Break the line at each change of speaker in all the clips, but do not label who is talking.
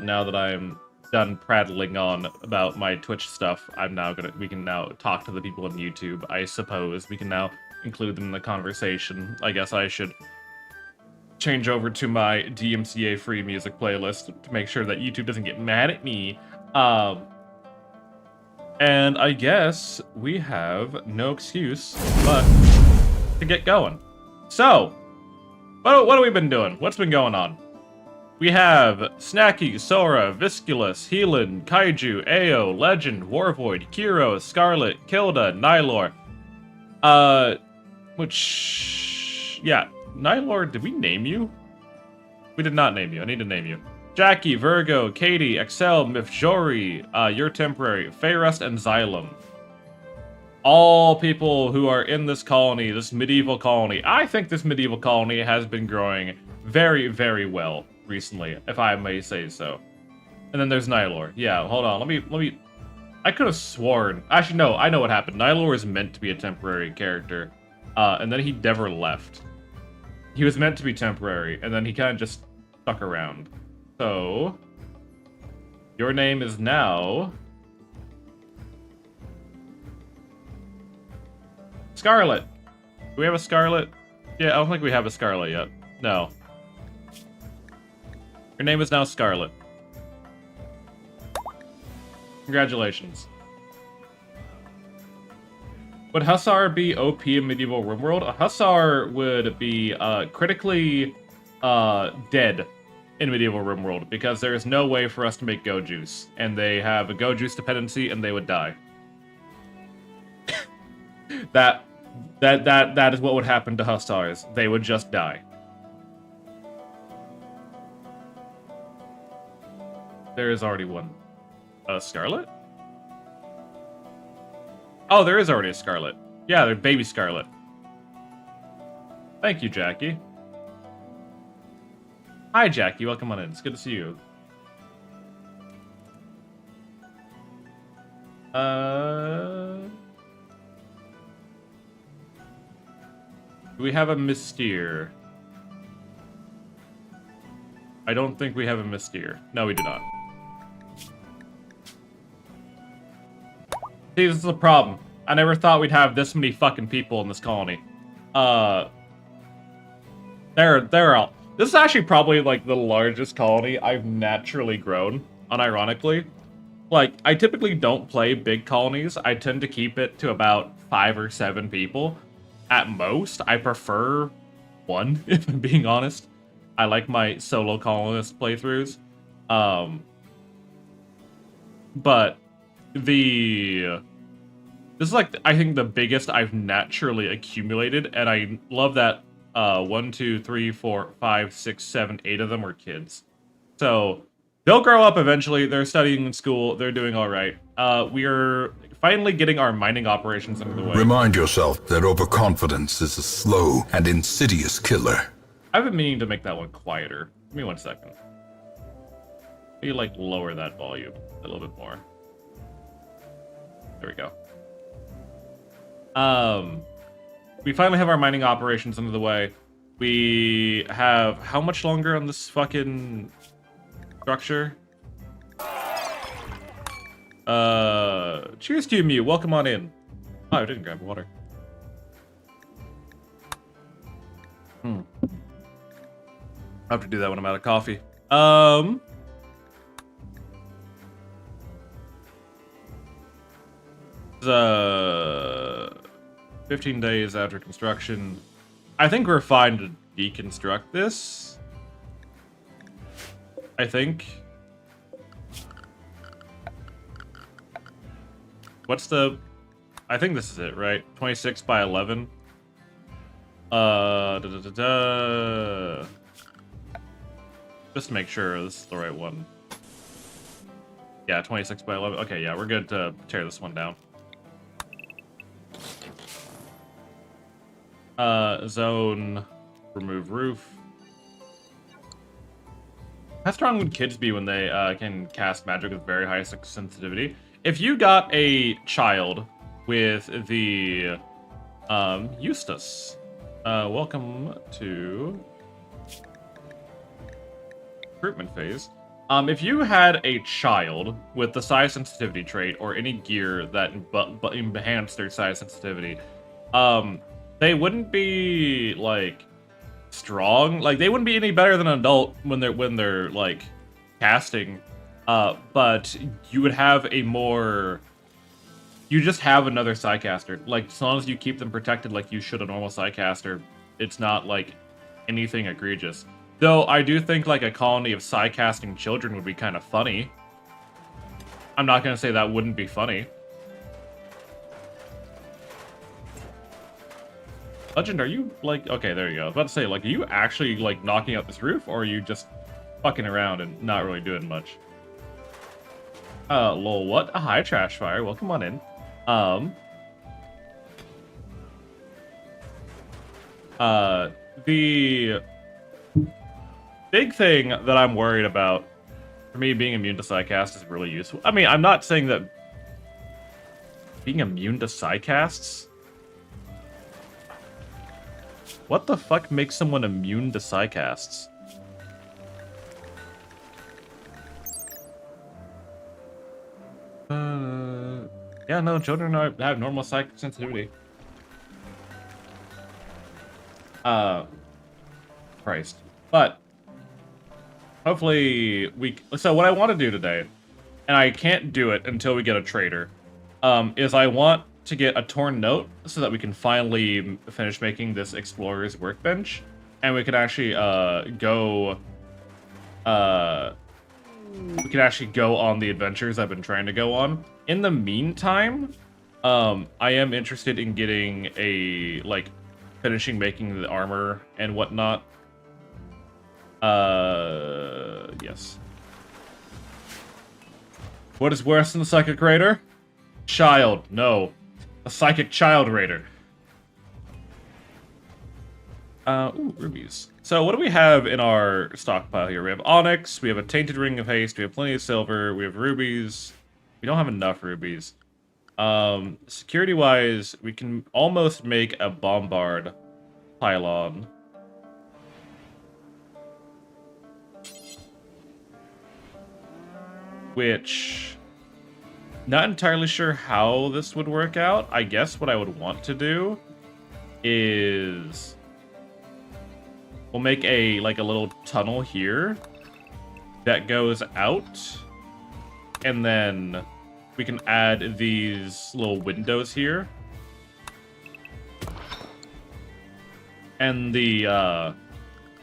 now that I'm done prattling on about my Twitch stuff, we can now talk to the people on YouTube, I suppose. We can now include them in the conversation. I guess I should change over to my DMCA free music playlist to make sure that YouTube doesn't get mad at me. And I guess we have no excuse but to get going. So, what have we been doing? What's been going on? We have Snacky, Sora, Visculus, Healan, Kaiju, Ao, Legend, Warvoid, Kiro, Scarlet, Kilda, Nylor. Yeah, Nylor, did we name you? We did not name you. I need to name you. Jackie, Virgo, Katie, Excel, Mifjori, You're Temporary, Fayrust, and Xylem. All people who are in this colony, this medieval colony. I think this medieval colony has been growing very, very well recently, if I may say so. And then there's Nylor. Yeah, hold on. Let me. I could have sworn. Actually, no. I know what happened. Nylor is meant to be a temporary character, and then he never left. He was meant to be temporary, and then he kind of just stuck around. So, your name is now Scarlet. Do we have a Scarlet? Yeah, I don't think we have a Scarlet yet. No. Your name is now Scarlet. Congratulations. Would Hussar be OP in Medieval RimWorld? A Hussar would be critically dead in Medieval RimWorld because there is no way for us to make Go Juice, and they have a Go Juice dependency, and they would die. That is what would happen to Hussars. They would just die. There is already one. Scarlet? Oh, there is already a Scarlet. Yeah, they're baby Scarlet. Thank you, Jackie. Hi, Jackie. Welcome on in. It's good to see you. Do we have a Mystere? I don't think we have a Mystere. No, we do not. See, this is a problem. I never thought we'd have this many fucking people in this colony. They're all. This is actually probably like the largest colony I've naturally grown, unironically. Like, I typically don't play big colonies. I tend to keep it to about 5 or 7 people. At most, I prefer 1, if I'm being honest. I like my solo colonist playthroughs. But this is like, I think, the biggest I've naturally accumulated, and I love that 1, 2, 3, 4, 5, 6, 7, 8 of them are kids. So they'll grow up eventually. They're studying in school. They're doing all right. We are finally getting our mining operations under the way.
Remind yourself that overconfidence is a slow and insidious killer.
I've been meaning to make that one quieter. Give me 1 second. Maybe, like, lower that volume a little bit more. There we go. We finally have our mining operations under the way. We have how much longer on this fucking structure? Cheers to you, Mew. Welcome on in. Oh, I didn't grab water. I have to do that when I'm out of coffee. 15 days after construction. I think we're fine to deconstruct this. I think. What's the... I think this is it, right? 26 by 11. Just to make sure this is the right one. Yeah, 26 by 11. Okay, yeah, we're good to tear this one down. Zone, remove roof. How strong would kids be when they can cast magic with very high sensitivity? If you got a child with the Eustace, welcome to recruitment phase. If you had a child with the size sensitivity trait or any gear that enhance their size sensitivity, they wouldn't be like strong. Like they wouldn't be any better than an adult when they're like casting. But you would have a more. You just have another Psycaster. Like as long as you keep them protected, like you should a normal Psycaster, it's not like anything egregious. Though I do think like a colony of Psycasting children would be kind of funny. I'm not gonna say that wouldn't be funny. Legend, are you like okay? There you go. I was about to say like, are you actually like knocking out this roof, or are you just fucking around and not really doing much? Lol, what? Hi, Trashfire. Welcome on in. The big thing that I'm worried about for me being immune to Psycast is really useful. I mean, I'm not saying that being immune to Psycasts. What the fuck makes someone immune to Psycasts? Yeah, no, children have normal psychic sensitivity. Christ. But hopefully so what I want to do today, and I can't do it until we get a trader, is I want to get a torn note so that we can finally finish making this explorer's workbench, and we can actually go on the adventures I've been trying to go on. In the meantime, I am interested in getting finishing making the armor and whatnot. Yes. What is worse than the psychic raider? Child, no. A psychic child raider. Ooh, rubies. So what do we have in our stockpile here? We have onyx, we have a tainted ring of haste, we have plenty of silver, we have rubies. We don't have enough rubies. Security-wise, we can almost make a bombard pylon. Which, not entirely sure how this would work out. I guess what I would want to do is we'll make a little tunnel here that goes out, and then we can add these little windows here. And the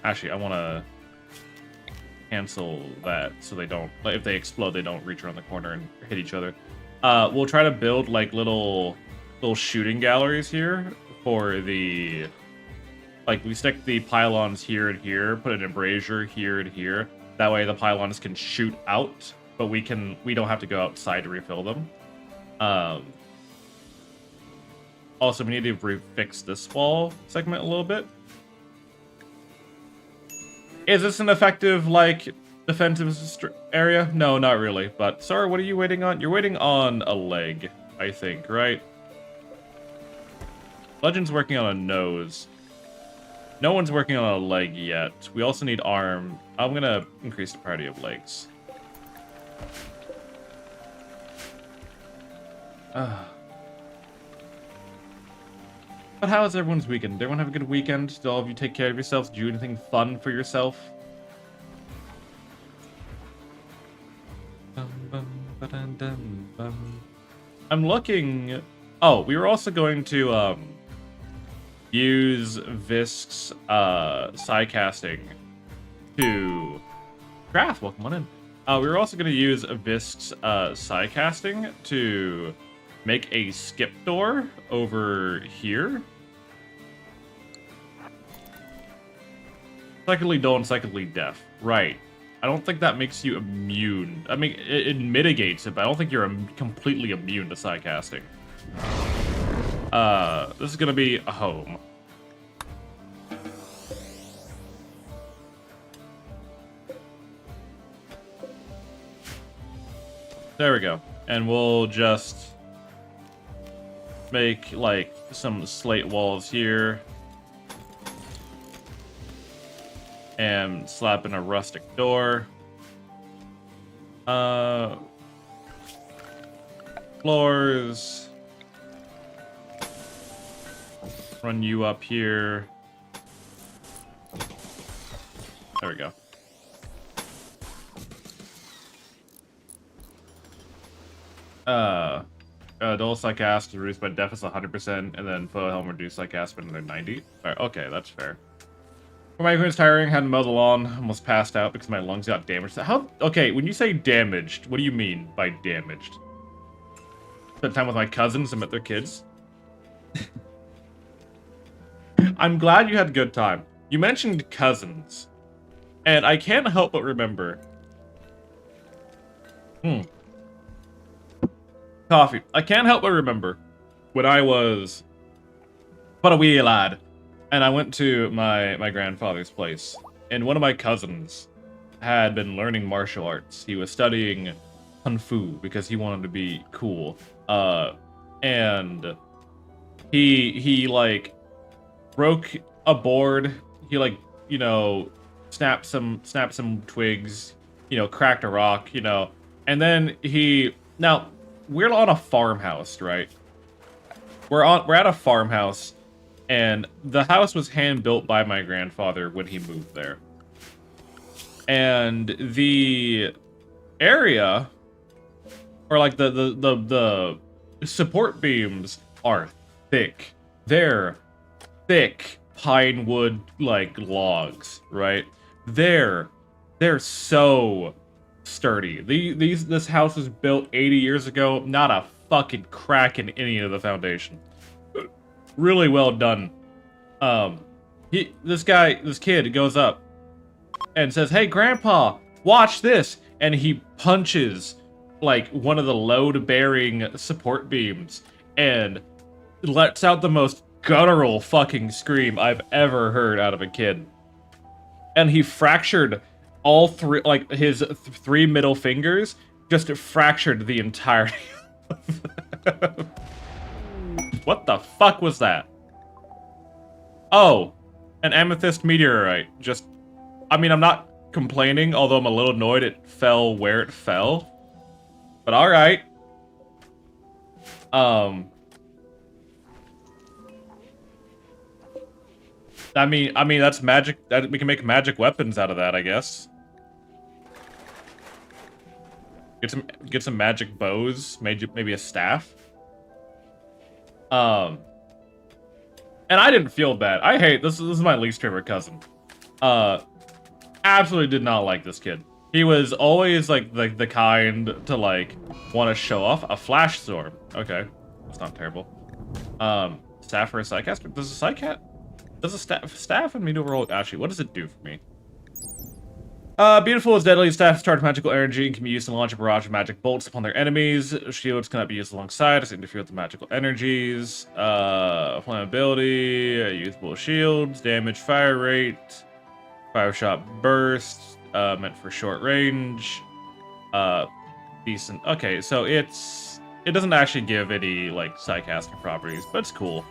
actually I want to cancel that so they don't, if they explode, they don't reach around the corner and hit each other. We'll try to build like little shooting galleries here for the, like we stick the pylons here and here, put an embrasure here and here. That way the pylons can shoot out, but we don't have to go outside to refill them. Also, we need to fix this wall segment a little bit. Is this an effective, like, defensive area? No, not really. But, sorry, what are you waiting on? You're waiting on a leg, I think, right? Legend's working on a nose. No one's working on a leg yet. We also need arm. I'm gonna increase the priority of legs. But how is everyone's weekend? Did everyone have a good weekend? Did all of you take care of yourselves? Do anything fun for yourself? I'm looking... Oh, we were also going to use Visk's Psycasting to... Grath, welcome on in. We were also going to use Visk's Psycasting to make a skip door over here. Psychically dull and psychically deaf. Right. I don't think that makes you immune. I mean, it mitigates it, but I don't think you're completely immune to Psycasting. This is going to be a home. There we go. And we'll just make, like, some slate walls here. And slap in a rustic door. Floors. Run you up here. There we go. Dual psych acid reduced by deficit 100%, and then photo helm reduced psych acid by another 90. Alright, okay, that's fair. When my equipment's tiring, had to mow the lawn, almost passed out because my lungs got damaged. How? Okay, when you say damaged, what do you mean by damaged? Spent time with my cousins and met their kids. I'm glad you had a good time. You mentioned cousins, and I can't help but remember. Coffee. I can't help but remember when I was but a wee lad, and I went to my grandfather's place, and one of my cousins had been learning martial arts. He was studying kung fu because he wanted to be cool. And he like broke a board. He like, you know, snapped some twigs, you know, cracked a rock, you know, and then now we're on a farmhouse, right? We're at a farmhouse, and the house was hand built by my grandfather when he moved there. And the area, or like the support beams are thick. They're thick pine wood like logs, right? They're so sturdy. This house was built 80 years ago. Not a fucking crack in any of the foundation. Really well done. This kid goes up and says, "Hey, Grandpa, watch this!" And he punches like one of the load-bearing support beams and lets out the most guttural fucking scream I've ever heard out of a kid. And he fractured all three, like his three middle fingers, just fractured the entirety. What the fuck was that? Oh, an amethyst meteorite. Just, I mean, I'm not complaining, although I'm a little annoyed it fell where it fell. But all right. I mean that's magic. We can make magic weapons out of that, I guess. Get some magic bows, maybe a staff. And I didn't feel bad. I hate this. This is my least favorite cousin. Absolutely did not like this kid. He was always like the kind to like want to show off. A flash storm. Okay, that's not terrible. Staff for a psychcaster. Does a staff in Medieval Overhaul actually? What does it do for me? Beautiful is deadly. Staff charge magical energy and can be used to launch a barrage of magic bolts upon their enemies. Shields cannot be used alongside as they interfere with the magical energies. Flammability, usable shields, damage, fire rate, fire shot burst, meant for short range. Decent. Okay, so it doesn't actually give any like psychastic properties, but it's cool.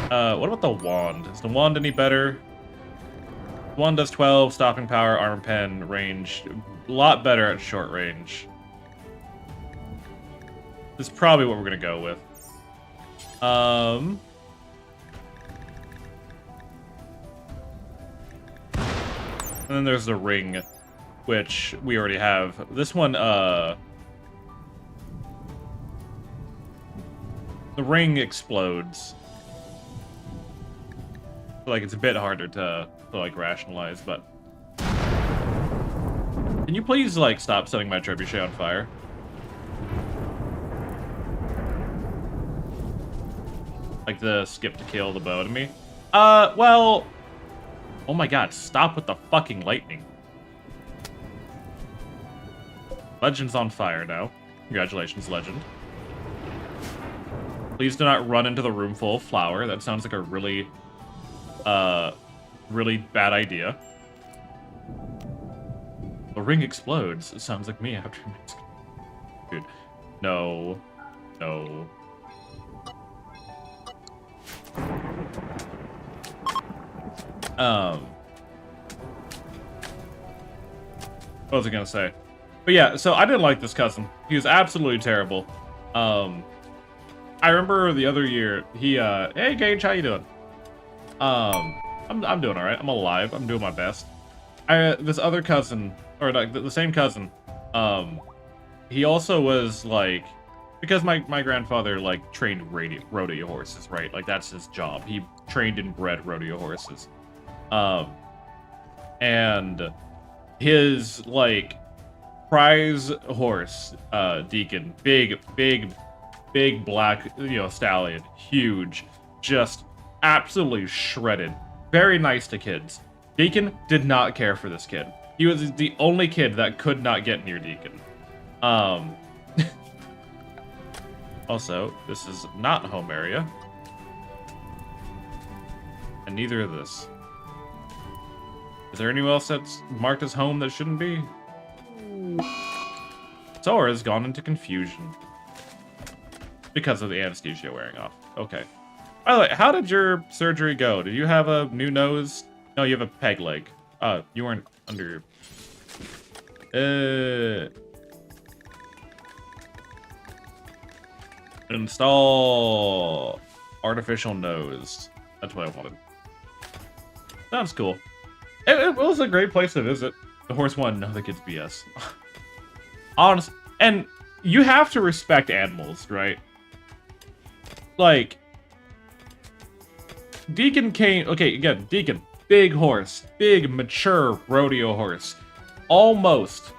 What about the wand? Is the wand any better? The wand does 12, stopping power, armor pen, range. A lot better at short range. This is probably what we're gonna go with. And then there's the ring, which we already have. This one, the ring explodes. Like it's a bit harder to like rationalize, but can you please like stop setting my trebuchet on fire? Like the skip to kill the bow to me. Well, oh my god, stop with the fucking lightning. Legend's on fire now. Congratulations, Legend. Please do not run into the room full of flour. That sounds like a really bad idea. The ring explodes. It sounds like me after dude. No. No. What was I gonna say? But yeah, so I didn't like this cousin. He was absolutely terrible. I remember the other year, he, hey Gage, how you doing? I'm doing all right. I'm alive. I'm doing my best. This other cousin, or like the same cousin, he also was like, because my grandfather like trained rodeo horses, right? Like that's his job. He trained and bred rodeo horses. And his like prize horse, Deacon, big black, stallion, huge, just absolutely shredded. Very nice to kids. Deacon did not care for this kid. He was the only kid that could not get near Deacon. Also, this is not home area. And neither of this. Is there anyone else that's marked as home that shouldn't be? Sora has gone into confusion. Because of the anesthesia wearing off. Okay. By the way, how did your surgery go? Did you have a new nose? No, you have a peg leg. You weren't under... Install artificial nose. That's what I wanted. Sounds cool. It was a great place to visit. The horse wanted to know the kid's BS. Honest, and you have to respect animals, right? Like, Deacon came... Okay, again, Deacon. Big horse. Big, mature rodeo horse. Almost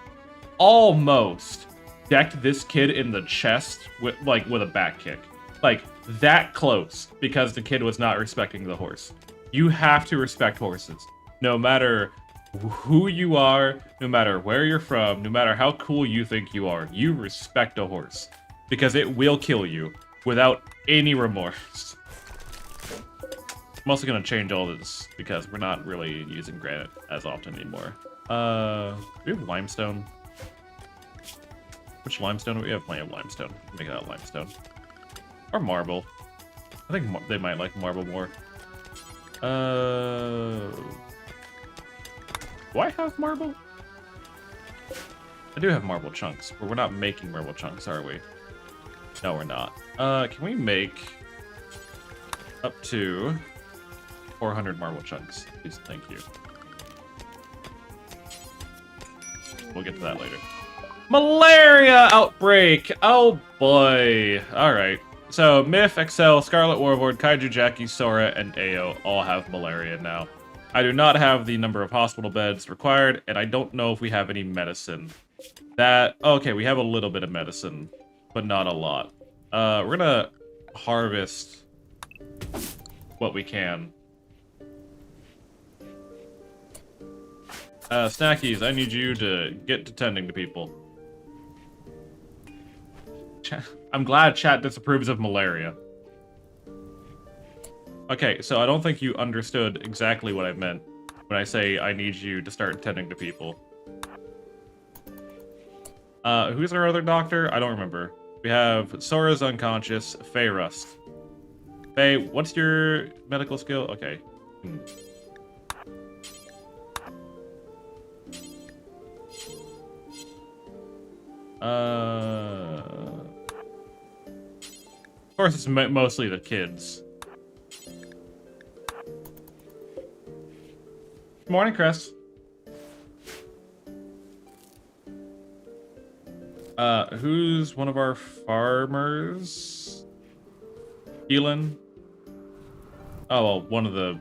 decked this kid in the chest with a back kick. Like, that close, because the kid was not respecting the horse. You have to respect horses. No matter who you are, no matter where you're from, no matter how cool you think you are, you respect a horse. Because it will kill you without any remorse. I'm also going to change all this because we're not really using granite as often anymore. Do we have limestone? Which limestone? We have plenty of limestone. Make it out limestone. Or marble. I think they might like marble more. Do I have marble? I do have marble chunks, but we're not making marble chunks, are we? No, we're not. Can we make up to 400 marble chunks? Please, thank you. We'll get to that later. Malaria outbreak! Oh boy. Alright. So, Myth, Excel, Scarlet Warlord, Kaiju Jackie, Sora, and Ao all have malaria now. I do not have the number of hospital beds required, and I don't know if we have any medicine. Okay, we have a little bit of medicine, but not a lot. We're gonna harvest what we can. Snackies, I need you to get to tending to people. I'm glad chat disapproves of malaria. Okay, so I don't think you understood exactly what I meant when I say I need you to start tending to people. Who's our other doctor? I don't remember. We have Sora's unconscious, Faye Rust. Faye, what's your medical skill? Okay. Of course, it's mostly the kids. Good morning, Chris. Who's one of our farmers? Elin? Oh, well, one of the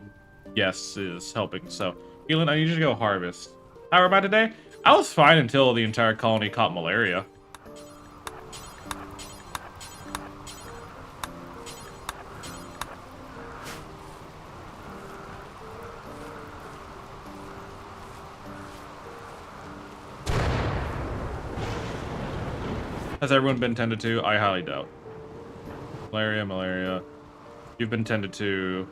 guests is helping, so... Elin, I need you to go harvest. How about today? I was fine until the entire colony caught malaria. Has everyone been tended to? I highly doubt. Malaria. You've been tended to.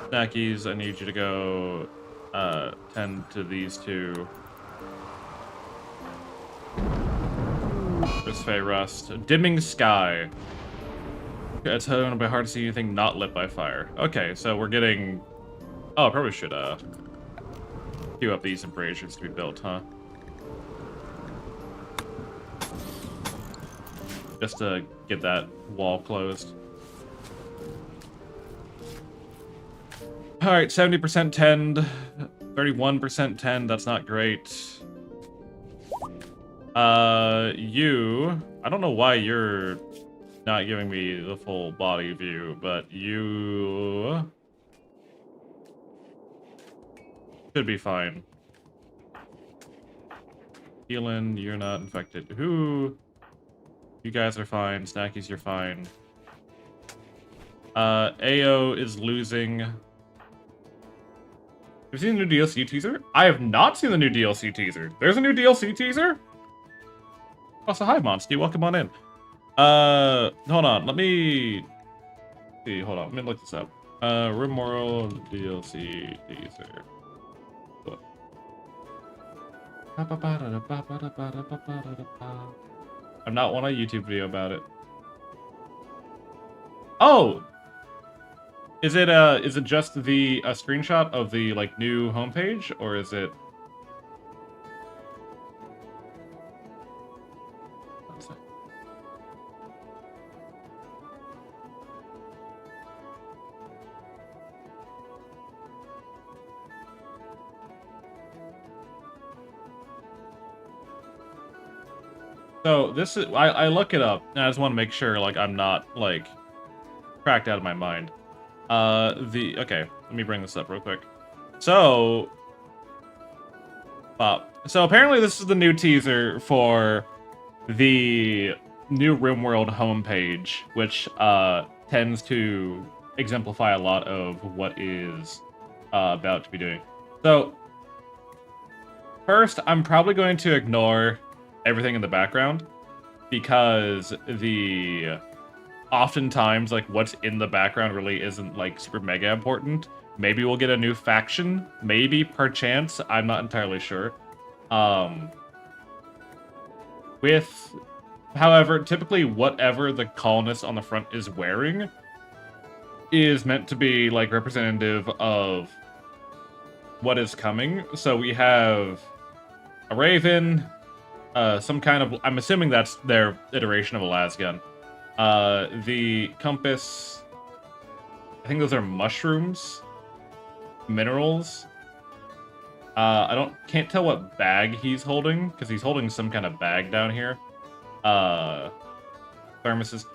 Snackies, I need you to go tend to these two. There's Faye Rust. Dimming sky. It's gonna be hard to see anything not lit by fire. Okay, so we're getting... Oh, I probably should queue up these embrasures to be built, huh? Just to get that wall closed. Alright, 70% tend, 31% tend, that's not great. You... I don't know why you're not giving me the full body view, but you... should be fine. Healing, you're not infected. Who? You guys are fine. Snackies, you're fine. AO is losing. Have you seen the new DLC teaser? I have not seen the new DLC teaser. There's a new DLC teaser? Also, hi, Monsty. Welcome on in. Hold on. Let me see. Hold on. Let me look this up. RimWorld DLC teaser. I'm not on a YouTube video about it. Oh! Is it just the a screenshot of the like new homepage, or is it? So this is I look it up and I just want to make sure like I'm not like cracked out of my mind. Okay, let me bring this up real quick. So apparently this is the new teaser for the new RimWorld homepage, which tends to exemplify a lot of what is about to be doing. So first, I'm probably going to ignore everything in the background because oftentimes like what's in the background really isn't like super mega important. Maybe we'll get a new faction, maybe perchance, I'm not entirely sure. However, typically whatever the colonist on the front is wearing is meant to be like representative of what is coming. So we have a raven, some kind of, I'm assuming that's their iteration of a lasgun. The compass, I think those are mushrooms, minerals. Can't tell what bag he's holding, because he's holding some kind of bag down here. Thermoses.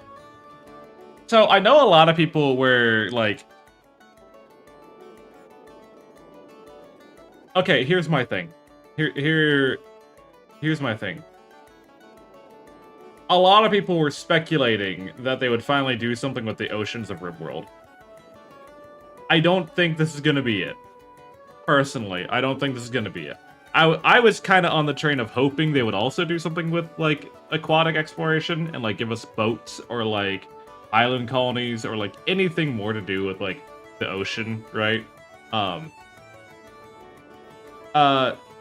So I know a lot of people were like, okay, here's my thing. Here's my thing. A lot of people were speculating that they would finally do something with the oceans of RimWorld. I don't think this is gonna be it. Personally, I don't think this is gonna be it. I was kind of on the train of hoping they would also do something with, like, aquatic exploration and, like, give us boats or, like, island colonies or, like, anything more to do with, like, the ocean, right?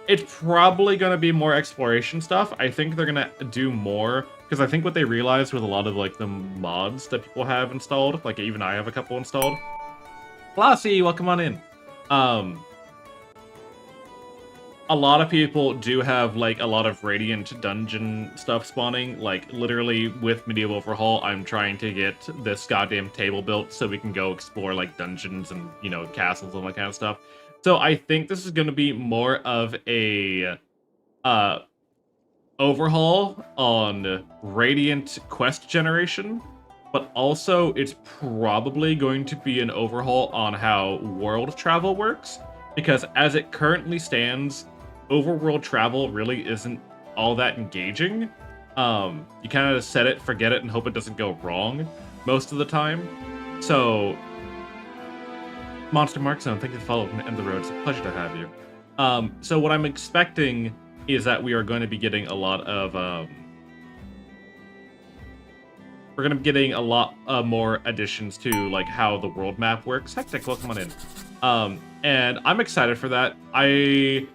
It's probably going to be more exploration stuff. I think they're going to do more, because I think what they realized with a lot of, like, the mods that people have installed, like, even I have a couple installed. Flossie, welcome on in. A lot of people do have, like, a lot of Radiant dungeon stuff spawning. Like, literally, with Medieval Overhaul, I'm trying to get this goddamn table built so we can go explore, like, dungeons and, you know, castles and all that kind of stuff. So I think this is going to be more of a overhaul on Radiant quest generation, but also it's probably going to be an overhaul on how world travel works, because as it currently stands, overworld travel really isn't all that engaging. You kind of set it, forget it, and hope it doesn't go wrong most of the time. So Monster Mark Zone, thank you for following End the Road. It's a pleasure to have you. So what I'm expecting is that we are going to be getting a lot of we're going to be getting a lot more additions to like how the world map works. Hectic, welcome on in. And I'm excited for that. I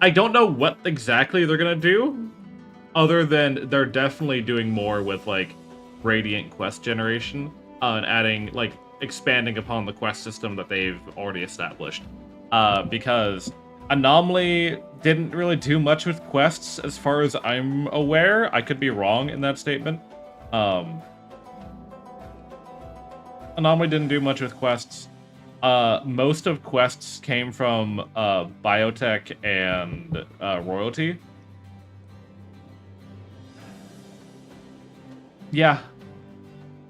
don't know what exactly they're going to do, other than they're definitely doing more with like Radiant quest generation and adding like expanding upon the quest system that they've already established. because Anomaly didn't really do much with quests as far as I'm aware. I could be wrong in that statement. Anomaly didn't do much with quests. Most of quests came from biotech and royalty. Yeah,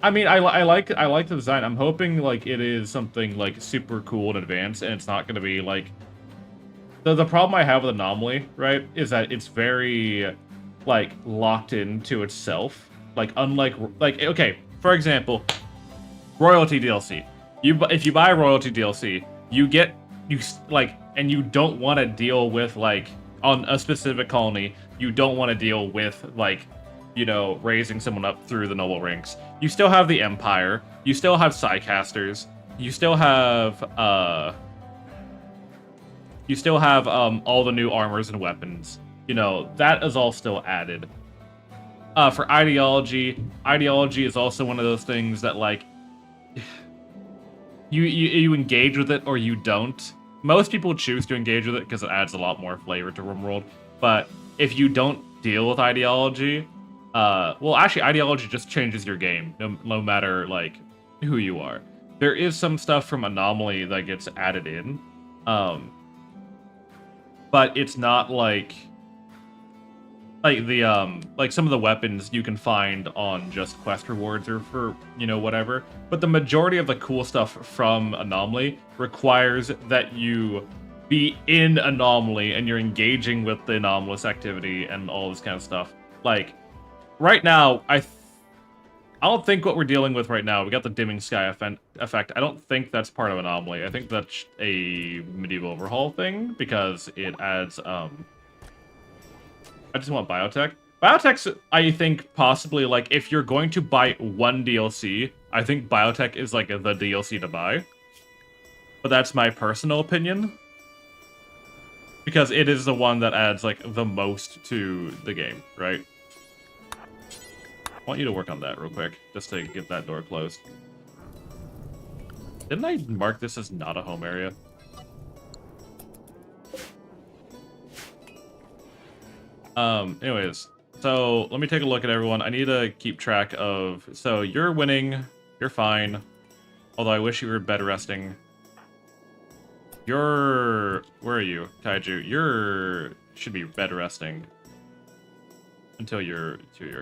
I mean, I like the design. I'm hoping like it is something like super cool and advanced, and it's not going to be like the problem I have with Anomaly, right, is that it's very like locked into itself. Like unlike okay, for example, royalty DLC. If you buy royalty DLC, you get and you don't want to deal with like on a specific colony. You don't want to deal with like, you know, raising someone up through the noble ranks. You still have the Empire. You still have Psycasters. You still have all the new armors and weapons. You know, that is all still added. For ideology is also one of those things that like you engage with it or you don't. Most people choose to engage with it because it adds a lot more flavor to RimWorld. But if you don't deal with ideology, well, actually, ideology just changes your game, no matter like who you are. There is some stuff from Anomaly that gets added in, but it's not like the like some of the weapons you can find on just quest rewards or for, you know, whatever. But the majority of the cool stuff from Anomaly requires that you be in Anomaly and you're engaging with the anomalous activity and all this kind of stuff. Like right now, I don't think what we're dealing with right now, we got the dimming sky effect. I don't think that's part of Anomaly. I think that's a Medieval Overhaul thing because it adds I just want biotech. Biotech's, I think, possibly, like, if you're going to buy one DLC, I think biotech is, like, the DLC to buy. But that's my personal opinion. Because it is the one that adds, like, the most to the game, right? I want you to work on that real quick, just to get that door closed. Didn't I mark this as not a home area? Anyways, so let me take a look at everyone. I need to keep track of, so you're winning, you're fine. Although I wish you were bed resting. Where are you, Kaiju? Should be bed resting until you're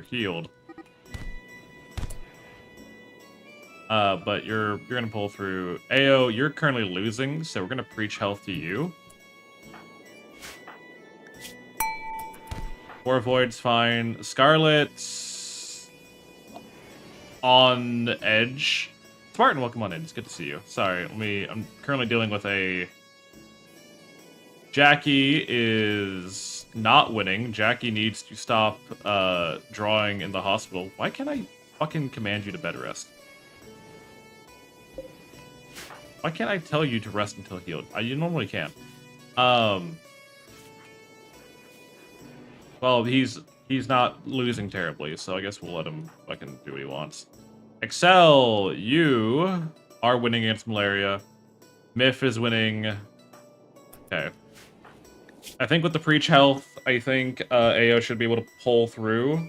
healed. But you're gonna pull through. Ao, you're currently losing, so we're gonna preach health to you. War Void's fine. Scarlet's on edge. Spartan, welcome on in. It's good to see you. Sorry, I'm currently dealing with a... Jackie is not winning. Jackie needs to stop drawing in the hospital. Why can't I fucking command you to bed rest? Why can't I tell you to rest until healed? You normally can. Well, he's not losing terribly, so I guess we'll let him fucking do what he wants. Excel, you are winning against Malaria. Myth is winning. Okay. I think with the preach health, I think Ao should be able to pull through.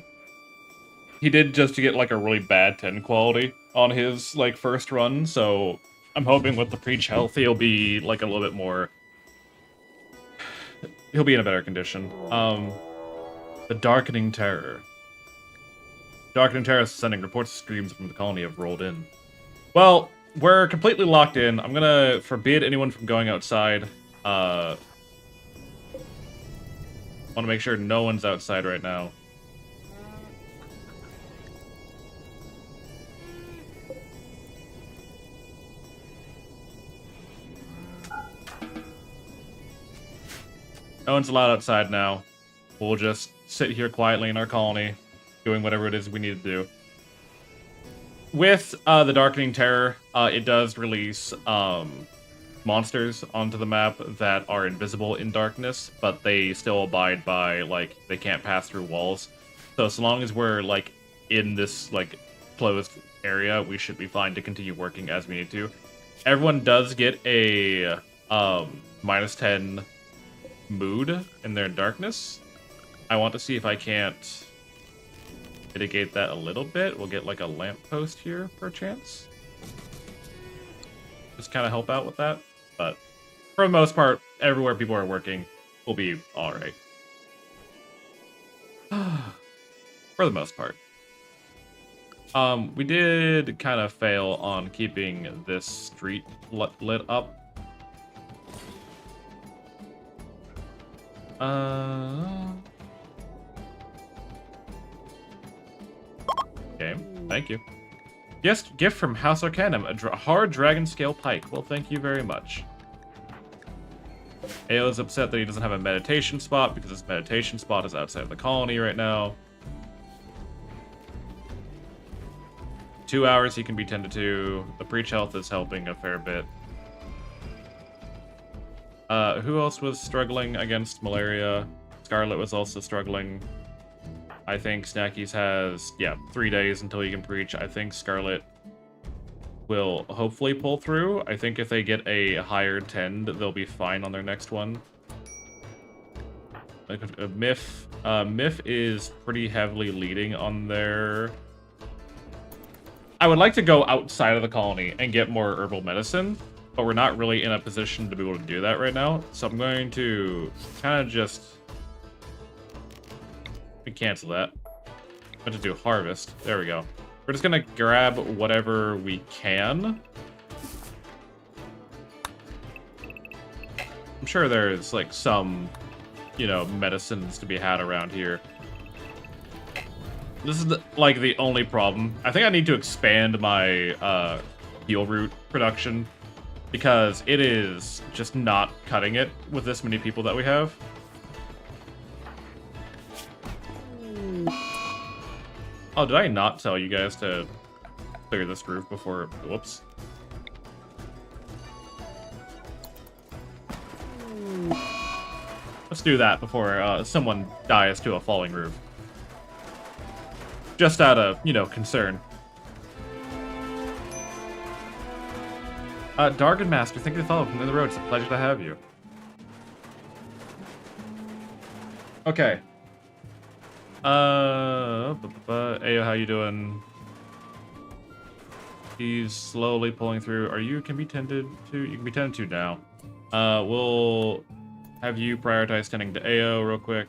He did just to get like a really bad 10 quality on his like first run, so I'm hoping with the preach health he'll be like a little bit more. He'll be in a better condition. The Darkening Terror. Darkening Terror is sending reports of screams from the colony have rolled in. Well, we're completely locked in. I'm gonna forbid anyone from going outside. Want to make sure no one's outside right now. No one's allowed outside now. We'll just sit here quietly in our colony, doing whatever it is we need to do. With the Darkening Terror, it does release monsters onto the map that are invisible in darkness, but they still abide by, like, they can't pass through walls. So long as we're, like, in this, like, closed area, we should be fine to continue working as we need to. Everyone does get a -10 mood in their darkness. I want to see if I can't mitigate that a little bit. We'll get like a lamppost here for a chance. Just kind of help out with that. But for the most part, everywhere people are working will be alright. For the most part. We did kind of fail on keeping this street lit up. Okay, thank you. Yes, gift from House Arcanum, a hard dragon scale pike. Well, thank you very much. Ao is upset that he doesn't have a meditation spot because his meditation spot is outside of the colony right now. 2 hours he can be tended to. The breach health is helping a fair bit. Who else was struggling against malaria? Scarlet was also struggling. I think Snackies has, 3 days until he can preach. I think Scarlet will hopefully pull through. I think if they get a higher tend, they'll be fine on their next one. Like Miff is pretty heavily leading on their... I would like to go outside of the colony and get more herbal medicine, but we're not really in a position to be able to do that right now. So I'm going to kind of just... We cancel that. I'm going to do harvest. There we go. We're just going to grab whatever we can. I'm sure there's like some, medicines to be had around here. This is the only problem. I think I need to expand my heal root production because it is just not cutting it with this many people that we have. Oh, did I not tell you guys to clear this roof before... Whoops. Let's do that before someone dies to a falling roof. Just out of, concern. Dargan Master, thank you for the follow from the road. It's a pleasure to have you. Okay. Ayo, how you doing? He's slowly pulling through. Can be tended to? You can be tended to now. We'll have you prioritize tending to Ayo real quick.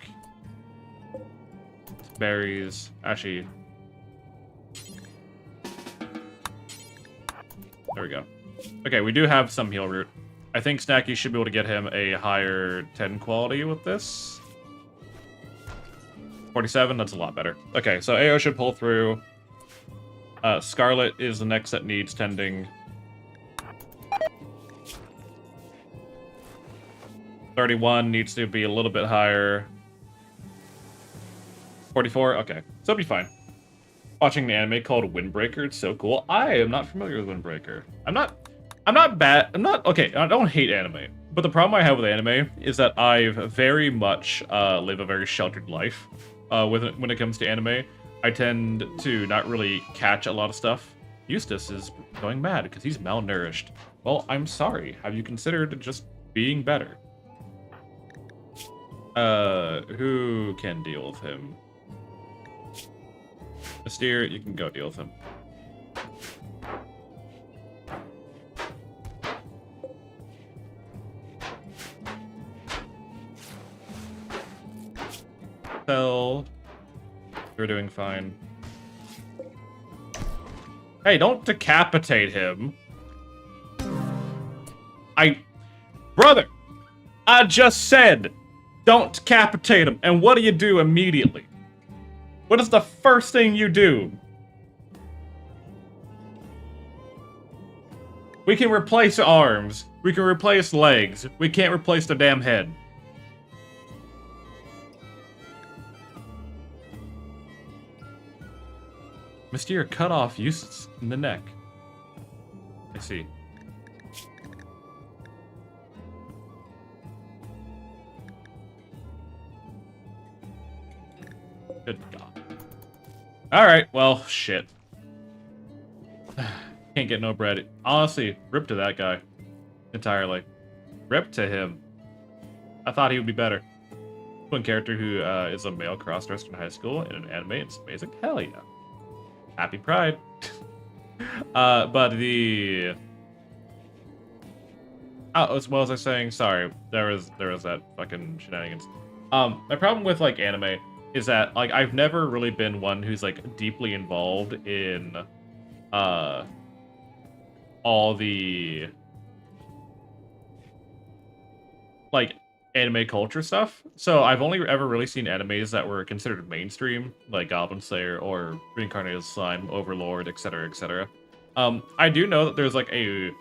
Berries. Actually. There we go. Okay, we do have some heal root. I think Snacky should be able to get him a higher 10 quality with this. 47, that's a lot better. Okay, so Ao should pull through. Scarlet is the next that needs tending. 31 needs to be a little bit higher. 44, okay. So it'll be fine. Watching an anime called Windbreaker, it's so cool. I am not familiar with Windbreaker. I'm not bad. Okay, I don't hate anime. But the problem I have with anime is that I've very much live a very sheltered life. When it comes to anime, I tend to not really catch a lot of stuff. Eustace is going mad because he's malnourished. Well, I'm sorry. Have you considered just being better? Who can deal with him? Mystere, you can go deal with him. You're doing fine. Hey, don't decapitate him. Brother, I just said, don't decapitate him. And what do you do immediately? What is the first thing you do? We can replace arms. We can replace legs. We can't replace the damn head. Mystere cut off Eustace in the neck. I see. Good God. Alright, well, shit. Can't get no bread. Honestly, rip to that guy. Entirely. Rip to him. I thought he would be better. One character who is a male cross-dresser in high school in an anime. It's amazing. Hell yeah. Happy Pride. But the... Oh, as well as I was saying, sorry, there was that fucking shenanigans. My problem with like anime is that like I've never really been one who's like deeply involved in all the like anime culture stuff. So I've only ever really seen animes that were considered mainstream, like Goblin Slayer or Reincarnated Slime, Overlord, etc., etc. I do know that there's like a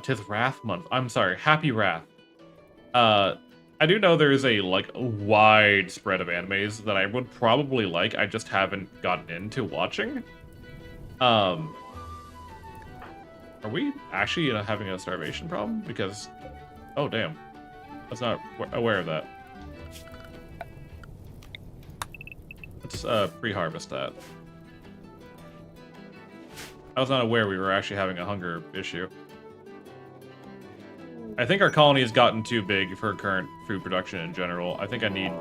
Tis Wrath month. I'm sorry, Happy Wrath. I do know there's a like wide spread of animes that I would probably like. I just haven't gotten into watching. Are we actually having a starvation problem? Because, oh damn, I was not aware of that. Let's pre-harvest that. I was not aware we were actually having a hunger issue. I think our colony has gotten too big for current food production in general. I think I need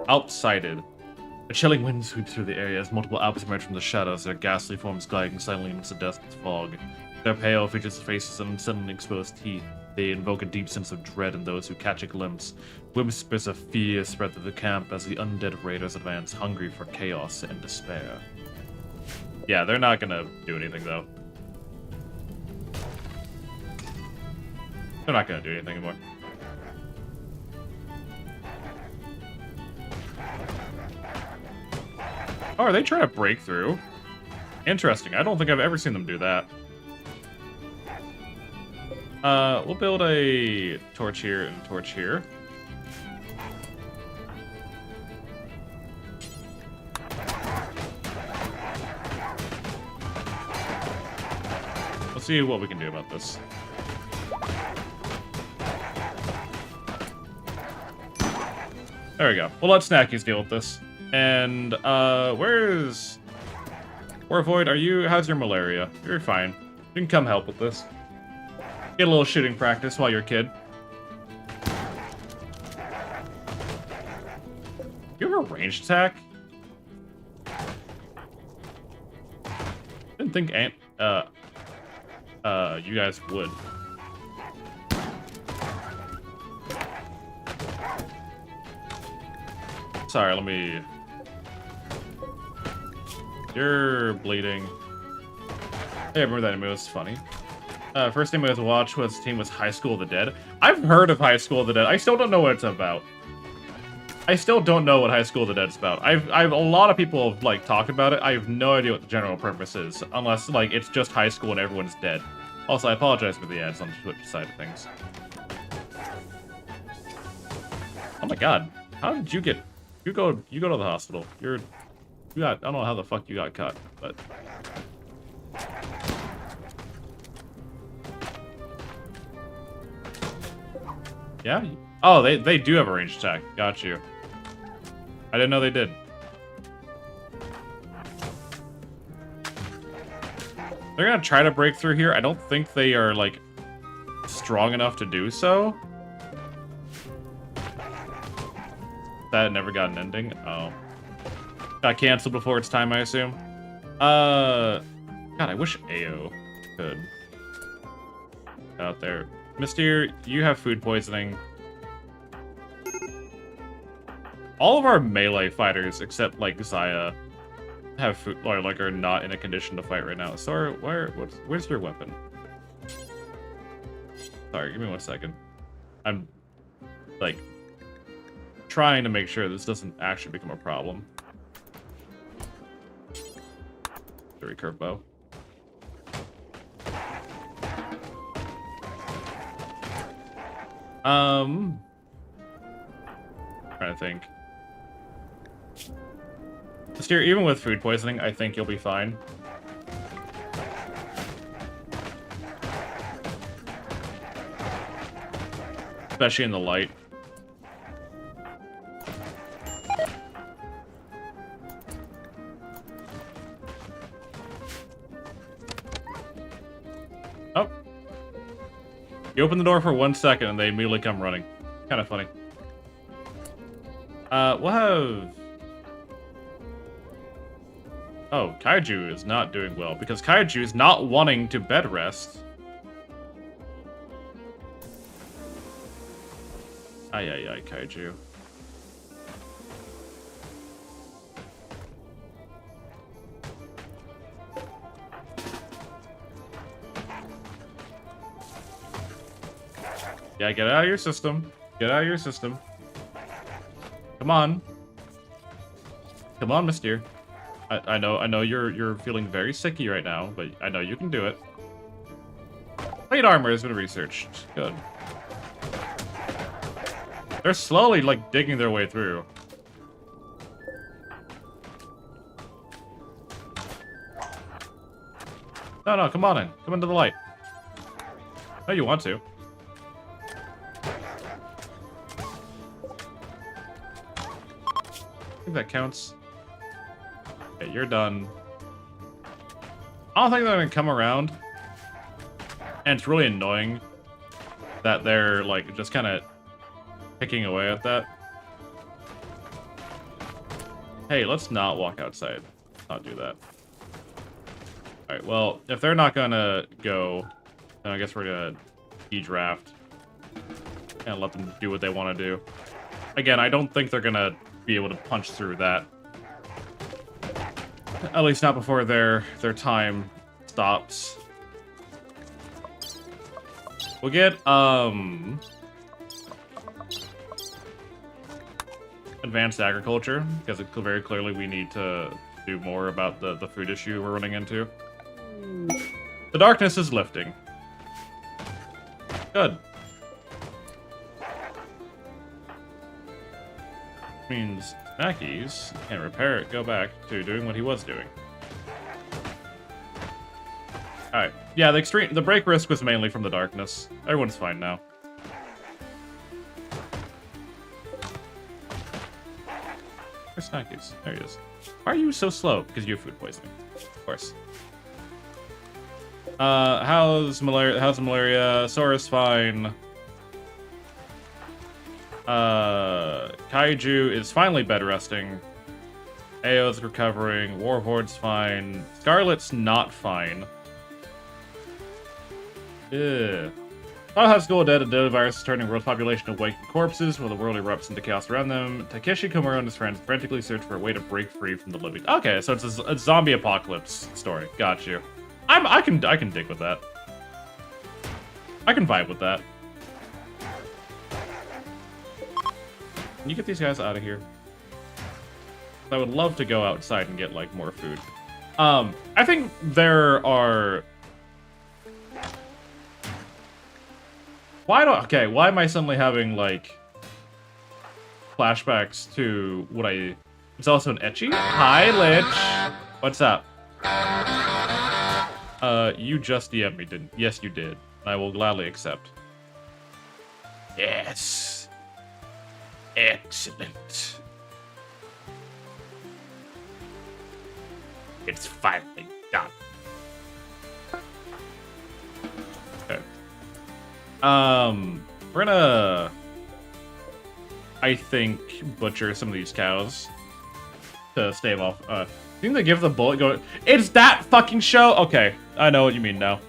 outsited. A chilling wind sweeps through the area as multiple Alps emerge from the shadows, their ghastly forms gliding silently into the dust fog. Their pale, featureless faces and suddenly exposed teeth. They invoke a deep sense of dread in those who catch a glimpse. Whispers of fear spread through the camp as the undead raiders advance, hungry for chaos and despair. Yeah, they're not gonna do anything, though. They're not gonna do anything anymore. Oh, are they trying to break through? Interesting. I don't think I've ever seen them do that. We'll build a torch here and a torch here. Let's see what we can do about this. There we go. We'll let Snackies deal with this. And, where's... Warvoid, how's your malaria? You're fine. You can come help with this. Get a little shooting practice while you're a kid. You have a ranged attack? Didn't think you guys would. Sorry, let me... You're bleeding. Hey, I remember that anime was funny. First anime I watched was High School of the Dead. I've heard of High School of the Dead. I still don't know what it's about. I still don't know what High School of the Dead's about. I've a lot of people have like talked about it. I have no idea what the general purpose is, unless like it's just high school and everyone's dead. Also, I apologize for the ads on the Twitch side of things. Oh my god, how did you get? You go to the hospital. You got, I don't know how the fuck you got cut, but. Yeah? Oh, they do have a ranged attack. Got you. I didn't know they did. They're gonna try to break through here. I don't think they are, like, strong enough to do so. That never got an ending. Oh. Got canceled before its time, I assume. God, I wish AO could. Out there. Mystere, you have food poisoning. All of our melee fighters, except like Zaya, have food, or like are not in a condition to fight right now. So where's your weapon? Sorry, give me 1 second. I'm like trying to make sure this doesn't actually become a problem. The recurve bow. Trying to think. Mystere, even with food poisoning, I think you'll be fine. Especially in the light. Oh. You open the door for 1 second and they immediately come running. Kind of funny. We'll have... Oh, Kaiju is not doing well because Kaiju is not wanting to bed rest. Ay, ay, ay, Kaiju. Yeah, get out of your system. Get out of your system. Come on. Come on, mister. I know you're feeling very sicky right now, but I know you can do it. Plate armor has been researched. Good. They're slowly, like, digging their way through. No, come on in. Come into the light. No, you want to. I think that counts. Okay, you're done. I don't think they're gonna come around. And it's really annoying that they're, like, just kind of picking away at that. Hey, let's not walk outside. Not do that. Alright, well, if they're not gonna go, then I guess we're gonna de-draft. And let them do what they want to do. Again, I don't think they're gonna be able to punch through that. At least not before their time stops. We'll get, advanced agriculture, because very clearly we need to do more about the food issue we're running into. The darkness is lifting. Good. Means Snackies can repair it, go back to doing what he was doing. Alright. Yeah, the break risk was mainly from the darkness. Everyone's fine now. Where's Snackies? There he is. Why are you so slow? Because you have food poisoning. Of course. How's Malaria? Sora's fine. Kaiju is finally bed resting. Ao's recovering. Warhorde's fine. Scarlet's not fine. Ugh. High school dead, a deadly virus is turning world's population to awakened corpses while the world erupts into chaos around them. Takeshi, Komuro, and his friends frantically search for a way to break free from the living. Okay, so it's a zombie apocalypse story. Got you. I can dig with that. I can vibe with that. Can you get these guys out of here? I would love to go outside and get, like, more food. I think there are... why am I suddenly having, like, flashbacks to what it's also an ecchi? Hi, Lich! What's up? You just DM'd me, didn't? Yes, you did. I will gladly accept. Yes. Excellent. It's finally done. Okay. We're gonna, I think, butcher some of these cows to stave off. Didn't they give the bullet go? It's that fucking show? Okay, I know what you mean now.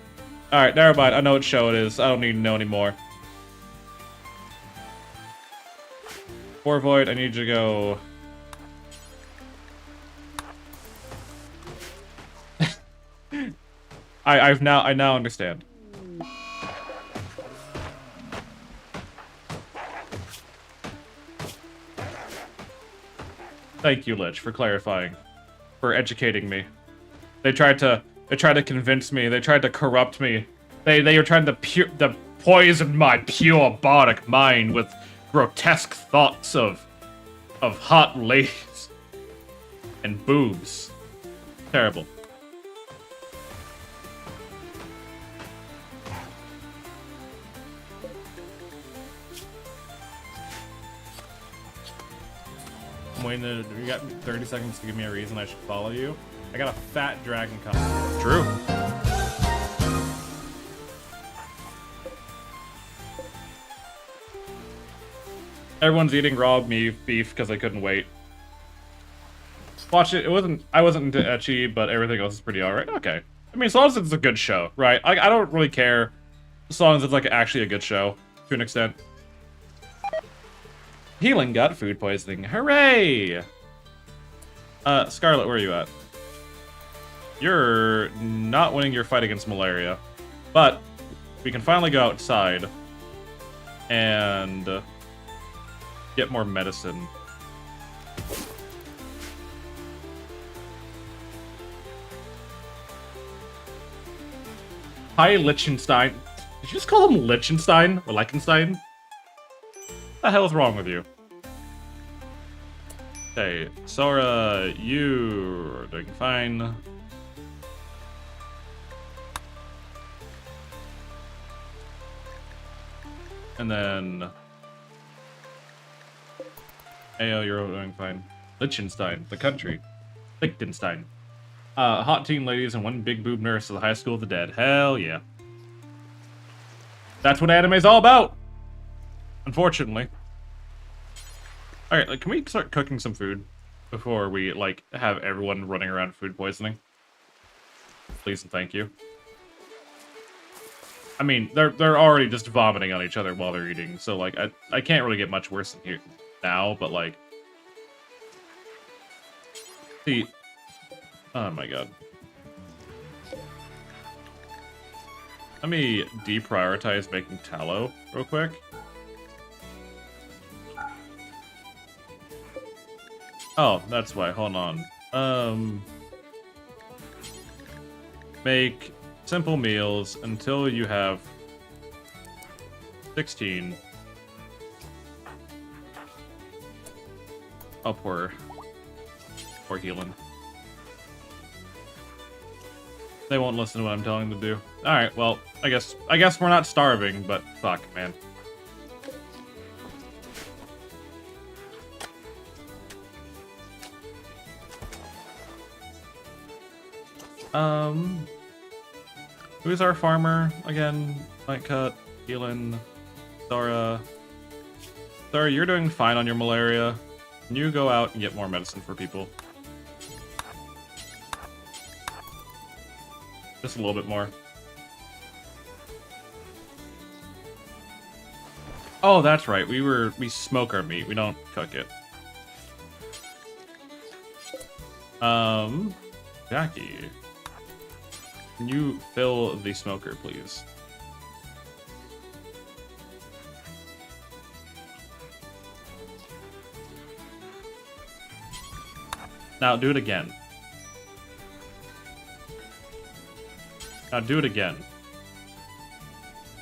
Alright, never mind. I know what show it is. I don't need to know anymore. Void, I need you to go. I now understand. Thank you, Lich, for clarifying, for educating me. They tried to convince me. They tried to corrupt me. They were trying to poison my pure bardic mind with grotesque thoughts of hot ladies and boobs. Terrible. I'm waiting to, you got 30 seconds to give me a reason I should follow you. I got a fat dragon coming. True. Everyone's eating raw beef because they couldn't wait. Watch it. I wasn't into ecchi, but everything else is pretty alright. Okay. I mean, as long as it's a good show, right? I don't really care as long as it's like actually a good show to an extent. Healing got food poisoning. Hooray! Scarlet, where are you at? You're not winning your fight against malaria, but we can finally go outside and get more medicine. Hi, Liechtenstein. Did you just call him Liechtenstein or Liechtenstein? What the hell is wrong with you? Okay, Sora, you are doing fine. And then Ayo, you're doing fine. Liechtenstein, the country. Liechtenstein. Hot teen ladies and one big boob nurse at the High School of the Dead. Hell yeah. That's what anime's all about! Unfortunately. Alright, like, can we start cooking some food before we, like, have everyone running around food poisoning? Please and thank you. I mean, they're already just vomiting on each other while they're eating, so, like, I can't really get much worse than here now, but, like... See... Oh my god. Let me deprioritize making tallow real quick. Oh, that's why. Hold on. Make simple meals until you have 16. Oh, poor healing. They won't listen to what I'm telling them to do. Alright, well, I guess we're not starving, but fuck, man. Who's our farmer again? Light cut, healing, Sora. Sora, you're doing fine on your malaria. Can you go out and get more medicine for people? Just a little bit more. Oh, that's right. We smoke our meat. We don't cook it. Jackie. Can you fill the smoker, please? Now do it again. Now do it again.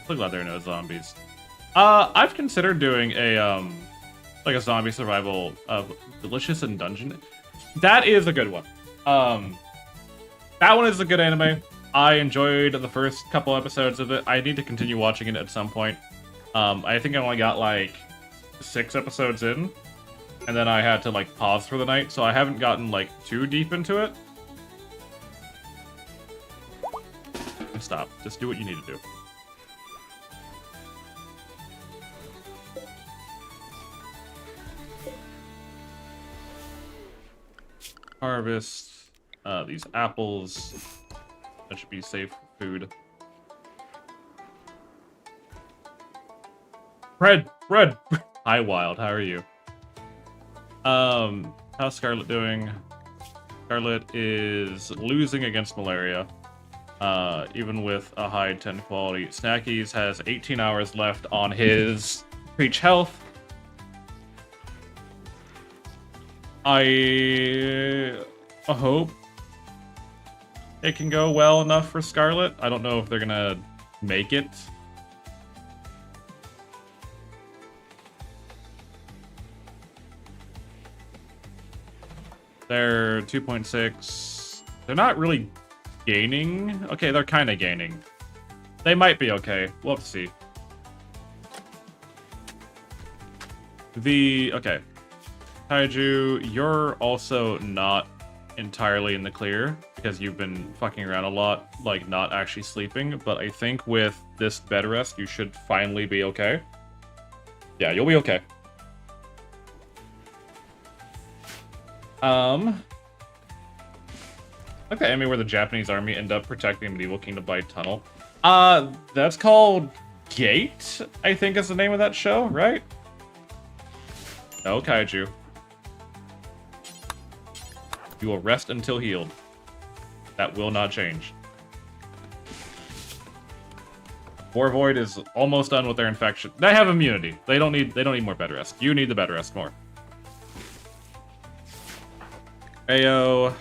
So glad there are no zombies. I've considered doing a like a zombie survival of Delicious in Dungeon. That is a good one. That one is a good anime. I enjoyed the first couple episodes of it. I need to continue watching it at some point. I think I only got like 6 episodes in, and then I had to like pause for the night, so I haven't gotten like too deep into it. Stop. Just do what you need to do. Harvest these apples. That should be safe food. Red! Hi, Wild. How are you? How's Scarlet doing? Scarlet is losing against Malaria. Even with a high 10 quality. Snackies has 18 hours left on his Preach Health. I hope it can go well enough for Scarlet. I don't know if they're gonna make it. They're 2.6. They're not really gaining. Okay, they're kind of gaining. They might be okay. We'll have to see. Okay. Kaiju, you're also not entirely in the clear because you've been fucking around a lot, like not actually sleeping, but I think with this bed rest, you should finally be okay. Yeah, you'll be okay. Like the anime where the Japanese army end up protecting medieval kingdom by tunnel. That's called Gate, I think is the name of that show, right? No, kaiju. You will rest until healed. That will not change. War Void is almost done with their infection. They have immunity. They don't need more bed rest. You need the bed rest more. Ayo.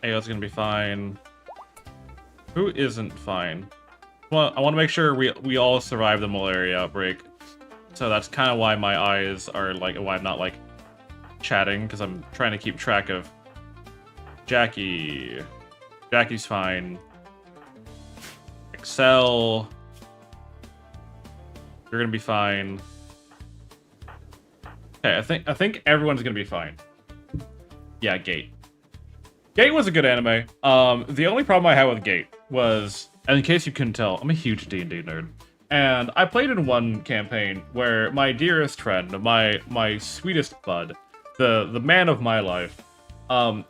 Ayo's gonna be fine. Who isn't fine? Well, I want to make sure we all survive the malaria outbreak. So that's kind of why my eyes are like, why I'm not like chatting, because I'm trying to keep track of Jackie. Jackie's fine. Excel. You're gonna be fine. Okay, I think everyone's gonna be fine. Yeah, Gate. Gate was a good anime. The only problem I had with Gate was, and in case you couldn't tell, I'm a huge D&D nerd. And I played in one campaign where my dearest friend, my sweetest bud, the man of my life,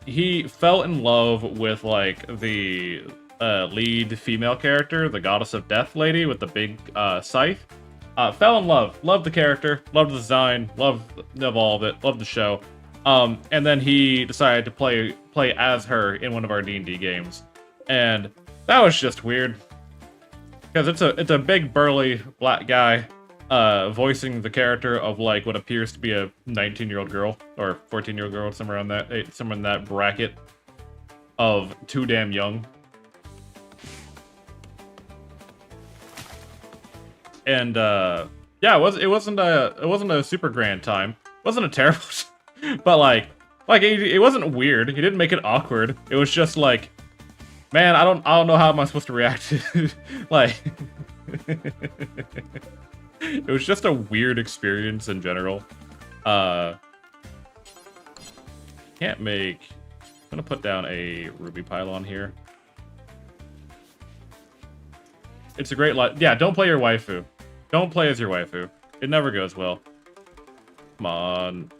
he fell in love with like the lead female character, the goddess of death lady with the big scythe. Fell in love, loved the character, loved the design, loved all of it, loved the show. And then he decided to play as her in one of our D&D games, and that was just weird. Because it's a big burly black guy voicing the character of like what appears to be a 19-year-old girl or 14-year-old girl, somewhere in that bracket of too damn young. And yeah, it wasn't a super grand time. It wasn't a terrible, but like it wasn't weird. He didn't make it awkward. It was just like, man, I don't know how am I supposed to react to like it was just a weird experience in general. I'm gonna put down a ruby pylon here. It's a great yeah, don't play your waifu. Don't play as your waifu. It never goes well. Come on.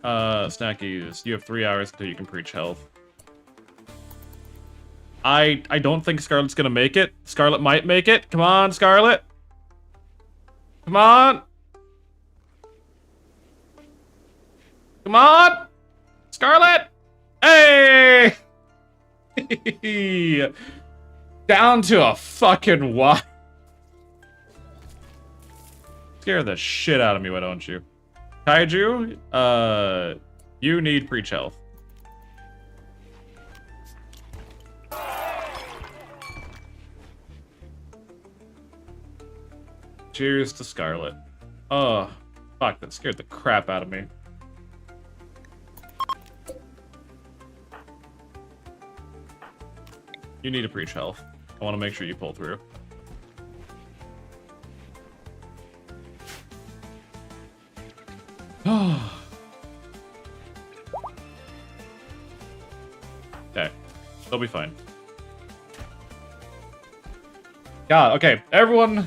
Snackies, you have 3 hours until you can preach health. I don't think Scarlet's gonna make it. Scarlet might make it. Come on, Scarlet. Come on. Come on. Scarlet. Hey. Down to a fucking what? Scare the shit out of me, why don't you? Kaiju, you need preach health. Cheers to Scarlet. Oh, fuck, that scared the crap out of me. You need to preach health. I want to make sure you pull through. Okay, they'll be fine. God, okay, everyone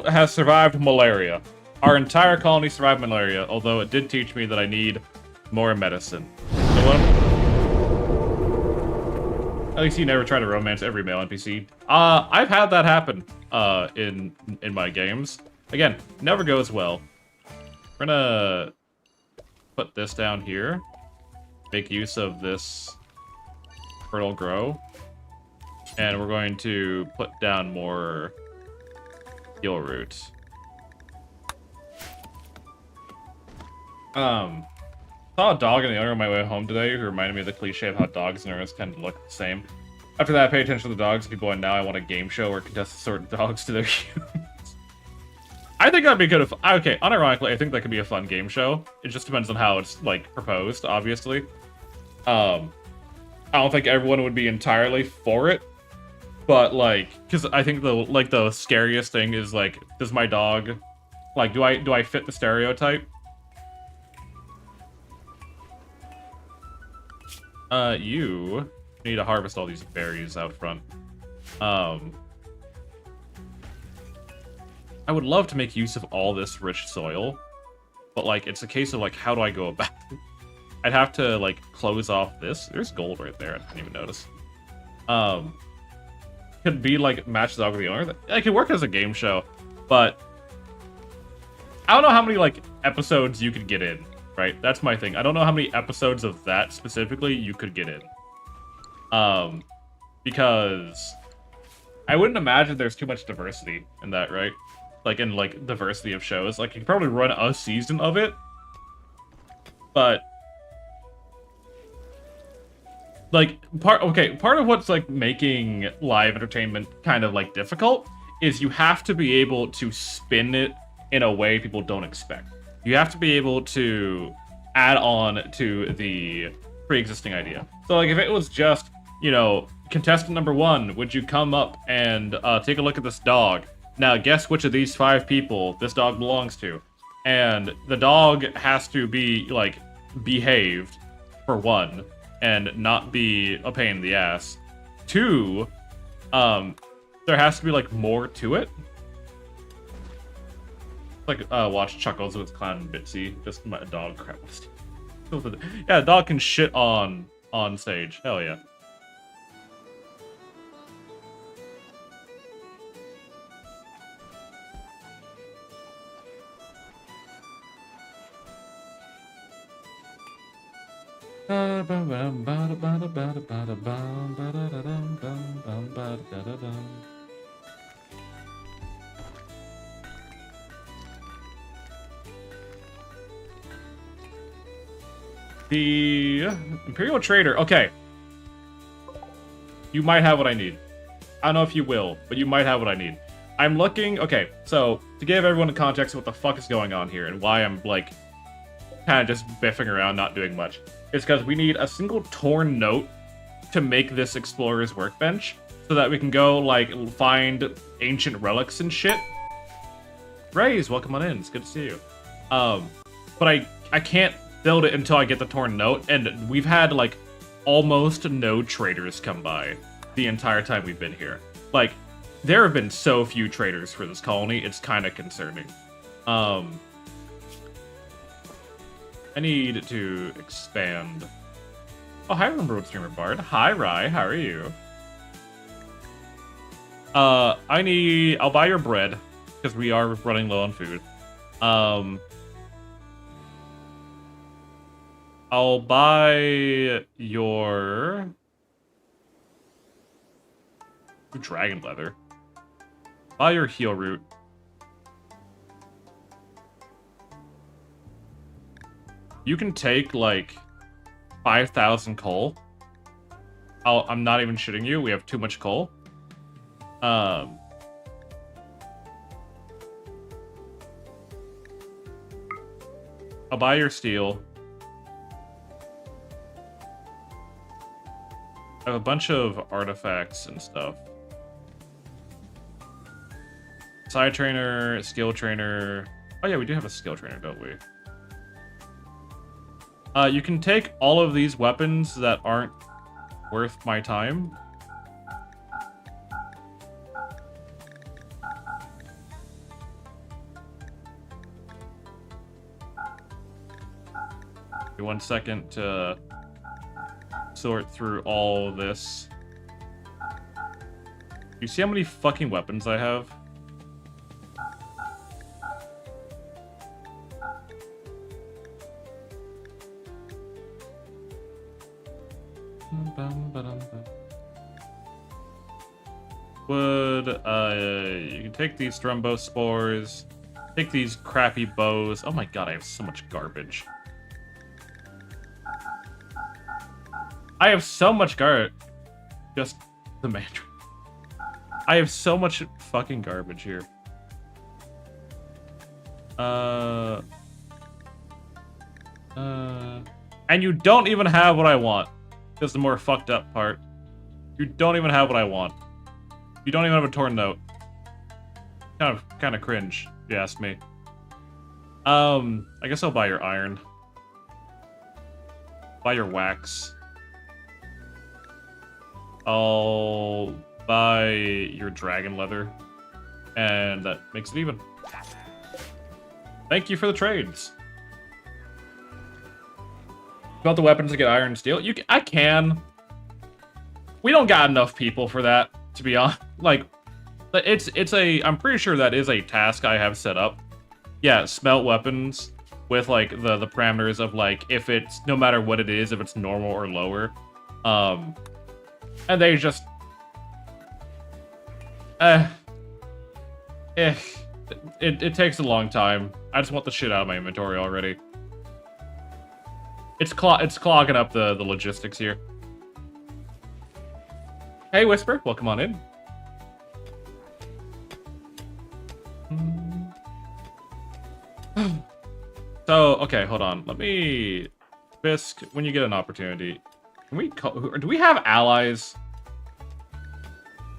has survived malaria. Our entire colony survived malaria, although it did teach me that I need more medicine. So at least you never try to romance every male NPC. I've had that happen in my games. Again, never goes well. We're gonna put this down here. Make use of this fertile grow. And we're going to put down more heal root. Saw a dog in the owner on my way home today who reminded me of the cliche of how dogs and owners tend to look the same. After that, I pay attention to the dogs. People, and now I want a game show where contestants sort dogs to their humans. I think that'd be good. Okay, unironically, I think that could be a fun game show. It just depends on how it's like proposed, obviously. I don't think everyone would be entirely for it, but like, because I think the scariest thing is like, does my dog, like, do I fit the stereotype? You need to harvest all these berries out front. I would love to make use of all this rich soil, but like it's a case of like how do I go about it? I'd have to like close off this. There's gold right there. I didn't even notice. Could be like match the dog with the owner. It could work as a game show, but I don't know how many like episodes you could get in. Right, that's my thing. I don't know how many episodes of that specifically you could get in. Because I wouldn't imagine there's too much diversity in that, right? Like in like diversity of shows. Like you could probably run a season of it, but like part of what's like making live entertainment kind of like difficult is you have to be able to spin it in a way people don't expect. You have to be able to add on to the pre-existing idea. So like if it was just, you know, contestant number 1, would you come up and take a look at this dog? Now guess which of these 5 people this dog belongs to. And the dog has to be like behaved for 1 and not be a pain in the ass. 2, there has to be like more to it. Like watch Chuckles with Clown and Bitsy. Just my dog crap. Yeah, dog can shit on stage. Hell yeah. The Imperial Trader. Okay. You might have what I need. I don't know if you will, but you might have what I need. I'm looking... Okay, so to give everyone a context of what the fuck is going on here and why I'm, like, kind of just biffing around, not doing much, is because we need a single torn note to make this explorer's workbench so that we can go, like, find ancient relics and shit. Raze, welcome on in. It's good to see you. But I can't build it until I get the torn note, and we've had, like, almost no traders come by the entire time we've been here. Like, there have been so few traders for this colony, it's kind of concerning. I need to expand. Oh, hi, Road Streamer Bard. Hi, Rye, how are you? I'll buy your bread, because we are running low on food. I'll buy your dragon leather. Buy your heel root. You can take like 5,000 coal. I'm not even shitting you. We have too much coal. I'll buy your steel. I have a bunch of artifacts and stuff. Side trainer, skill trainer. Oh yeah, we do have a skill trainer, don't we? You can take all of these weapons that aren't worth my time. Give me 1 second to sort through all this. You see how many fucking weapons I have? Wood, you can take these thrombo spores, take these crappy bows. Oh my god, I have so much garbage. I have so much just the mantra. I have so much fucking garbage here. And you don't even have what I want. That's the more fucked up part. You don't even have what I want. You don't even have a torn note. Kind of cringe, if you ask me. I guess I'll buy your iron. Buy your wax. I'll buy your dragon leather. And that makes it even. Thank you for the trades. About the weapons to get iron and steel? I can. We don't got enough people for that, to be honest. Like, I'm pretty sure that is a task I have set up. Yeah, smelt weapons with, like, the parameters of, like, if it's, no matter what it is, if it's normal or lower. And they just... It takes a long time. I just want the shit out of my inventory already. It's clogging up the logistics here. Hey, Whisper, welcome on in. So, okay, hold on. Let me... Fisk, when you get an opportunity, can we do we have allies?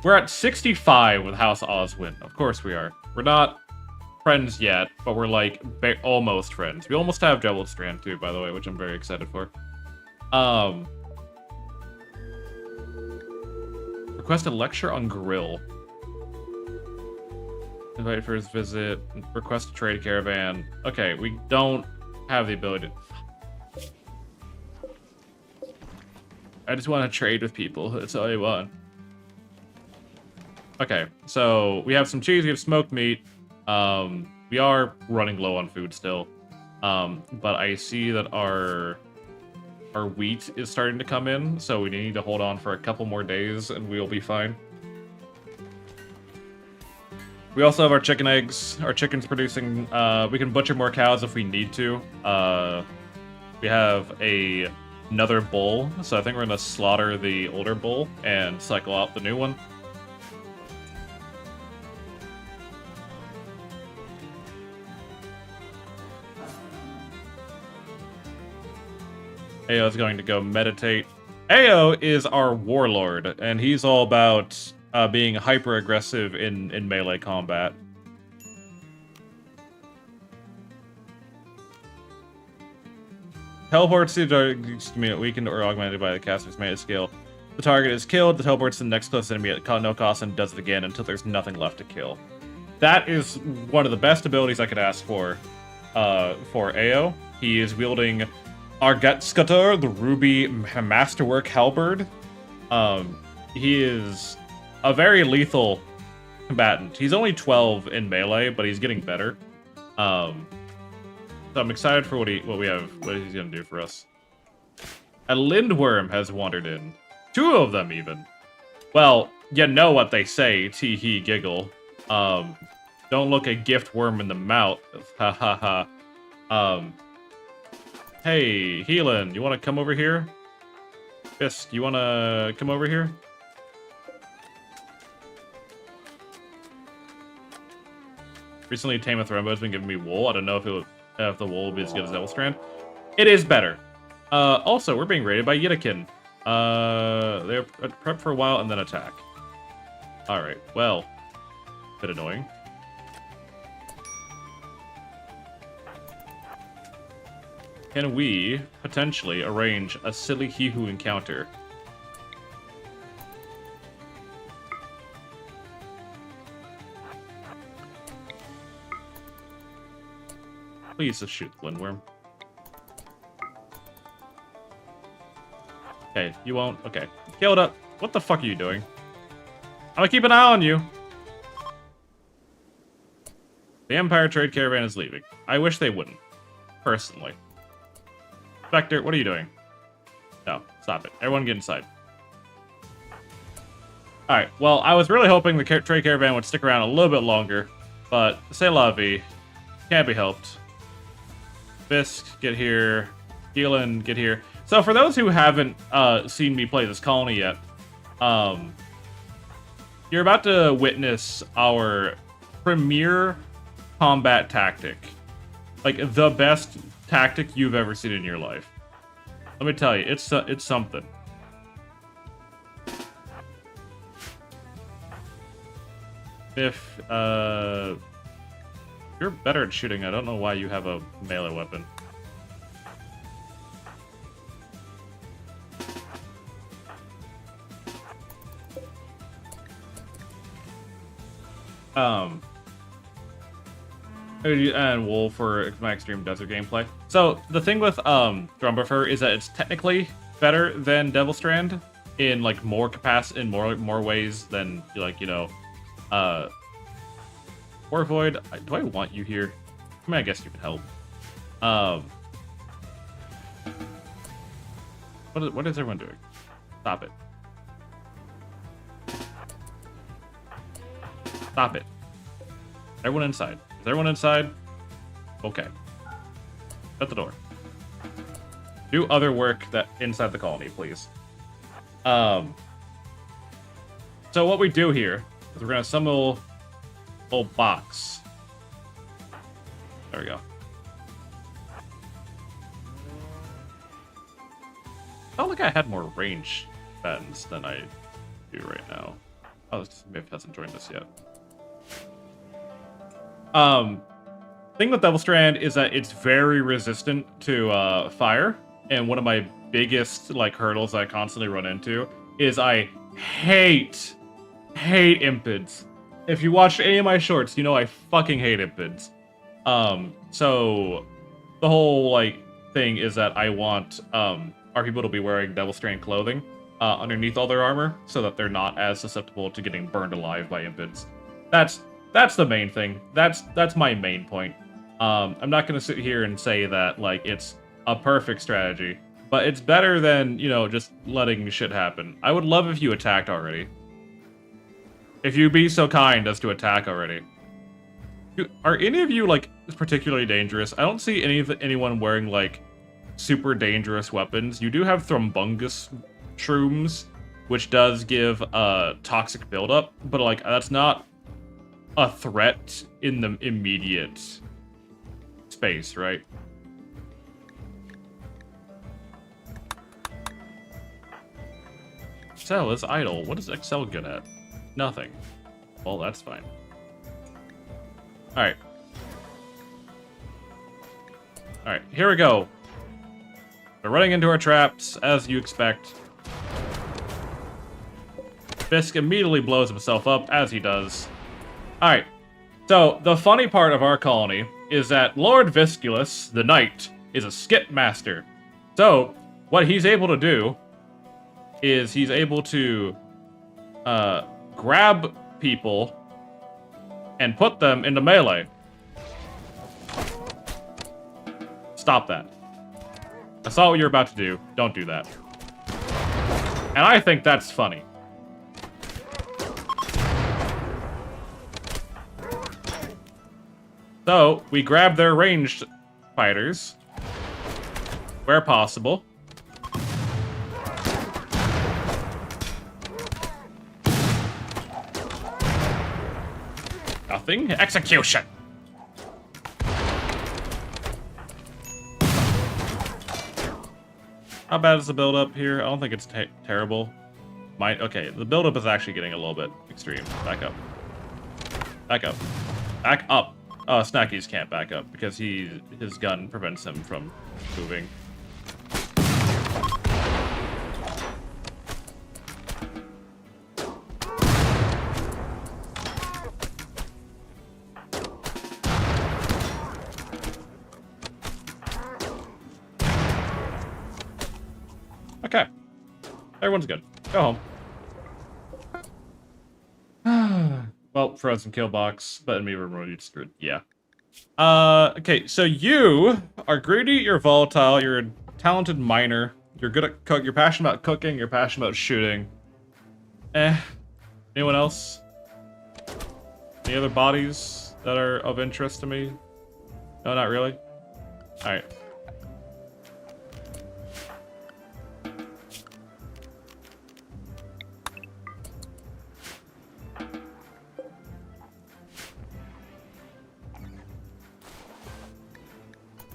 We're at 65 with House Oswin. Of course we are. We're not friends yet, but we're, like, almost friends. We almost have Double Strand, too, by the way, which I'm very excited for. Request a lecture on Grill. Invite for his visit. Request a trade caravan. Okay, we don't have the ability to... I just want to trade with people. That's all I want. Okay, so we have some cheese. We have smoked meat. We are running low on food still. But I see that our wheat is starting to come in, so we need to hold on for a couple more days, and we'll be fine. We also have our chicken eggs. Our chicken's producing... we can butcher more cows if we need to. We have another bull, so I think we're going to slaughter the older bull and cycle out the new one. Ao is going to go meditate. Ao is our warlord, and he's all about being hyper-aggressive in melee combat. Teleports to the weakened or augmented by the caster's melee skill. The target is killed, the teleports to the next closest enemy at no cost and does it again until there's nothing left to kill. That is one of the best abilities I could ask for Ao. He is wielding Argetscutter, the Ruby Masterwork Halberd. He is a very lethal combatant. He's only 12 in melee, but he's getting better. So I'm excited for what he's gonna do for us. A Lindworm has wandered in. 2 of them, even. Well, you know what they say, tee-hee giggle. Don't look a gift worm in the mouth. Ha ha ha. Hey, Heelan, you wanna come over here? Fisk, you wanna come over here? Recently, Tame of Thrombo has been giving me wool. I don't know if the wool will be as good as Devil Strand. It is better. Also, we're being raided by Yitakin. They're prep for a while and then attack. Alright, well. Bit annoying. Can we potentially arrange a silly He-Who encounter? Please just shoot the Lindworm. Okay, you won't? Okay. Killed up. What the fuck are you doing? I'm gonna keep an eye on you. The Empire Trade Caravan is leaving. I wish they wouldn't. Personally. Spectre, what are you doing? No, stop it. Everyone get inside. Alright, well, I was really hoping the Trade Caravan would stick around a little bit longer, but c'est la vie. Can't be helped. Fisk, get here. Keelan, get here. So for those who haven't seen me play this colony yet, you're about to witness our premier combat tactic. Like, the best tactic you've ever seen in your life. Let me tell you, it's something. If, you're better at shooting, I don't know why you have a melee weapon. And wool for my extreme desert gameplay. So the thing with Drumbuffer is that it's technically better than Devil Strand in like more capacity, in more ways than like, you know, War Void. Do I want you here? I mean, I guess you can help. What is everyone doing? Stop it. Stop it. Everyone inside. Is everyone inside? Okay. Shut the door. Do other work that inside the colony, please. So what we do here is we're gonna assemble a little box. There we go. Felt like I had more range buttons than I do right now. Oh, Miff hasn't joined us yet. Thing with Devil Strand is that it's very resistant to fire, and one of my biggest like hurdles I constantly run into is I hate impids. If you watched any of my shorts, you know I fucking hate impids. So the whole like thing is that I want our people to be wearing Devil Strand clothing underneath all their armor, so that they're not as susceptible to getting burned alive by impids. That's the main thing. That's my main point. I'm not gonna sit here and say that like it's a perfect strategy, but it's better than, you know, just letting shit happen. I would love if you attacked already. If you'd be so kind as to attack already. Are any of you like particularly dangerous? I don't see anyone wearing like super dangerous weapons. You do have Thrumbungus shrooms, which does give toxic buildup, but like that's not a threat in the immediate space, right? Excel is idle. What is Excel good at? Nothing. Well, that's fine. Alright. Alright, here we go. We're running into our traps, as you expect. Fisk immediately blows himself up, as he does. Alright, so the funny part of our colony is that Lord Visculus, the Knight, is a skip master. So, what he's able to do is he's able to grab people and put them into melee. Stop that. I saw what you're about to do. Don't do that. And I think that's funny. So, we grab their ranged fighters, where possible. Nothing. Execution! How bad is the build-up here? I don't think it's terrible. Okay, the build-up is actually getting a little bit extreme. Back up. Back up. Back up! Oh, Snackies can't back up because his gun prevents him from moving. Okay. Everyone's good. Go home. Well, frozen kill box, but enemy remote, you screwed. Yeah. Okay, so you are greedy, you're volatile, you're a talented miner, you're good at cook, you're passionate about cooking, you're passionate about shooting. Anyone else? Any other bodies that are of interest to me? No, not really? Alright.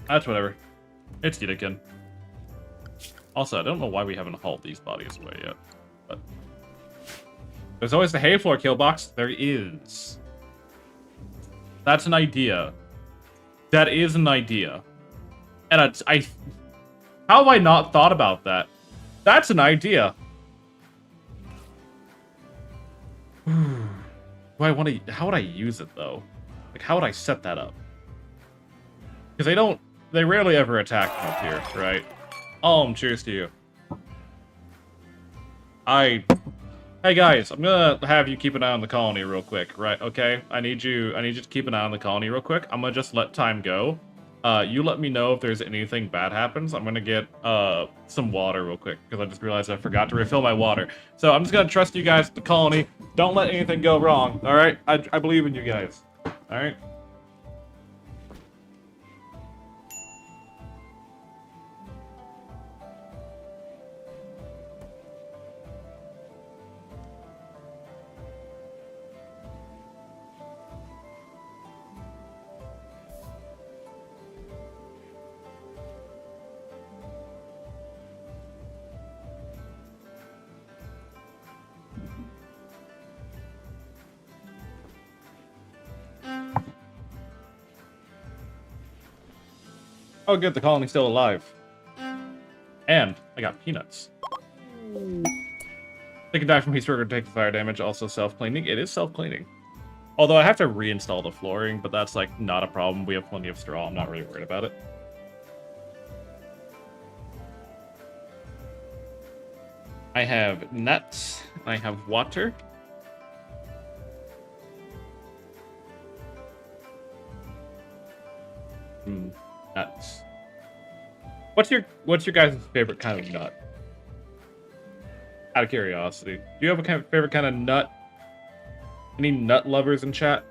That's whatever. It's Dedekin. Also, I don't know why we haven't hauled these bodies away yet. But there's always the hay floor kill box. There is. That's an idea. That is an idea. And how have I not thought about that? That's an idea. do I want to... How would I use it, though? Like, how would I set that up? Because they rarely ever attack from up here, right? Cheers to you. Hey guys, I'm gonna have you keep an eye on the colony real quick, right? Okay? I need you to keep an eye on the colony real quick. I'm gonna just let time go. You let me know if there's anything bad happens. I'm gonna get some water real quick, because I just realized I forgot to refill my water. So I'm just gonna trust you guys with the colony. Don't let anything go wrong, alright? I believe in you guys. Alright? Oh, good, the colony's still alive. And I got peanuts. They can die from heat stroke or take fire damage, also self-cleaning. It is self-cleaning. Although I have to reinstall the flooring, but that's, like, not a problem. We have plenty of straw. I'm not really worried about it. I have nuts. I have water. Nuts. What's your guys' favorite kind of nut? Out of curiosity, do you have a favorite kind of nut? Any nut lovers in chat?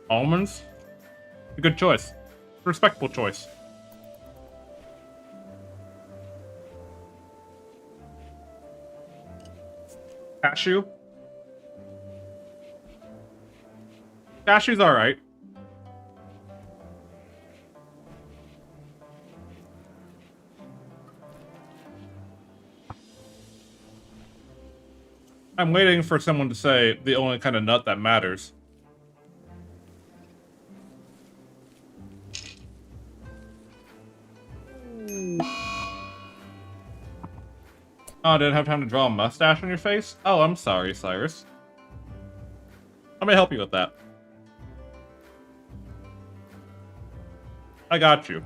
Almonds? A good choice. Respectable choice. Cashew? Cashew's alright. I'm waiting for someone to say the only kind of nut that matters. Oh, I didn't have time to draw a mustache on your face? Oh, I'm sorry, Cyrus. Let me help you with that. I got you.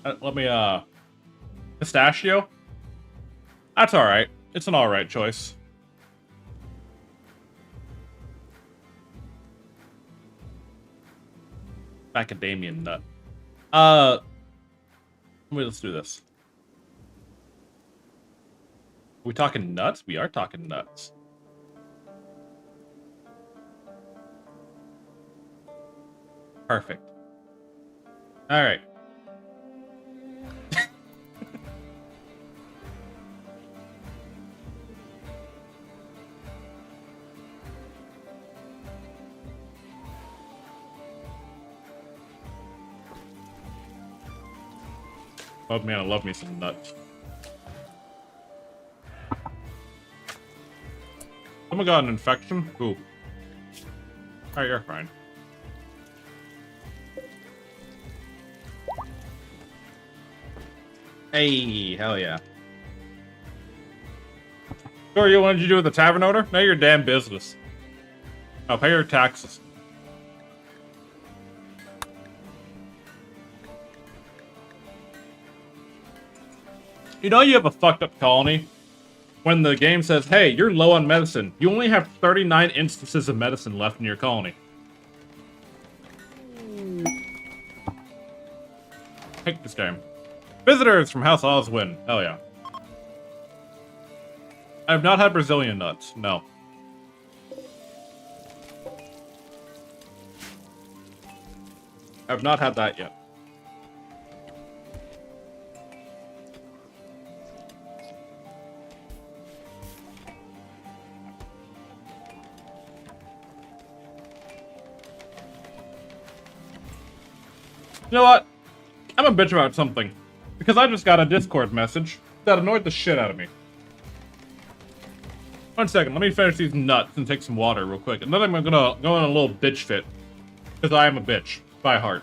Let me, pistachio? That's alright. It's an alright choice. Macadamia nut. Let's do this. Are we talking nuts? We are talking nuts. Perfect. Alright. Oh man, I love me some nuts. Someone got an infection? Ooh. Alright, you're fine. Hey, hell yeah. Sure, what did you do with the tavern owner? None of your damn business. I'll pay your taxes. You know you have a fucked up colony when the game says, hey, you're low on medicine. You only have 39 instances of medicine left in your colony. Take this game. Visitors from House Oswin. Hell yeah. I have not had Brazilian nuts. No. I have not had that yet. You know what? I'm a bitch about something. Because I just got a Discord message that annoyed the shit out of me. One second, let me finish these nuts and take some water real quick. And then I'm gonna go in a little bitch fit. Because I am a bitch. By heart.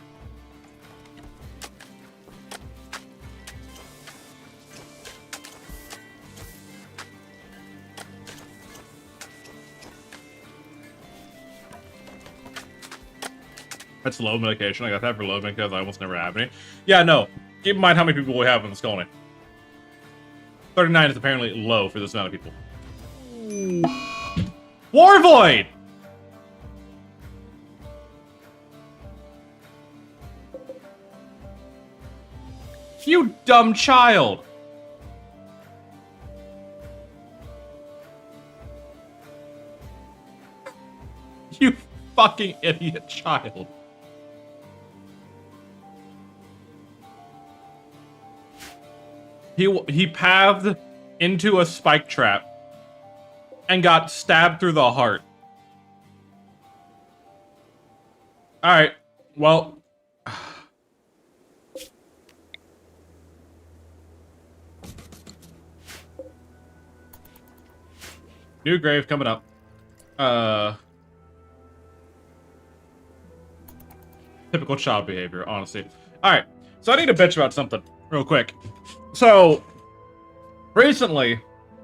That's low medication. I got that for low because I almost never have any. Yeah, no. Keep in mind how many people we have in this colony. 39 is apparently low for this amount of people. War Void! You dumb child! You fucking idiot child. He pathed into a spike trap and got stabbed through the heart. Alright, well... New grave coming up. Typical child behavior, honestly. Alright, so I need to bitch about something real quick. So, recently,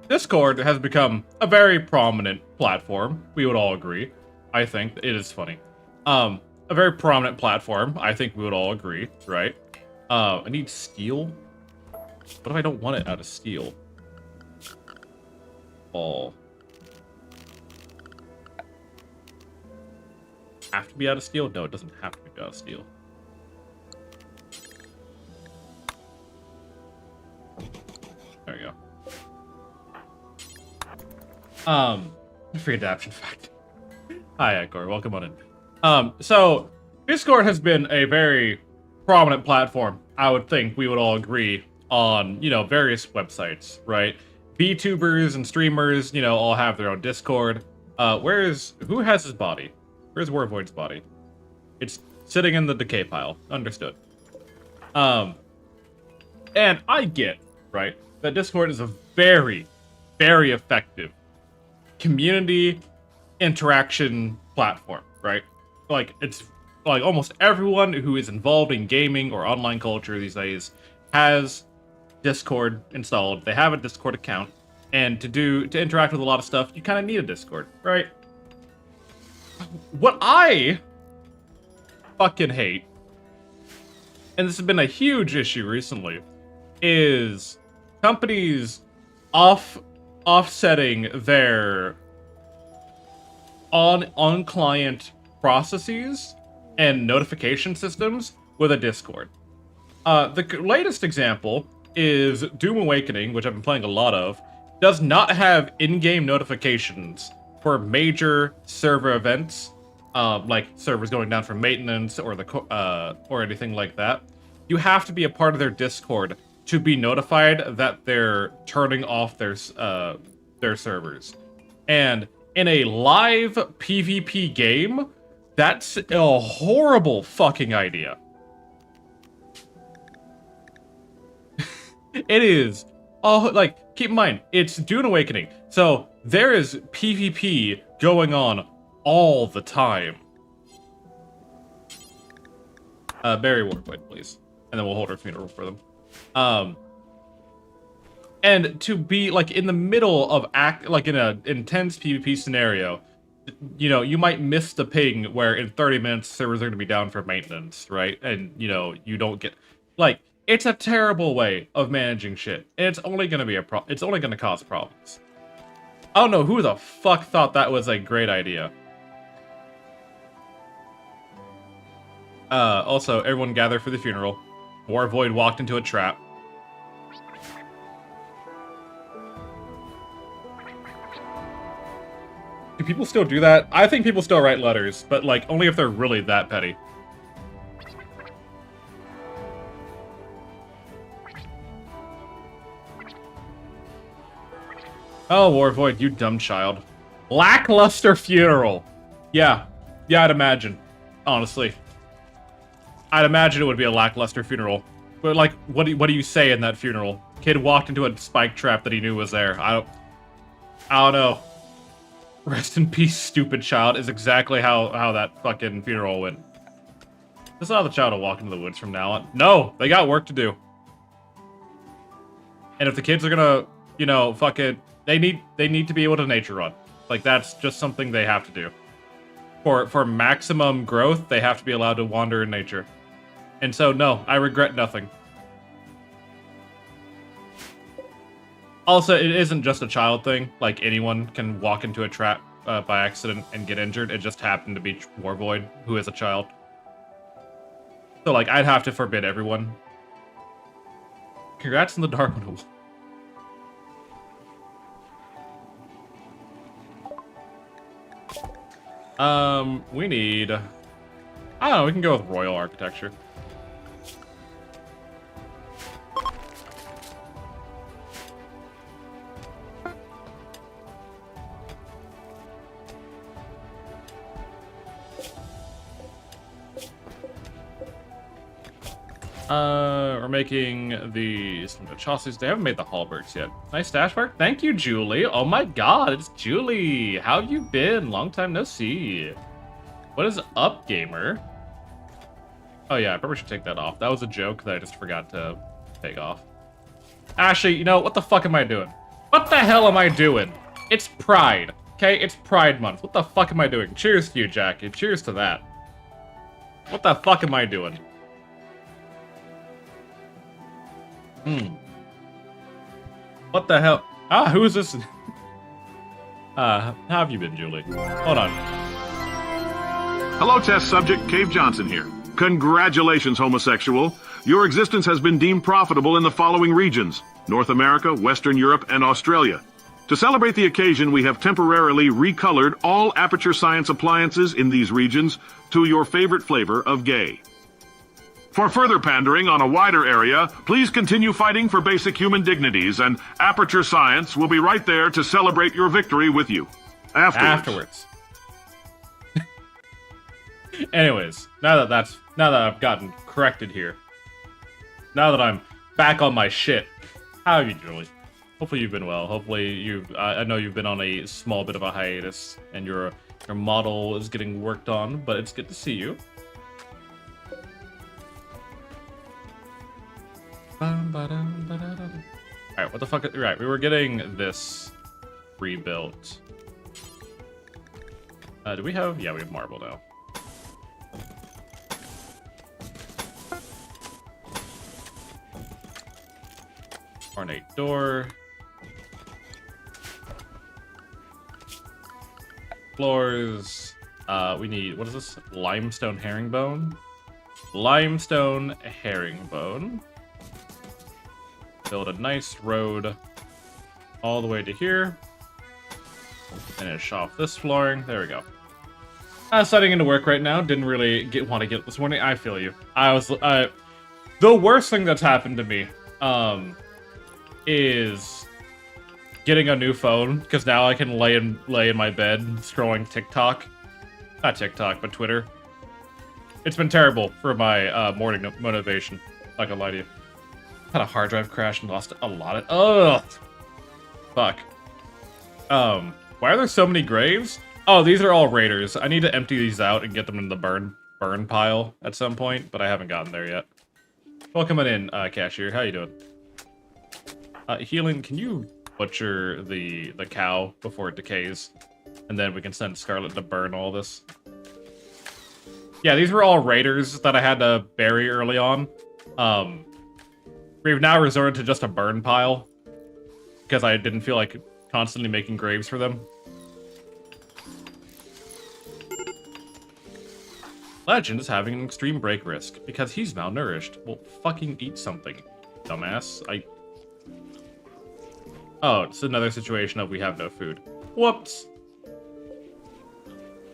Discord has become a very prominent platform. We would all agree. I think it is funny. A very prominent platform. I think we would all agree, right? I need steel. What if I don't want it out of steel? All. Have to be out of steel? No, it doesn't have to be out of steel. There we go. Free adaption fact. Hi, Edgar. Welcome on in. So, Discord has been a very prominent platform, I would think we would all agree, on, you know, various websites, right? VTubers and streamers, you know, all have their own Discord. Who has his body? Where's Warvoid's body? It's sitting in the decay pile. Understood. And I get, right, that Discord is a very, very effective community interaction platform, right? Like, it's like almost everyone who is involved in gaming or online culture these days has Discord installed. They have a Discord account, and to interact with a lot of stuff, you kind of need a Discord, right? What I fucking hate, and this has been a huge issue recently, is companies offsetting their on-client processes and notification systems with a Discord. The latest example is Doom Awakening, which I've been playing a lot of, does not have in-game notifications for major server events, like servers going down for maintenance or or anything like that. You have to be a part of their Discord to be notified that they're turning off their servers. And in a live PvP game, that's a horrible fucking idea. It is. Oh, like, keep in mind, it's Dune Awakening, so there is PvP going on all the time. Bury Warblade, please. And then we'll hold our funeral for them. And to be, like, in the middle of like, in an intense PvP scenario, you know, you might miss the ping where in 30 minutes servers are going to be down for maintenance, right? And, you know, you don't get... Like, it's a terrible way of managing shit. And it's only going to be it's only going to cause problems. I don't know who the fuck thought that was a great idea. Also, everyone gather for the funeral. Warvoid walked into a trap. Do people still do that? I think people still write letters, but, like, only if they're really that petty. Oh, Warvoid, you dumb child. Lackluster funeral. Yeah, I'd imagine. Honestly. I'd imagine it would be a lackluster funeral. But, like, what do you say in that funeral? Kid walked into a spike trap that he knew was there. I don't know. Rest in peace, stupid child, is exactly how that fucking funeral went. Just allow the child to walk into the woods from now on. No, they got work to do. And if the kids are gonna, you know, fucking... They need to be able to nature run. Like, that's just something they have to do. for maximum growth, they have to be allowed to wander in nature. And so, no, I regret nothing. Also, it isn't just a child thing. Like, anyone can walk into a trap by accident and get injured. It just happened to be Warvoid, who is a child. So, like, I'd have to forbid everyone. Congrats on the Dark one. We need... I don't know, we can go with Royal Architecture. We're making the chassis. They haven't made the halberds yet. Nice stash work. Thank you, Julie. Oh my god, it's Julie. How you been? Long time no see. What is up, gamer? Oh yeah, I probably should take that off. That was a joke that I just forgot to take off. Actually, you know, what the fuck am I doing? What the hell am I doing? It's Pride, okay? It's Pride Month. What the fuck am I doing? Cheers to you, Jackie. Cheers to that. What the fuck am I doing? What the hell? Ah, who is this? How have you been, Julie? Hold on.
Hello, test subject. Cave Johnson here. Congratulations, homosexual. Your existence has been deemed profitable in the following regions: North America, Western Europe, and Australia. To celebrate the occasion, we have temporarily recolored all Aperture Science appliances in these regions to your favorite flavor of gay. For further pandering on a wider area, please continue fighting for basic human dignities, and Aperture Science will be right there to celebrate your victory with you. Afterwards.
Anyways, now that I've gotten corrected here, now that I'm back on my shit, how have you, Julie? Hopefully you've been well. Hopefully I know you've been on a small bit of a hiatus, and your model is getting worked on, but it's good to see you. Alright, what the fuck? Right, we were getting this rebuilt. Do we have... Yeah, we have marble now. Ornate door. Floors. We need... What is this? Limestone herringbone? Limestone herringbone. Build a nice road all the way to here. Finish off this flooring. There we go. I was setting into work right now. Didn't really want to get this morning. I feel you. I was the worst thing that's happened to me is getting a new phone, because now I can lay in my bed scrolling TikTok. Not TikTok, but Twitter. It's been terrible for my morning motivation. Not gonna lie to you. Had a hard drive crash and lost a lot of... Ugh! Fuck. Why are there so many graves? Oh, these are all raiders. I need to empty these out and get them in the burn pile at some point, but I haven't gotten there yet. Welcome in, cashier. How you doing? Healing, can you butcher the cow before it decays? And then we can send Scarlet to burn all this. Yeah, these were all raiders that I had to bury early on. We've now resorted to just a burn pile, because I didn't feel like constantly making graves for them. Legend is having an extreme break risk, because he's malnourished. Well, fucking eat something, dumbass. Oh, it's another situation of we have no food. Whoops!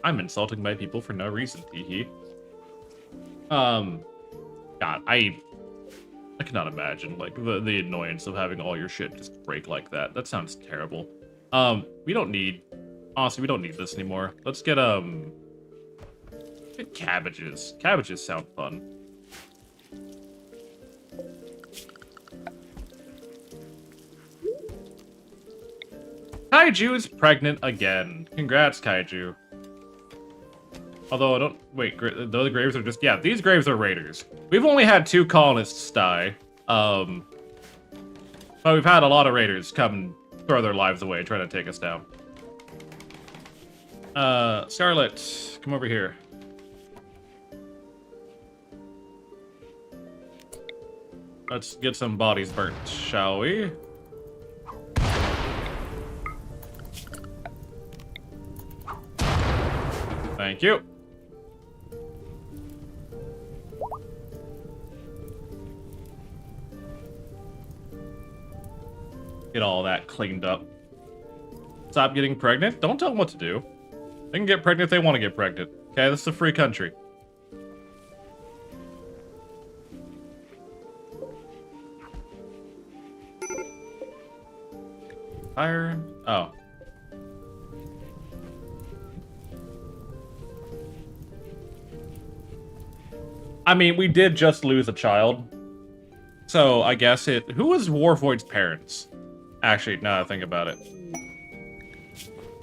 I'm insulting my people for no reason, hee. God, I cannot imagine, like, the annoyance of having all your shit just break like that. That sounds terrible. We don't need... Honestly, we don't need this anymore. Let's get cabbages. Cabbages sound fun. Kaiju is pregnant again. Congrats, Kaiju. Although I don't... Wait, the other graves are just... Yeah, these graves are raiders. We've only had 2 colonists die. But we've had a lot of raiders come and throw their lives away trying to take us down. Scarlet, come over here. Let's get some bodies burnt, shall we? Thank you. Get all that cleaned up. Stop getting pregnant? Don't tell them what to do. They can get pregnant if they want to get pregnant. Okay, this is a free country. Fire. Oh. I mean, we did just lose a child. So, I guess it... Who was Warvoid's parents? Actually, now that I think about it.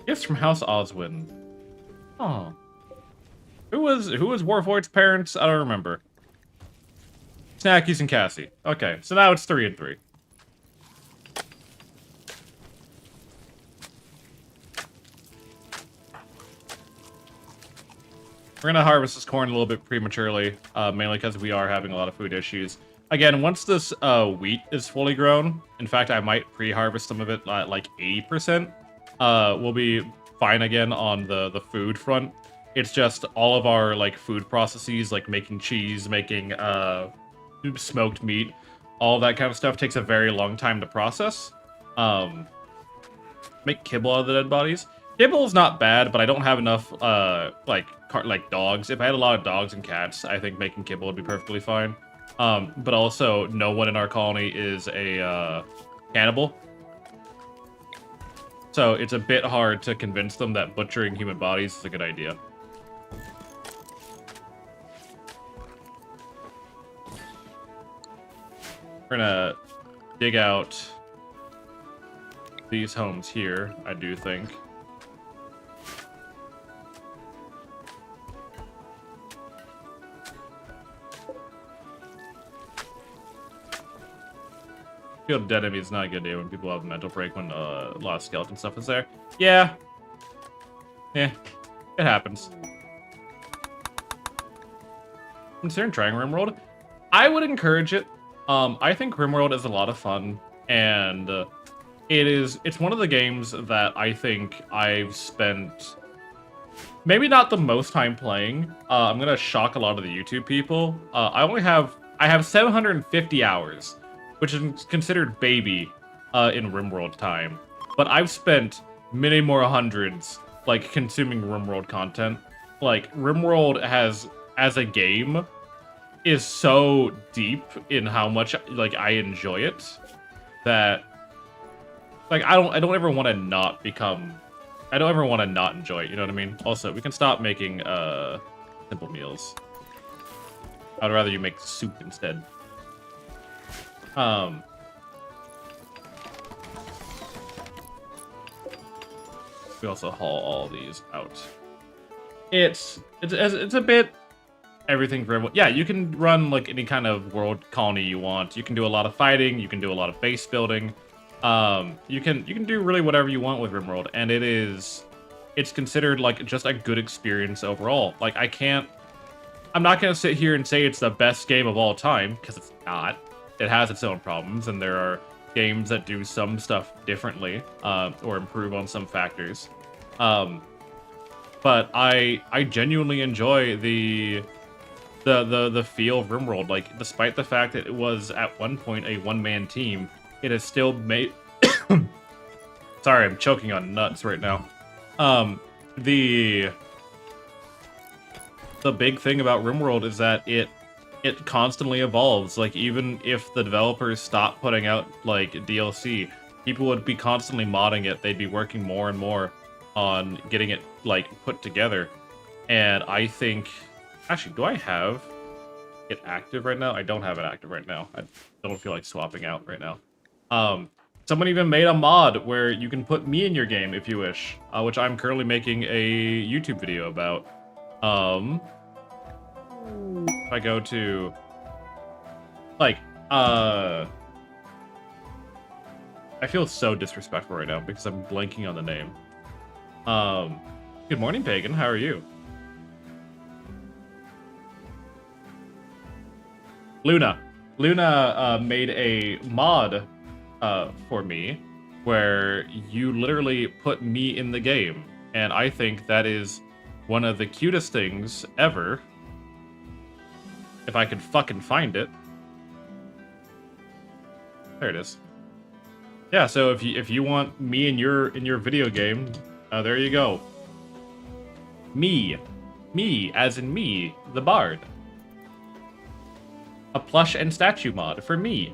Gifts from House Oswin. Oh. Who was Warvoid's parents? I don't remember. Snackies and Cassie. Okay, so now it's 3 and 3. We're gonna harvest this corn a little bit prematurely, mainly because we are having a lot of food issues. Again, once this wheat is fully grown, in fact, I might pre-harvest some of it at like 80%. We'll be fine again on the food front. It's just all of our like food processes, like making cheese, making smoked meat, all that kind of stuff takes a very long time to process. Make kibble out of the dead bodies. Kibble is not bad, but I don't have enough like dogs. If I had a lot of dogs and cats, I think making kibble would be perfectly fine. But also, no one in our colony is a cannibal. So it's a bit hard to convince them that butchering human bodies is a good idea. We're gonna dig out these homes here, I do think. Field dead enemy is not a good idea when people have a mental break when a lot of skeleton stuff is there. Yeah. Yeah. It happens. Considering trying RimWorld, I would encourage it. I think RimWorld is a lot of fun, and it's one of the games that I think I've spent maybe not the most time playing. I'm gonna shock a lot of the YouTube people. I have 750 hours. Which is considered baby in RimWorld time. But I've spent many more hundreds, like, consuming RimWorld content. Like, RimWorld as a game, is so deep in how much, like, I enjoy it, that, like, I don't ever want to not enjoy it, you know what I mean? Also, we can stop making, simple meals. I'd rather you make soup instead. We also haul all these out. It's a bit everything for everyone. Yeah, you can run like any kind of world colony you want. You can do a lot of fighting. You can do a lot of base building. You can do really whatever you want with RimWorld, and it's considered like just a good experience overall. Like I'm not gonna sit here and say it's the best game of all time because it's not. It has its own problems, and there are games that do some stuff differently or improve on some factors. But I genuinely enjoy the feel of RimWorld. Like, despite the fact that it was at one point a one-man team, it has still made. Sorry, I'm choking on nuts right now. The big thing about RimWorld is that it constantly evolves. Like, even if the developers stop putting out like DLC, people would be constantly modding it. They'd be working more and more on getting it like put together. And I think, actually, do I have it active right now? I don't have it active right now. I don't feel like swapping out right now. Someone even made a mod where you can put me in your game if you wish, which I'm currently making a YouTube video about. If I go to, like, I feel so disrespectful right now because I'm blanking on the name. Good morning, Pagan. How are you? Luna. Luna made a mod for me where you literally put me in the game. And I think that is one of the cutest things ever. If I could fucking find it. There it is. Yeah, so if you want me in your video game, there you go. Me, as in me, the bard. A plush and statue mod for me.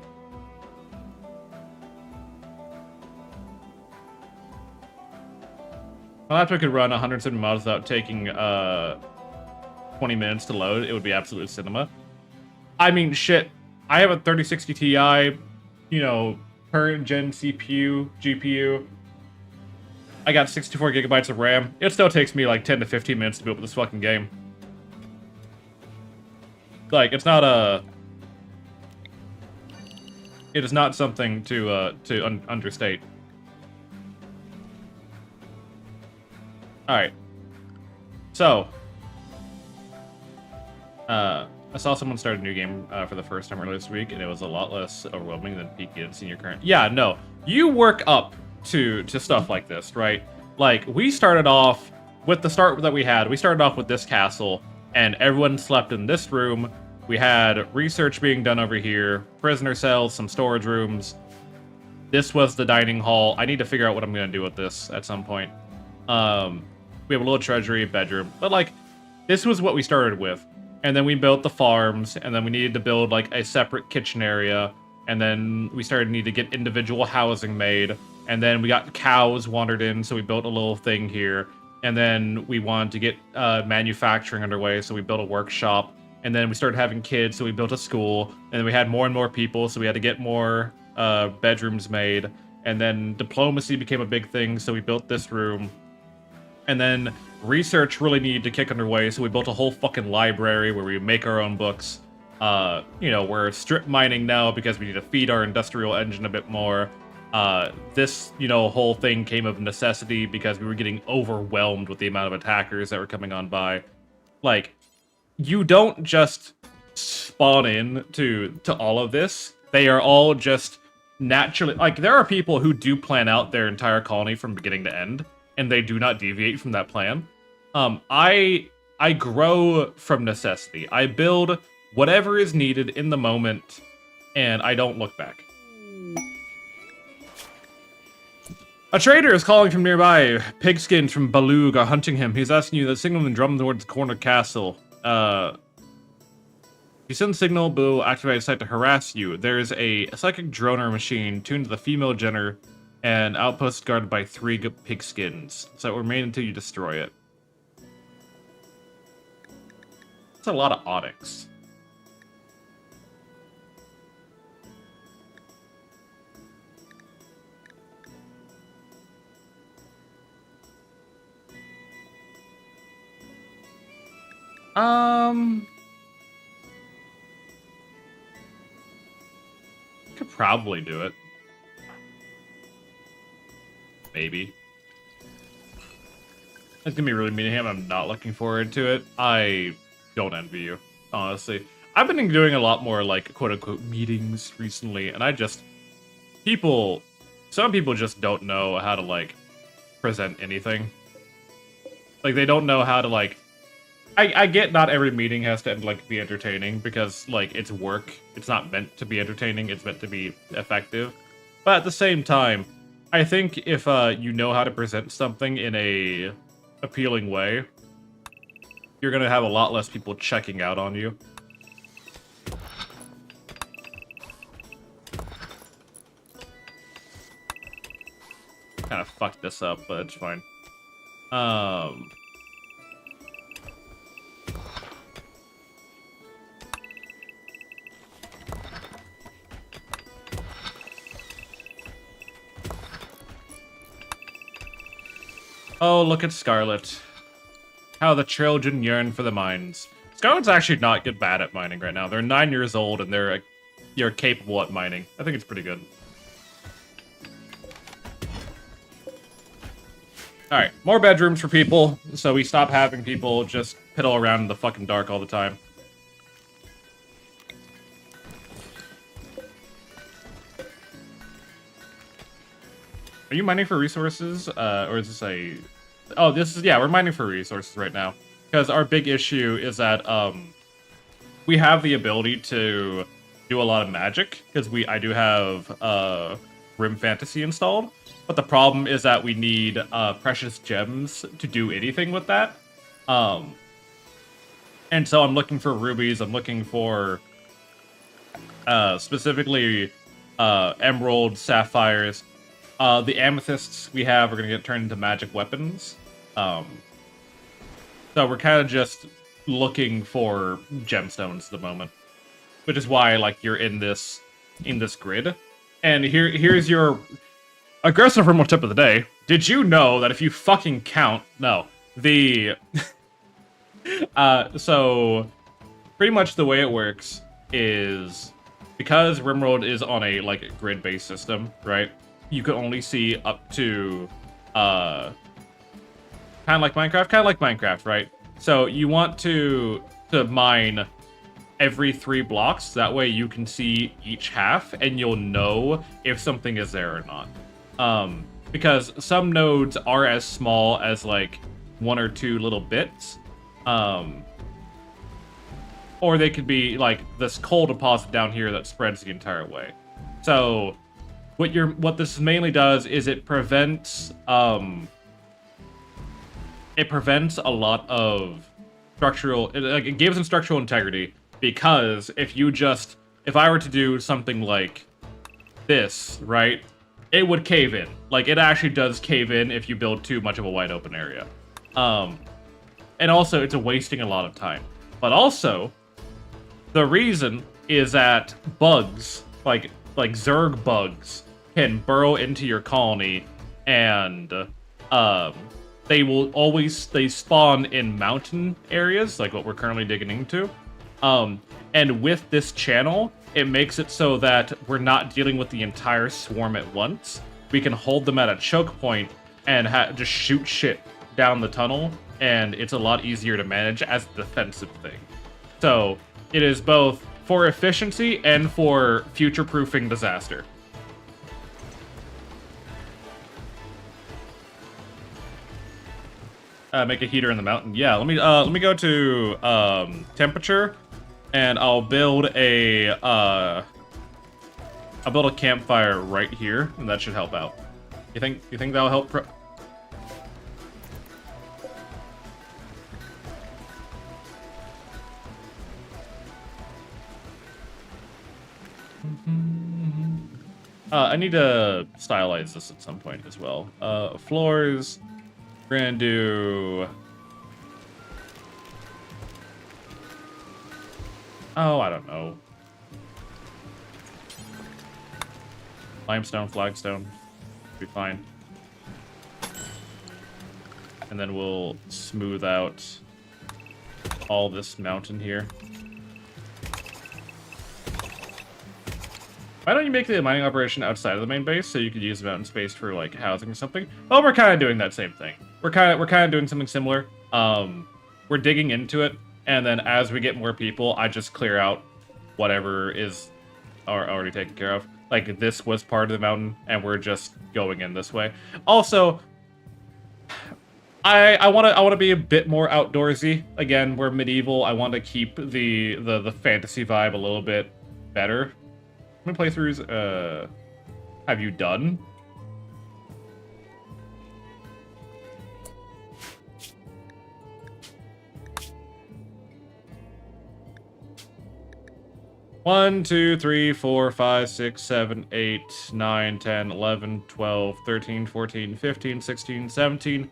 Well, if I could run 107 mods without taking 20 minutes to load, it would be absolute cinema. I mean, shit. I have a 3060 Ti, you know, current gen CPU, GPU. I got 64 gigabytes of RAM. It still takes me like 10 to 15 minutes to boot up this fucking game. Like, it's not a... It is not something to understate. Alright. So. I saw someone start a new game for the first time earlier this week, and it was a lot less overwhelming than peaking and senior current. Yeah, no. You work up to stuff like this, right? Like, we started off with the start that we had. We started off with this castle, and everyone slept in this room. We had research being done over here, prisoner cells, some storage rooms. This was the dining hall. I need to figure out what I'm going to do with this at some point. We have a little treasury, bedroom. But, like, this was what we started with. And then we built the farms, and then we needed to build, like, a separate kitchen area. And then we started to need to get individual housing made. And then we got cows wandered in, so we built a little thing here. And then we wanted to get manufacturing underway, so we built a workshop. And then we started having kids, so we built a school. And then we had more and more people, so we had to get more bedrooms made. And then diplomacy became a big thing, so we built this room. And then research really needed to kick underway, so we built a whole fucking library where we make our own books. You know, we're strip mining now because we need to feed our industrial engine a bit more. This, you know, whole thing came of necessity because we were getting overwhelmed with the amount of attackers that were coming on by. Like, you don't just spawn in to all of this. They are all just naturally... Like, there are people who do plan out their entire colony from beginning to end, and they do not deviate from that plan. I grow from necessity. I build whatever is needed in the moment, and I don't look back. A trader is calling from nearby. Pigskins from Balug are hunting him. He's asking you to signal and drum towards the corner castle. If you send the signal, Boo will activate a site to harass you. There's a psychic droner machine tuned to the female gender and outpost guarded by 3 pigskins. So it will remain until you destroy it. That's a lot of onyx. Could probably do it. Maybe. It's gonna be really mean to him. I'm not looking forward to it. I don't envy you, honestly. I've been doing a lot more, like, quote-unquote meetings recently, and some people just don't know how to, like, present anything. Like, they don't know how to, like... I get not every meeting has to, like, be entertaining, because, like, it's work. It's not meant to be entertaining, it's meant to be effective. But at the same time, I think if you know how to present something in a appealing way, you're gonna have a lot less people checking out on you. Kind of fucked this up, but it's fine. Oh, look at Scarlet. How the children yearn for the mines. Scarlet's actually not good bad at mining right now. They're 9 years old and they're capable at mining. I think it's pretty good. All right, more bedrooms for people, so we stop having people just piddle around in the fucking dark all the time. Are you mining for resources, or is this a... Oh, this is... Yeah, we're mining for resources right now. Because our big issue is that, we have the ability to do a lot of magic, because I do have, Rim Fantasy installed. But the problem is that we need, precious gems to do anything with that. And so I'm looking for rubies, I'm looking for, specifically, emerald, sapphires. The amethysts we have are going to get turned into magic weapons. So we're kind of just looking for gemstones at the moment. Which is why, like, you're in this grid. And here's your aggressive remote tip of the day. Did you know that if you fucking count... No. So, pretty much the way it works is... Because Rimworld is on a, like, grid-based system, right? You can only see up to, kind of like Minecraft, right? So you want to mine every 3 blocks. That way you can see each half, and you'll know if something is there or not. Because some nodes are as small as, like, 1 or 2 little bits. Or they could be, like, this coal deposit down here that spreads the entire way. So... What this mainly does is it prevents a lot of structural... It gives them structural integrity, because if I were to do something like this, right, it would cave in. Like, it actually does cave in if you build too much of a wide open area. And also, it's wasting a lot of time. But also, the reason is that bugs, like Zerg bugs, can burrow into your colony, and they spawn in mountain areas, like what we're currently digging into. And with this channel, it makes it so that we're not dealing with the entire swarm at once. We can hold them at a choke point and just shoot shit down the tunnel, and it's a lot easier to manage as a defensive thing. So it is both for efficiency and for future-proofing disaster. Make a heater in the mountain. Yeah, let me go to temperature, and I'll build a campfire right here, and that should help out. You think that'll help? I need to stylize this at some point as well. Floors. We're gonna do... Oh, I don't know. Limestone, flagstone. Be fine. And then we'll smooth out all this mountain here. Why don't you make the mining operation outside of the main base so you could use the mountain space for, like, housing or something? Well, we're kind of doing that same thing. We're kind of doing something similar. We're digging into it, and then as we get more people, I just clear out whatever is already taken care of. Like, this was part of the mountain, and we're just going in this way. Also, I want to be a bit more outdoorsy. Again, we're medieval. I want to keep the fantasy vibe a little bit better. How many playthroughs have you done? One, 2, 3, 4, 5, 6, 7, 8, 9, 10, 11, 12, 13, 14, 15, 16, 17,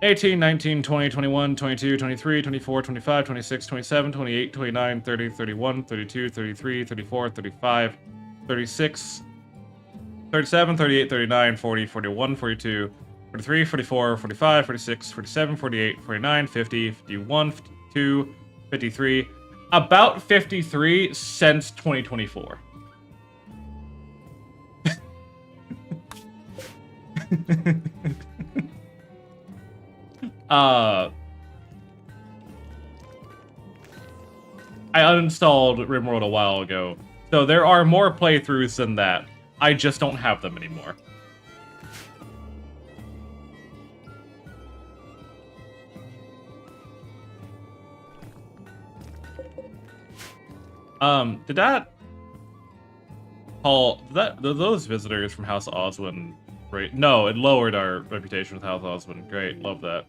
18, 19, 20, 21, 22, 23, 24, 25, 26, 27, 28, 29, 30, 31, 32, 33, 34, 35, 36, 37, 38, 39, 40, 41, 42, 43, 44, 45, 46, 47, 48, 49, 50, 51, 52, 53, about 53 since 2024. I uninstalled RimWorld a while ago, so there are more playthroughs than that. I just don't have them anymore. Did that... Paul, those visitors from House Oswin, right? No, it lowered our reputation with House Oswin. Great, love that.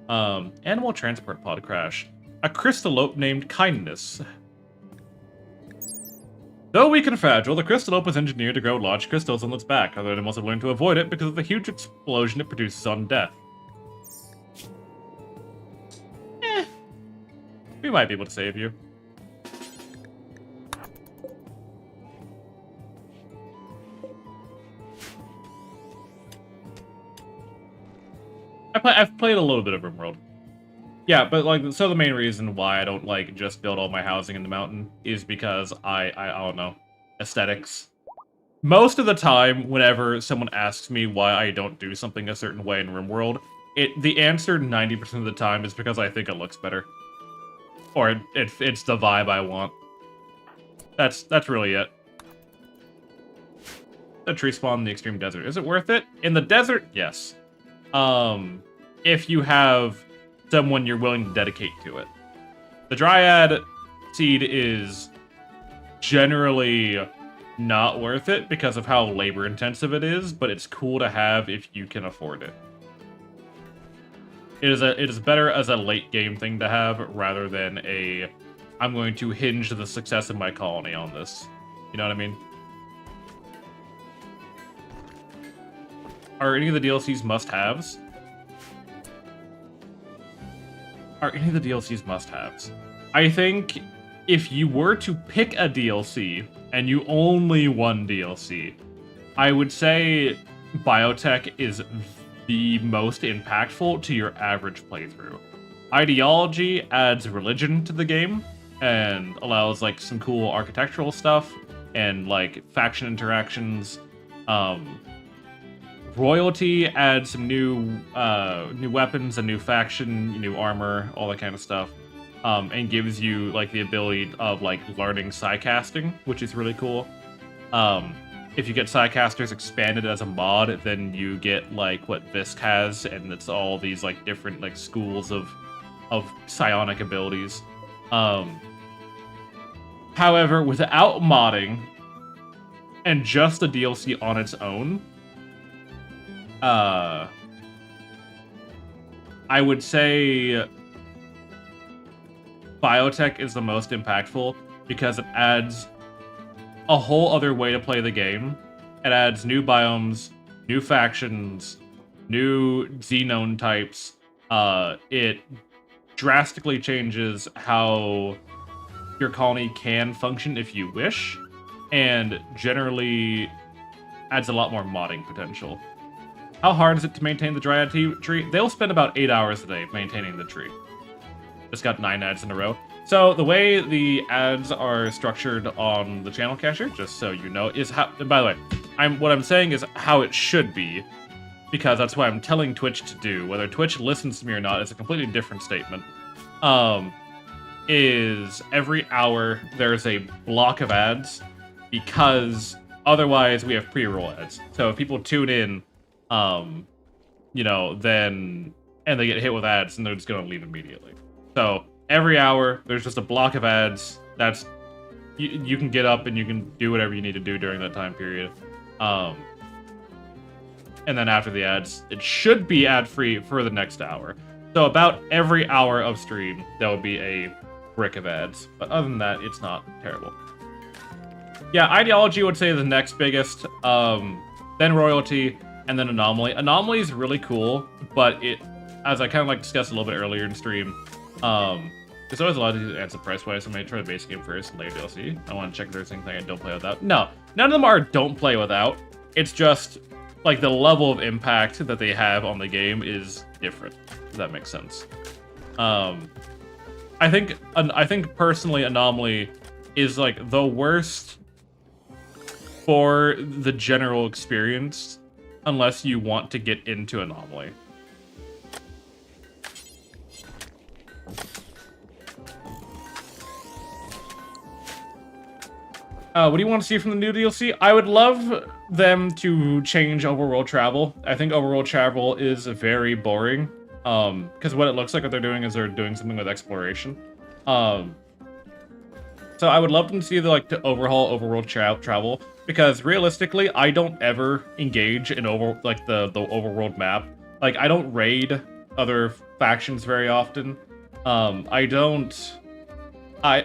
Animal transport pod crash. A crystalope named Kindness. Though weak and fragile, the crystalope was engineered to grow large crystals on its back. Other animals have learned to avoid it because of the huge explosion it produces on death. We might be able to save you. I've played a little bit of RimWorld. Yeah, but like, so the main reason why I don't like just build all my housing in the mountain is because I don't know, aesthetics. Most of the time, whenever someone asks me why I don't do something a certain way in RimWorld, the answer 90% of the time is because I think it looks better, or it's the vibe I want. That's really it. A tree spawn in the extreme desert. Is it worth it? In the desert, yes. If you have someone you're willing to dedicate to it. The Dryad seed is generally not worth it because of how labor intensive it is, but it's cool to have if you can afford it. It is better as a late game thing to have rather than a I'm going to hinge the success of my colony on this. You know what I mean? Are any of the DLCs must-haves? Are any of the DLCs must-haves? I think if you were to pick a DLC and you only one DLC, I would say biotech is the most impactful to your average playthrough. Ideology adds religion to the game and allows like some cool architectural stuff and like faction interactions. Royalty adds some new weapons, a new faction, new armor, all that kind of stuff, and gives you like the ability of like learning psycasting, which is really cool. If you get psycasters expanded as a mod, then you get like what Visk has, and it's all these like different like schools of psionic abilities. However, without modding and just the DLC on its own, I would say biotech is the most impactful because it adds a whole other way to play the game. It adds new biomes, new factions, new xenome types. It drastically changes how your colony can function if you wish, and generally adds a lot more modding potential. How hard is it to maintain the Dryad tree? They'll spend about 8 hours a day maintaining the tree. Just got 9 ads in a row. So the way the ads are structured on the channel cacher, just so you know, is how. And by the way, what I'm saying is how it should be, because that's what I'm telling Twitch to do. Whether Twitch listens to me or not is a completely different statement. Is every hour there's a block of ads, because otherwise we have pre-roll ads. So if people tune in, you know, then and they get hit with ads, and they're just gonna leave immediately. So every hour there's just a block of ads. That's you can get up and you can do whatever you need to do during that time period. And then after the ads, it should be ad-free for the next hour. So about every hour of stream, there will be a brick of ads. But other than that, it's not terrible. Yeah, Ideology would say the next biggest, then Royalty, and then Anomaly. Anomaly is really cool, but it, as I kind of like discussed a little bit earlier in stream, there's always a lot of these ads price-wise, so I'm going to try the base game first and later DLC. I want to check if there's anything I don't play without. No, none of them are don't play without. It's just, like, the level of impact that they have on the game is different, if that makes sense. I think personally Anomaly is, like, the worst for the general experience unless you want to get into Anomaly. What do you want to see from the new DLC? I would love them to change overworld travel. I think overworld travel is very boring. Because what it looks like what they're doing is they're doing something with exploration. So I would love them to see to overhaul overworld travel, because realistically, I don't ever engage in the overworld map. Like, I don't raid other factions very often. I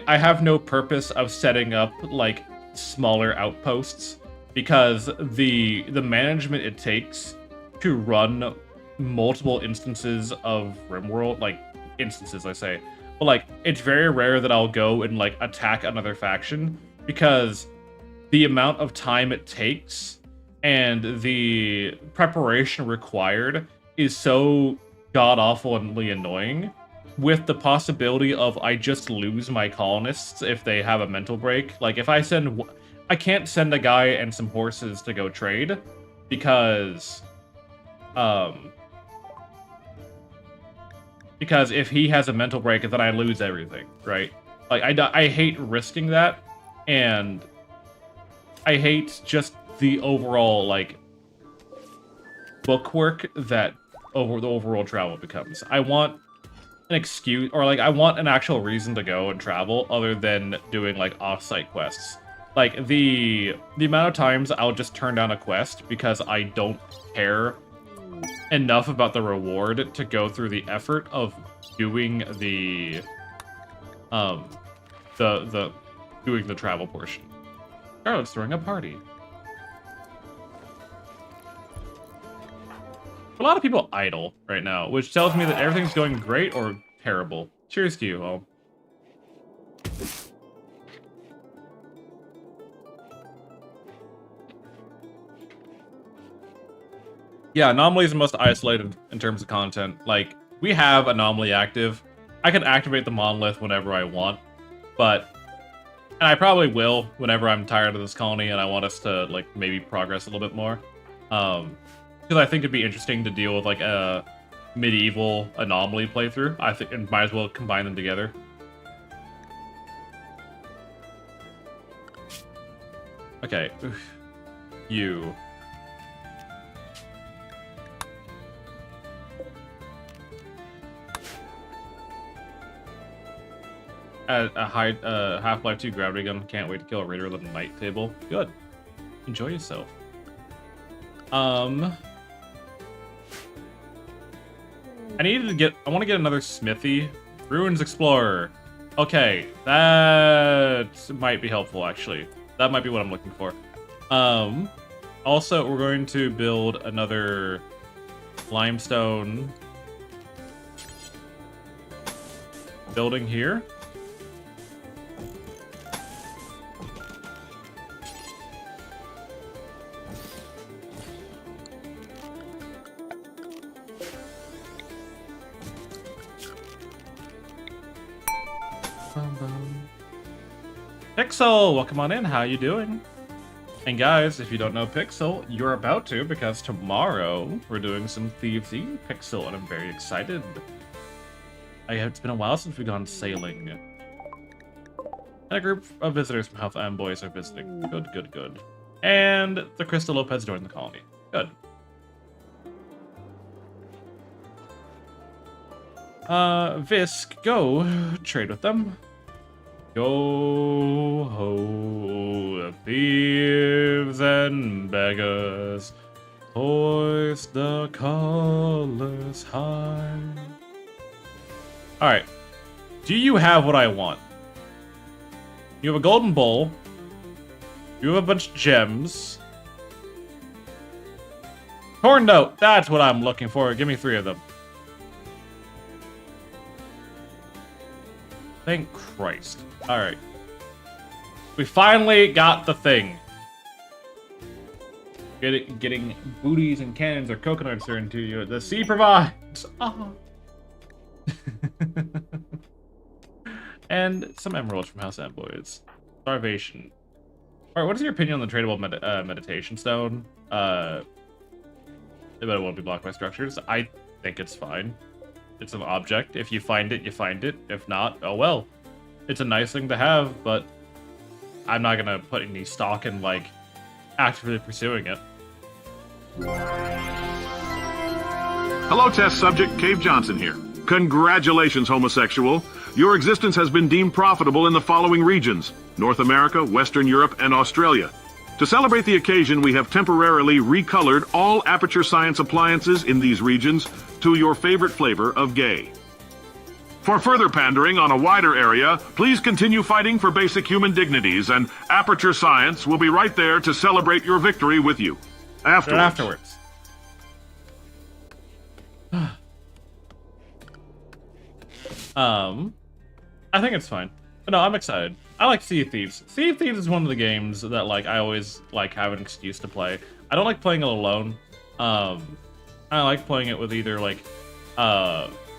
have no purpose of setting up like smaller outposts, because the management it takes to run multiple instances of RimWorld, like instances I say, but like it's very rare that I'll go and like attack another faction, because the amount of time it takes and the preparation required is so god-awfully annoying, with the possibility of I just lose my colonists if they have a mental break. Like, if I can't send a guy and some horses to go trade, because if he has a mental break, then I lose everything, right? Like, I hate risking that, and I hate just the overall, like, bookwork that the overworld travel becomes. I want an excuse, or like I want an actual reason to go and travel other than doing like off-site quests. Like the amount of times I'll just turn down a quest because I don't care enough about the reward to go through the effort of doing the doing the travel portion. Charlotte's throwing a party. A lot of people idle right now, which tells me that everything's going great or terrible. Cheers to you all. Yeah, Anomaly is the most isolated in terms of content. Like, we have Anomaly active. I can activate the monolith whenever I want, and I probably will whenever I'm tired of this colony and I want us to, like, maybe progress a little bit more. Because I think it'd be interesting to deal with like a medieval anomaly playthrough. I think it might as well combine them together. Okay, you. A high Half-Life 2 gravity gun. Can't wait to kill a raider with a night table. Good. Enjoy yourself. I want to get another smithy. Ruins Explorer. Okay, that might be helpful, actually. That might be what I'm looking for. Also, we're going to build another limestone building here. Pixel, welcome on in. How you doing? And guys, if you don't know Pixel, you're about to, because tomorrow we're doing some Thieves Eve Pixel, and I'm very excited. It's been a while since we've gone sailing. And a group of visitors from Health and Boys are visiting. Good, good, good. And the Crystal Lopez joined the colony. Good. Visk, go trade with them. Go ho, thieves and beggars, hoist the colors high. Alright, do you have what I want? You have a golden bowl, you have a bunch of gems. Horn note, that's what I'm looking for. Give me 3 of them. Thank Christ. Alright. We finally got the thing. Getting booties and cannons or coconuts are into you. The sea provides. Oh. And some emeralds from House and Boys. Starvation. Alright, what is your opinion on the tradable meditation stone? It won't be blocked by structures. I think it's fine. It's an object. If you find it, you find it. If not, oh well. It's a nice thing to have, but I'm not gonna put any stock in, like, actively pursuing it.
Hello, test subject. Cave Johnson here. Congratulations, homosexual. Your existence has been deemed profitable in the following regions: North America, Western Europe, and Australia. To celebrate the occasion, we have temporarily recolored all Aperture Science appliances in these regions to your favorite flavor of gay. For further pandering on a wider area, please continue fighting for basic human dignities, and Aperture Science will be right there to celebrate your victory with you. Afterwards.
I think it's fine. But no, I'm excited. I like Sea of Thieves. Sea of Thieves is one of the games that, like, I always, like, have an excuse to play. I don't like playing it alone. I like playing it with either, like,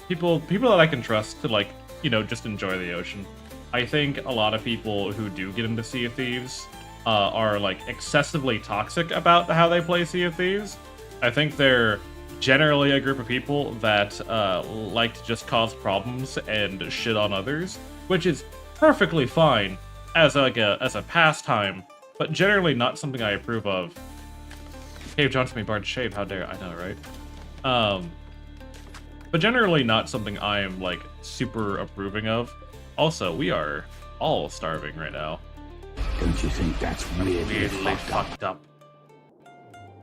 people that I can trust to, like, you know, just enjoy the ocean. I think a lot of people who do get into Sea of Thieves are, like, excessively toxic about how they play Sea of Thieves. I think they're generally a group of people that like to just cause problems and shit on others, which is perfectly fine as like as a pastime, but generally not something I approve of. Cave Johnson may barred shape, how dare I know, right? But generally not something I am like super approving of. Also, we are all starving right now.
Don't you think that's weirdly
fucked up?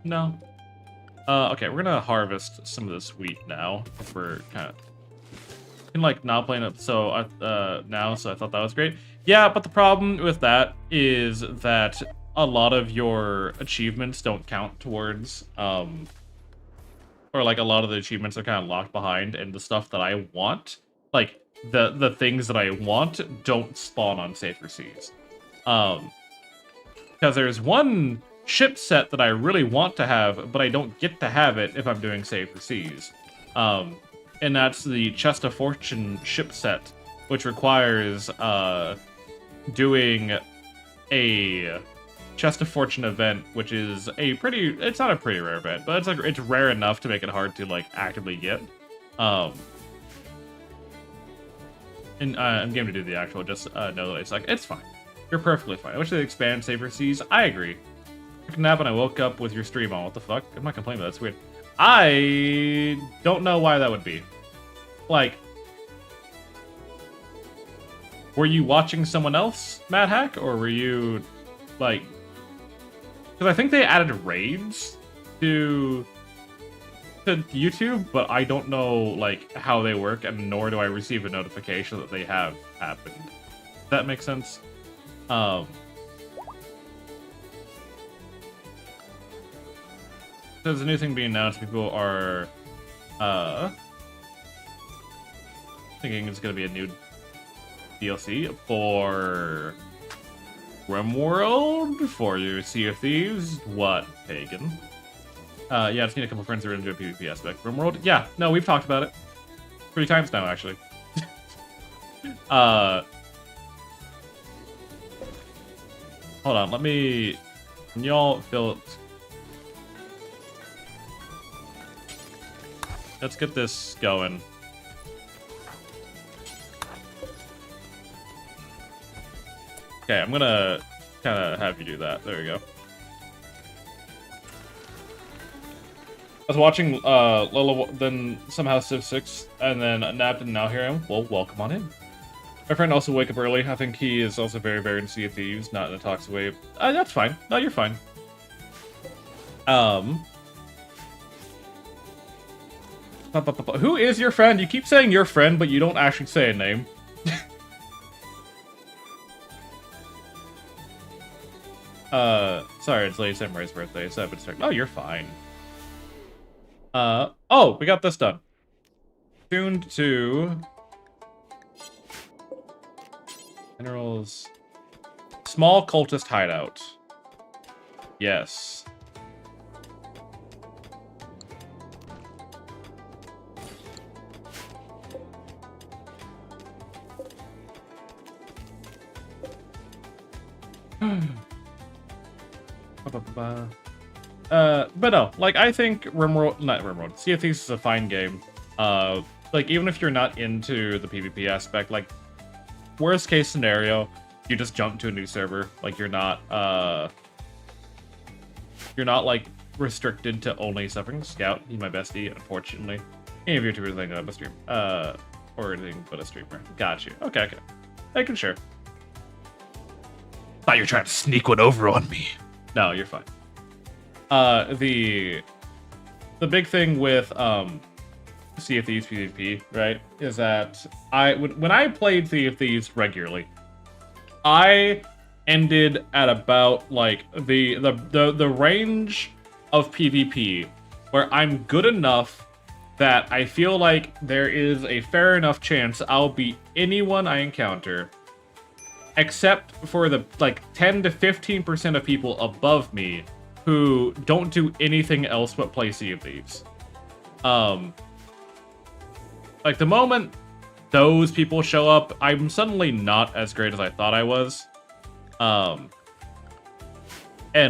No. Okay, we're gonna harvest some of this wheat now. If we're kind of can like not playing it so now, so I thought that was great. Yeah, but the problem with that is that a lot of your achievements don't count towards or like a lot of the achievements are kind of locked behind, and the stuff that I want, like the things that I want, don't spawn on safer seas. Because there's one ship set that I really want to have, but I don't get to have it if I'm doing safer seas. And that's the Chest of Fortune ship set, which requires doing a Chest of Fortune event, which is a pretty, it's not a pretty rare event, but it's like, it's rare enough to make it hard to like actively get. And I'm game to do the actual, just know that it's like, it's fine. You're perfectly fine. I wish they'd expand safer seas. I agree. I took a nap and I woke up with your stream on. What the fuck? I'm not complaining, but that's weird. I don't know why that would be. Like, were you watching someone else, Mad Hack, or were you, like... Because I think they added raids to YouTube, but I don't know, like, how they work, and nor do I receive a notification that they have happened. Does that make sense? There's a new thing being announced. People are thinking it's going to be a new DLC for RimWorld for your Sea of Thieves. What, Pagan? Yeah, I just need a couple friends who are into a PvP aspect. RimWorld? Yeah, no, we've talked about it 3 times now, actually. Hold on, let me... Can y'all fill it? Let's get this going. Okay, I'm gonna kind of have you do that. There we go. I was watching Lola, then somehow Civ 6, and then napped, and now here I am. Well, welcome on in. My friend also wake up early. I think he is also very, very into Sea of Thieves, not in a toxic way. That's fine. No, you're fine. Who is your friend? You keep saying your friend, but you don't actually say a name. Sorry, it's Lady Samurai's birthday, so I've been starting. Oh, you're fine. Oh, we got this done. Tuned to... Minerals... Small cultist hideout. Yes. But no, like, I think RimWorld, not RimWorld, Sea of Thieves is a fine game. like, even if you're not into the PvP aspect, like, worst case scenario, you just jump to a new server. Like, you're not, like, restricted to only Suffering Scout. He's my bestie, unfortunately. Any of your YouTubers think I'm a stream, or anything but a streamer. Got you. Okay, okay. Making sure. Thought you were trying to sneak one over on me. No, you're fine. The big thing with, Sea of Thieves PvP, right, is that when I played Sea of Thieves regularly, I ended at about, like, the range of PvP where I'm good enough that I feel like there is a fair enough chance I'll beat anyone I encounter, except for the, like, 10 to 15% of people above me who don't do anything else but play Sea of Thieves. Like, the moment those people show up, I'm suddenly not as great as I thought I was. And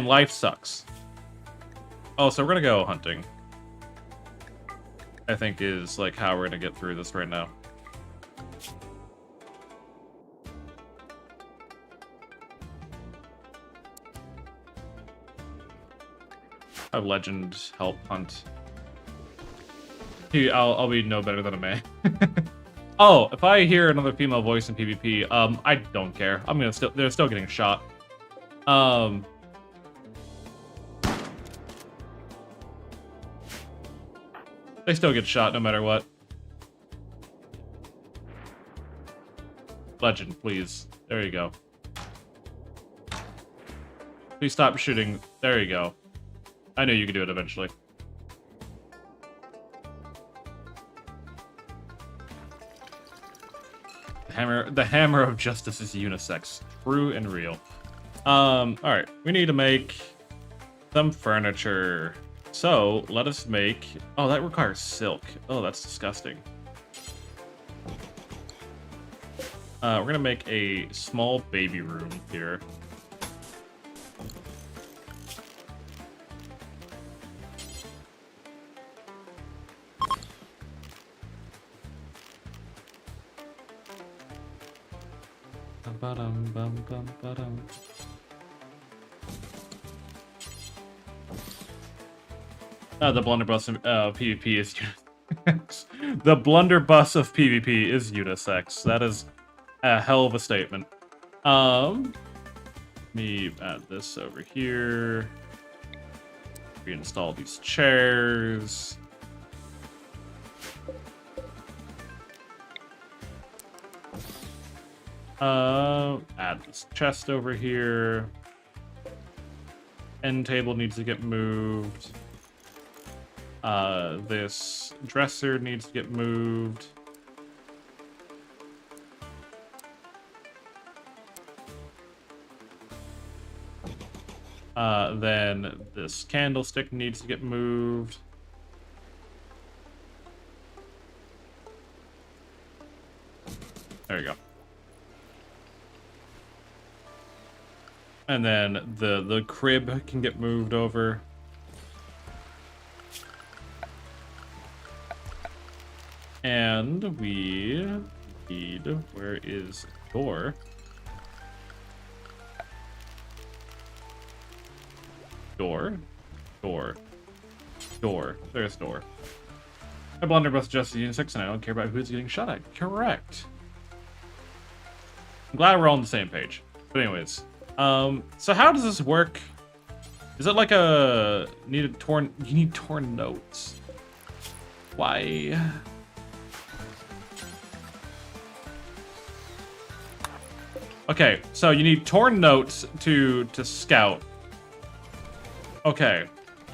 life sucks. Oh, so we're gonna go hunting. I think is, like, how we're gonna get through this right now. Have legend help hunt. I'll be no better than a man. Oh, if I hear another female voice in PvP, I don't care. They're still getting shot. They still get shot no matter what. Legend, please. There you go. Please stop shooting. There you go. I knew you could do it eventually. The hammer of justice is unisex. True and real. Alright. We need to make some furniture. So, let us make... Oh, that requires silk. Oh, that's disgusting. We're gonna make a small baby room here. The blunderbuss of PvP is the blunderbuss of PvP is unisex. That is a hell of a statement. Let me add this over here. Reinstall these chairs. Add this chest over here. End table needs to get moved. This dresser needs to get moved. Then this candlestick needs to get moved. There you go. And then the crib can get moved over. And we need, where is door? Door. There's door. My blunderbuss just unisex and I don't care about who's getting shot at. Correct. I'm glad we're all on the same page. But anyways, so how does this work? Is it like you need torn notes? Why? Okay, so you need torn notes to scout. Okay.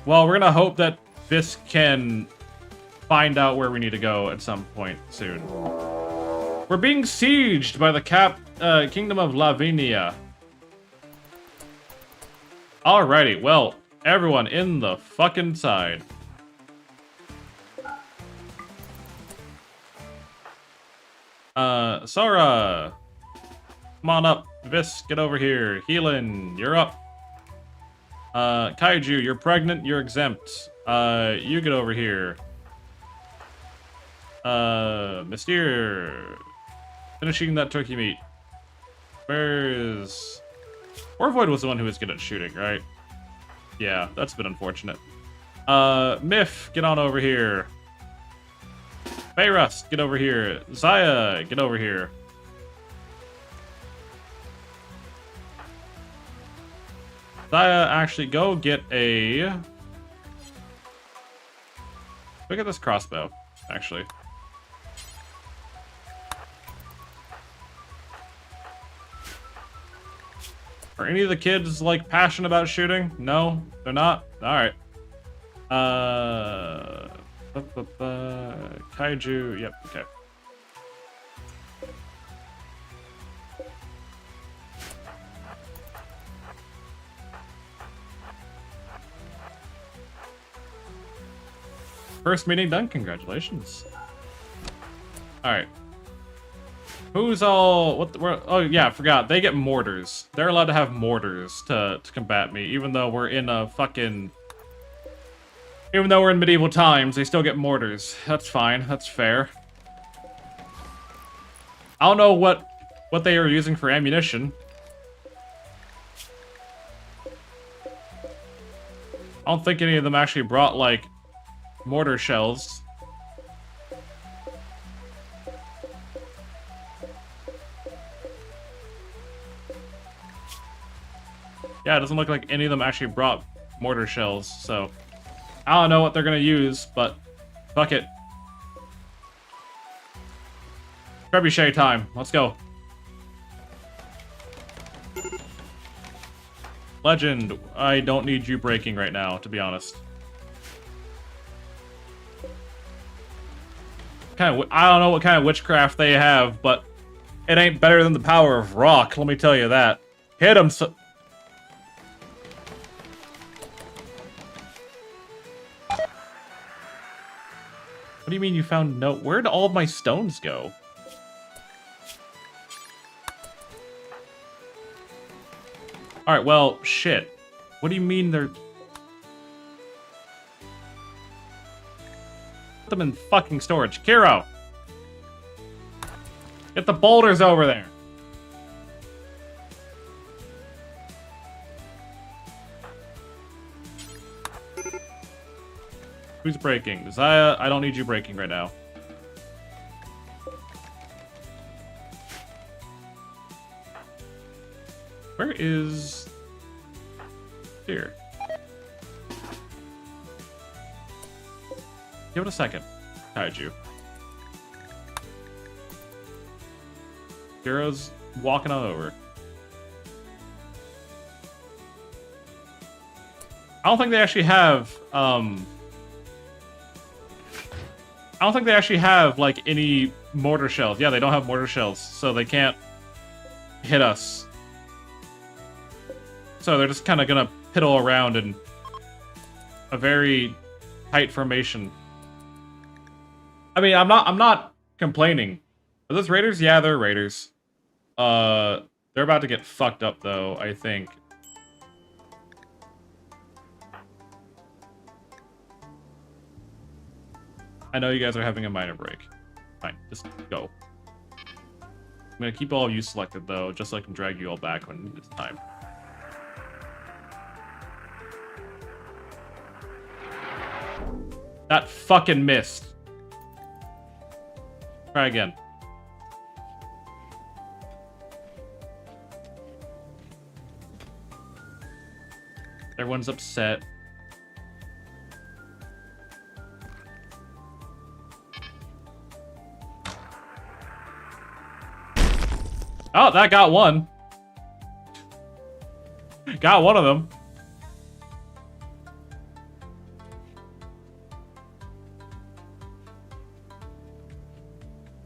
Well, we're gonna hope that this can find out where we need to go at some point soon. We're being sieged by the Kingdom of Lavinia. Alrighty, well, everyone in the fucking side. Sora! Come on up. Vis, get over here. Healin, you're up. Kaiju, you're pregnant, you're exempt. You get over here. Mystere. Finishing that turkey meat. Where's... Orvoid was the one who was good at shooting, right? Yeah, that's been unfortunate. Miff, get on over here. Fayrust, get over here. Zaya, get over here. Zaya, actually, go get a... Look at this crossbow, actually. Are any of the kids, like, passionate about shooting? No? They're not? Alright. Kaiju, yep, okay. First meeting done, congratulations. Alright. Who's all... oh, yeah, I forgot. They get mortars. They're allowed to have mortars to combat me, even though we're in a fucking... Even though we're in medieval times, they still get mortars. That's fine. That's fair. I don't know what they are using for ammunition. I don't think any of them actually brought, like, mortar shells. Yeah, it doesn't look like any of them actually brought mortar shells, so... I don't know what they're gonna use, but... Fuck it. Trebuchet time. Let's go. Legend, I don't need you breaking right now, to be honest. I don't know what kind of witchcraft they have, but it ain't better than the power of rock, let me tell you that. Hit him so... What do you mean you found no... Where'd all of my stones go? Alright, well, shit. What do you mean they're... Put them in fucking storage. Kiro! Get the boulders over there! Who's breaking? Zaya, I don't need you breaking right now. Where is... Here. Give it a second. Kaiju. Hero's walking on over. I don't think they actually have, I don't think they actually have, like, any mortar shells. Yeah, they don't have mortar shells, so they can't hit us. So they're just kind of gonna piddle around in a very tight formation. I mean, I'm not complaining. Are those raiders? Yeah, they're raiders. They're about to get fucked up, though, I think. I know you guys are having a minor break. Fine, just go. I'm gonna keep all of you selected, though, just so I can drag you all back when it's time. That fucking missed. Try again. Everyone's upset. Oh, that got one. Got one of them.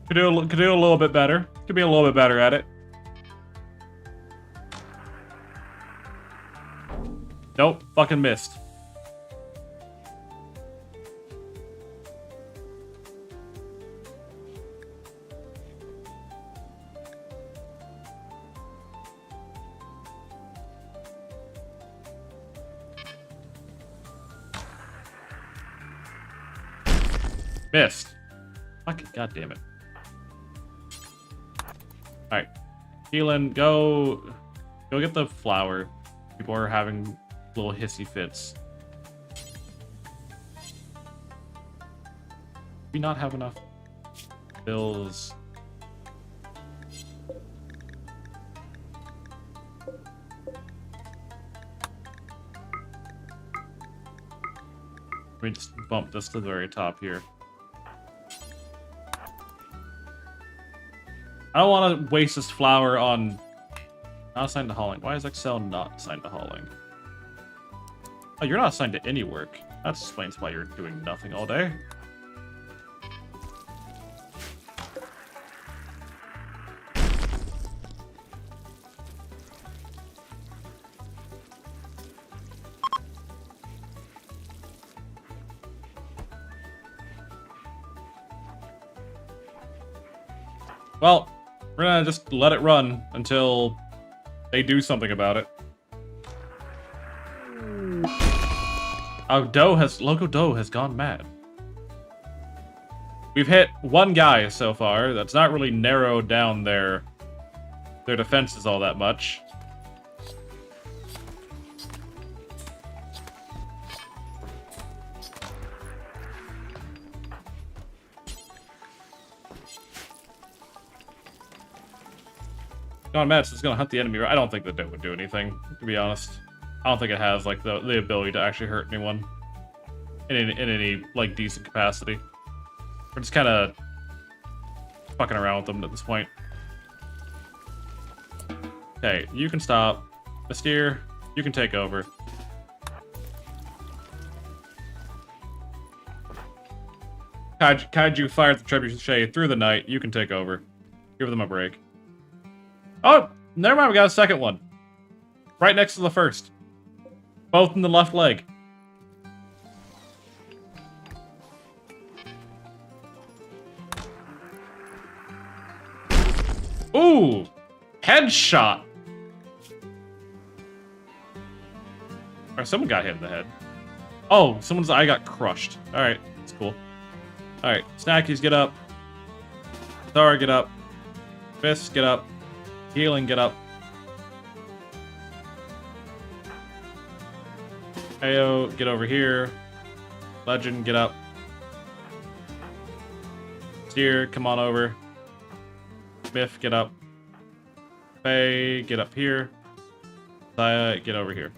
Could do a little bit better. Could be a little bit better at it. Nope, fucking missed. Missed. Fucking goddamn it. Alright. Keelan, go get the flour. People are having little hissy fits. Do we not have enough bills? Let me just bump this to the very top here. I don't want to waste this flour on... Not assigned to hauling. Why is Excel not assigned to hauling? Oh, you're not assigned to any work. That explains why you're doing nothing all day. Well, we're gonna just let it run until they do something about it. Loco Doe has gone mad. We've hit one guy so far. That's not really narrowed down their defenses all that much. Gone mad, so it's gonna hunt the enemy. I don't think the Doe would do anything, to be honest. I don't think it has like the ability to actually hurt anyone in any like decent capacity. We're just kind of fucking around with them at this point. Okay, you can stop. Mystere, you can take over. Kaiju fired the trebuchet through the night. You can take over. Give them a break. Oh, never mind. We got a second one. Right next to the first. Both in the left leg. Ooh! Headshot! Or someone got hit in the head. Oh, someone's eye got crushed. Alright, that's cool. Alright, Snackies, get up. Thor, get up. Fists, get up. Healing, get up. Ayo, get over here. Legend, get up. Steer, come on over. Biff, get up. Faye, get up here. Zaya, get over here.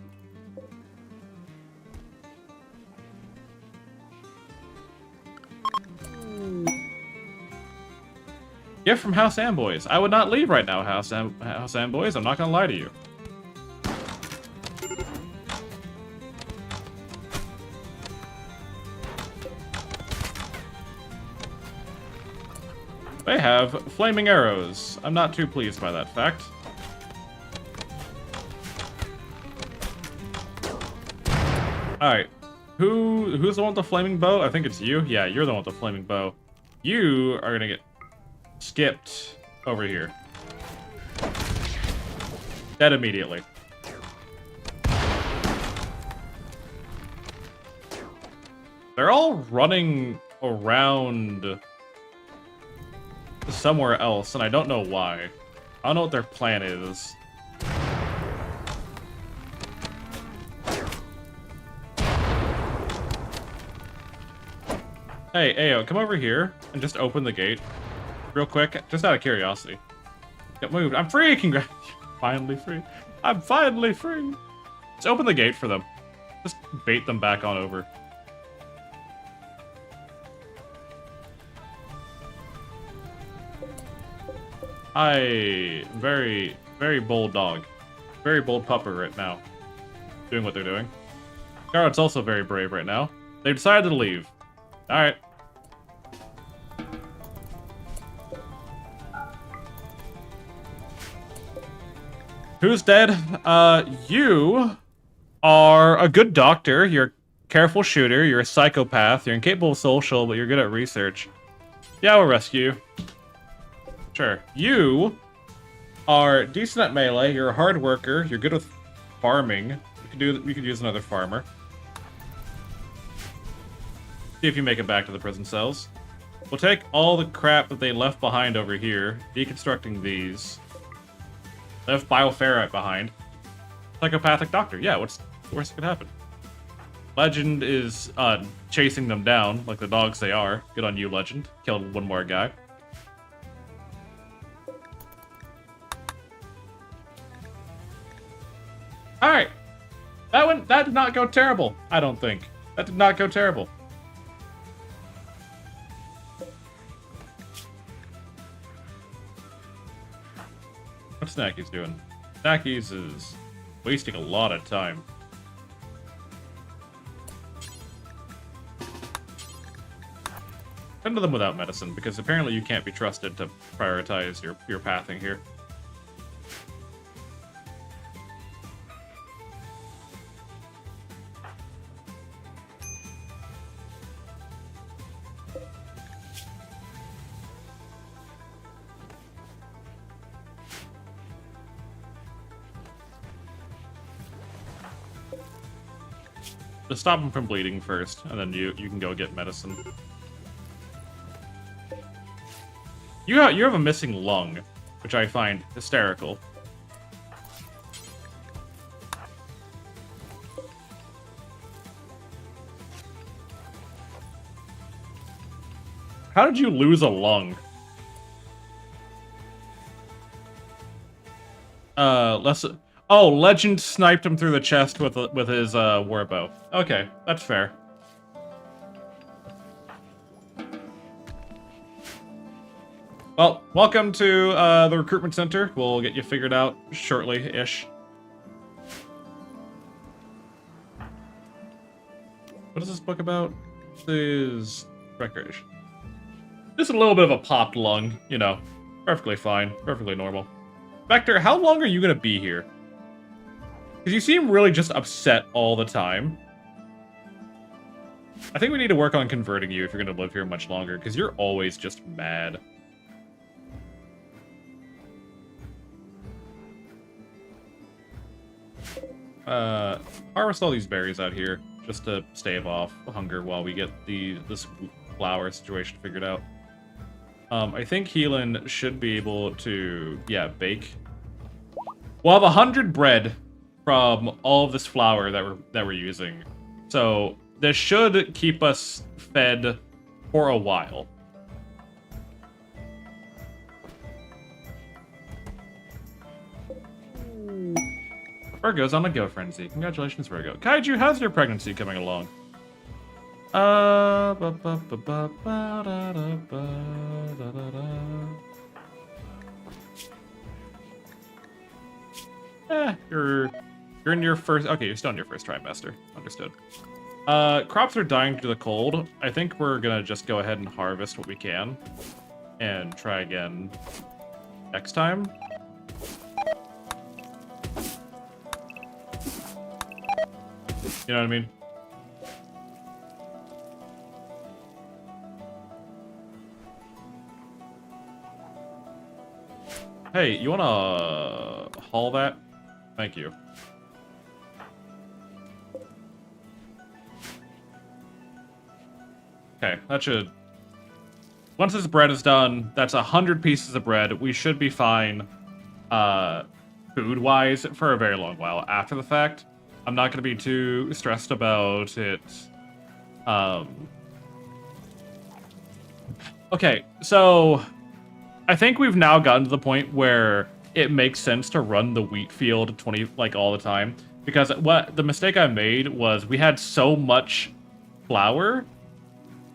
Gift from House Amboys. I would not leave right now, House Amboys. I'm not gonna lie to you. They have flaming arrows. I'm not too pleased by that fact. Alright. Who's the one with the flaming bow? I think it's you. Yeah, you're the one with the flaming bow. You are gonna get skipped over here. Dead immediately. They're all running around somewhere else, and I don't know why. I don't know what their plan is. Hey, Ayo, come over here and just open the gate. Real quick, just out of curiosity. Get moved. I'm free! Congrats. Finally free. I'm finally free! Just open the gate for them. Just bait them back on over. Very, very bold dog. Very bold pupper right now. Doing what they're doing. Garrett's also very brave right now. They decided to leave. Alright. Who's dead? You are a good doctor. You're a careful shooter. You're a psychopath. You're incapable of social, but you're good at research. Yeah, we'll rescue you. Sure. You are decent at melee. You're a hard worker. You're good with farming. We could use another farmer. See if you make it back to the prison cells. We'll take all the crap that they left behind over here, deconstructing these. They left Bioferrite behind. Psychopathic doctor. Yeah, what's the worst that could happen? Legend is chasing them down, like the dogs they are. Good on you, Legend. Killed one more guy. Alright. That did not go terrible, I don't think. That did not go terrible. What's Snacky's doing? Snacky's is wasting a lot of time. Send to them without medicine, because apparently you can't be trusted to prioritize your pathing here. Just stop him from bleeding first, and then you can go get medicine. You have a missing lung, which I find hysterical. How did you lose a lung? Oh, Legend sniped him through the chest with his warbow. Okay, that's fair. Well, welcome to the recruitment center. We'll get you figured out shortly-ish. What is this book about? This is recreation. Just a little bit of a popped lung, you know. Perfectly fine, perfectly normal. Vector, how long are you gonna be here? Because you seem really just upset all the time. I think we need to work on converting you if you're going to live here much longer, because you're always just mad. Harvest all these berries out here, just to stave off hunger while we get this flower situation figured out. I think Healan should be able to, yeah, bake. We'll have 100 bread from all of this flour that we're using. So this should keep us fed for a while. Virgo's on a go frenzy. Congratulations, Virgo. Kaiju, how's your pregnancy coming along? You're in your first... Okay, you're still in your first trimester. Understood. Crops are dying due to the cold. I think we're gonna just go ahead and harvest what we can. And try again next time. You know what I mean? Hey, you wanna haul that? Thank you. Okay, that should... Once this bread is done, that's 100 pieces of bread. We should be fine, food-wise, for a very long while after the fact. I'm not going to be too stressed about it. Okay, so... I think we've now gotten to the point where it makes sense to run the wheat field all the time. Because the mistake I made was we had so much flour...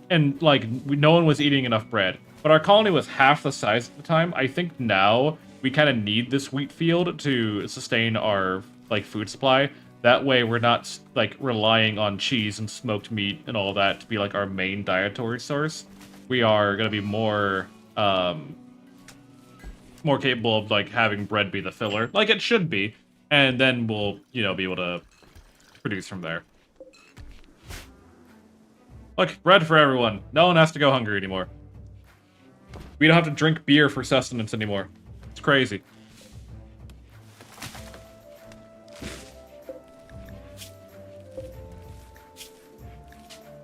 And, no one was eating enough bread. But our colony was half the size at the time. I think now we kind of need this wheat field to sustain our, food supply. That way we're not, relying on cheese and smoked meat and all that to be, our main dietary source. We are going to be more capable of, having bread be the filler. Like it should be. And then we'll, be able to produce from there. Look, bread for everyone. No one has to go hungry anymore. We don't have to drink beer for sustenance anymore. It's crazy.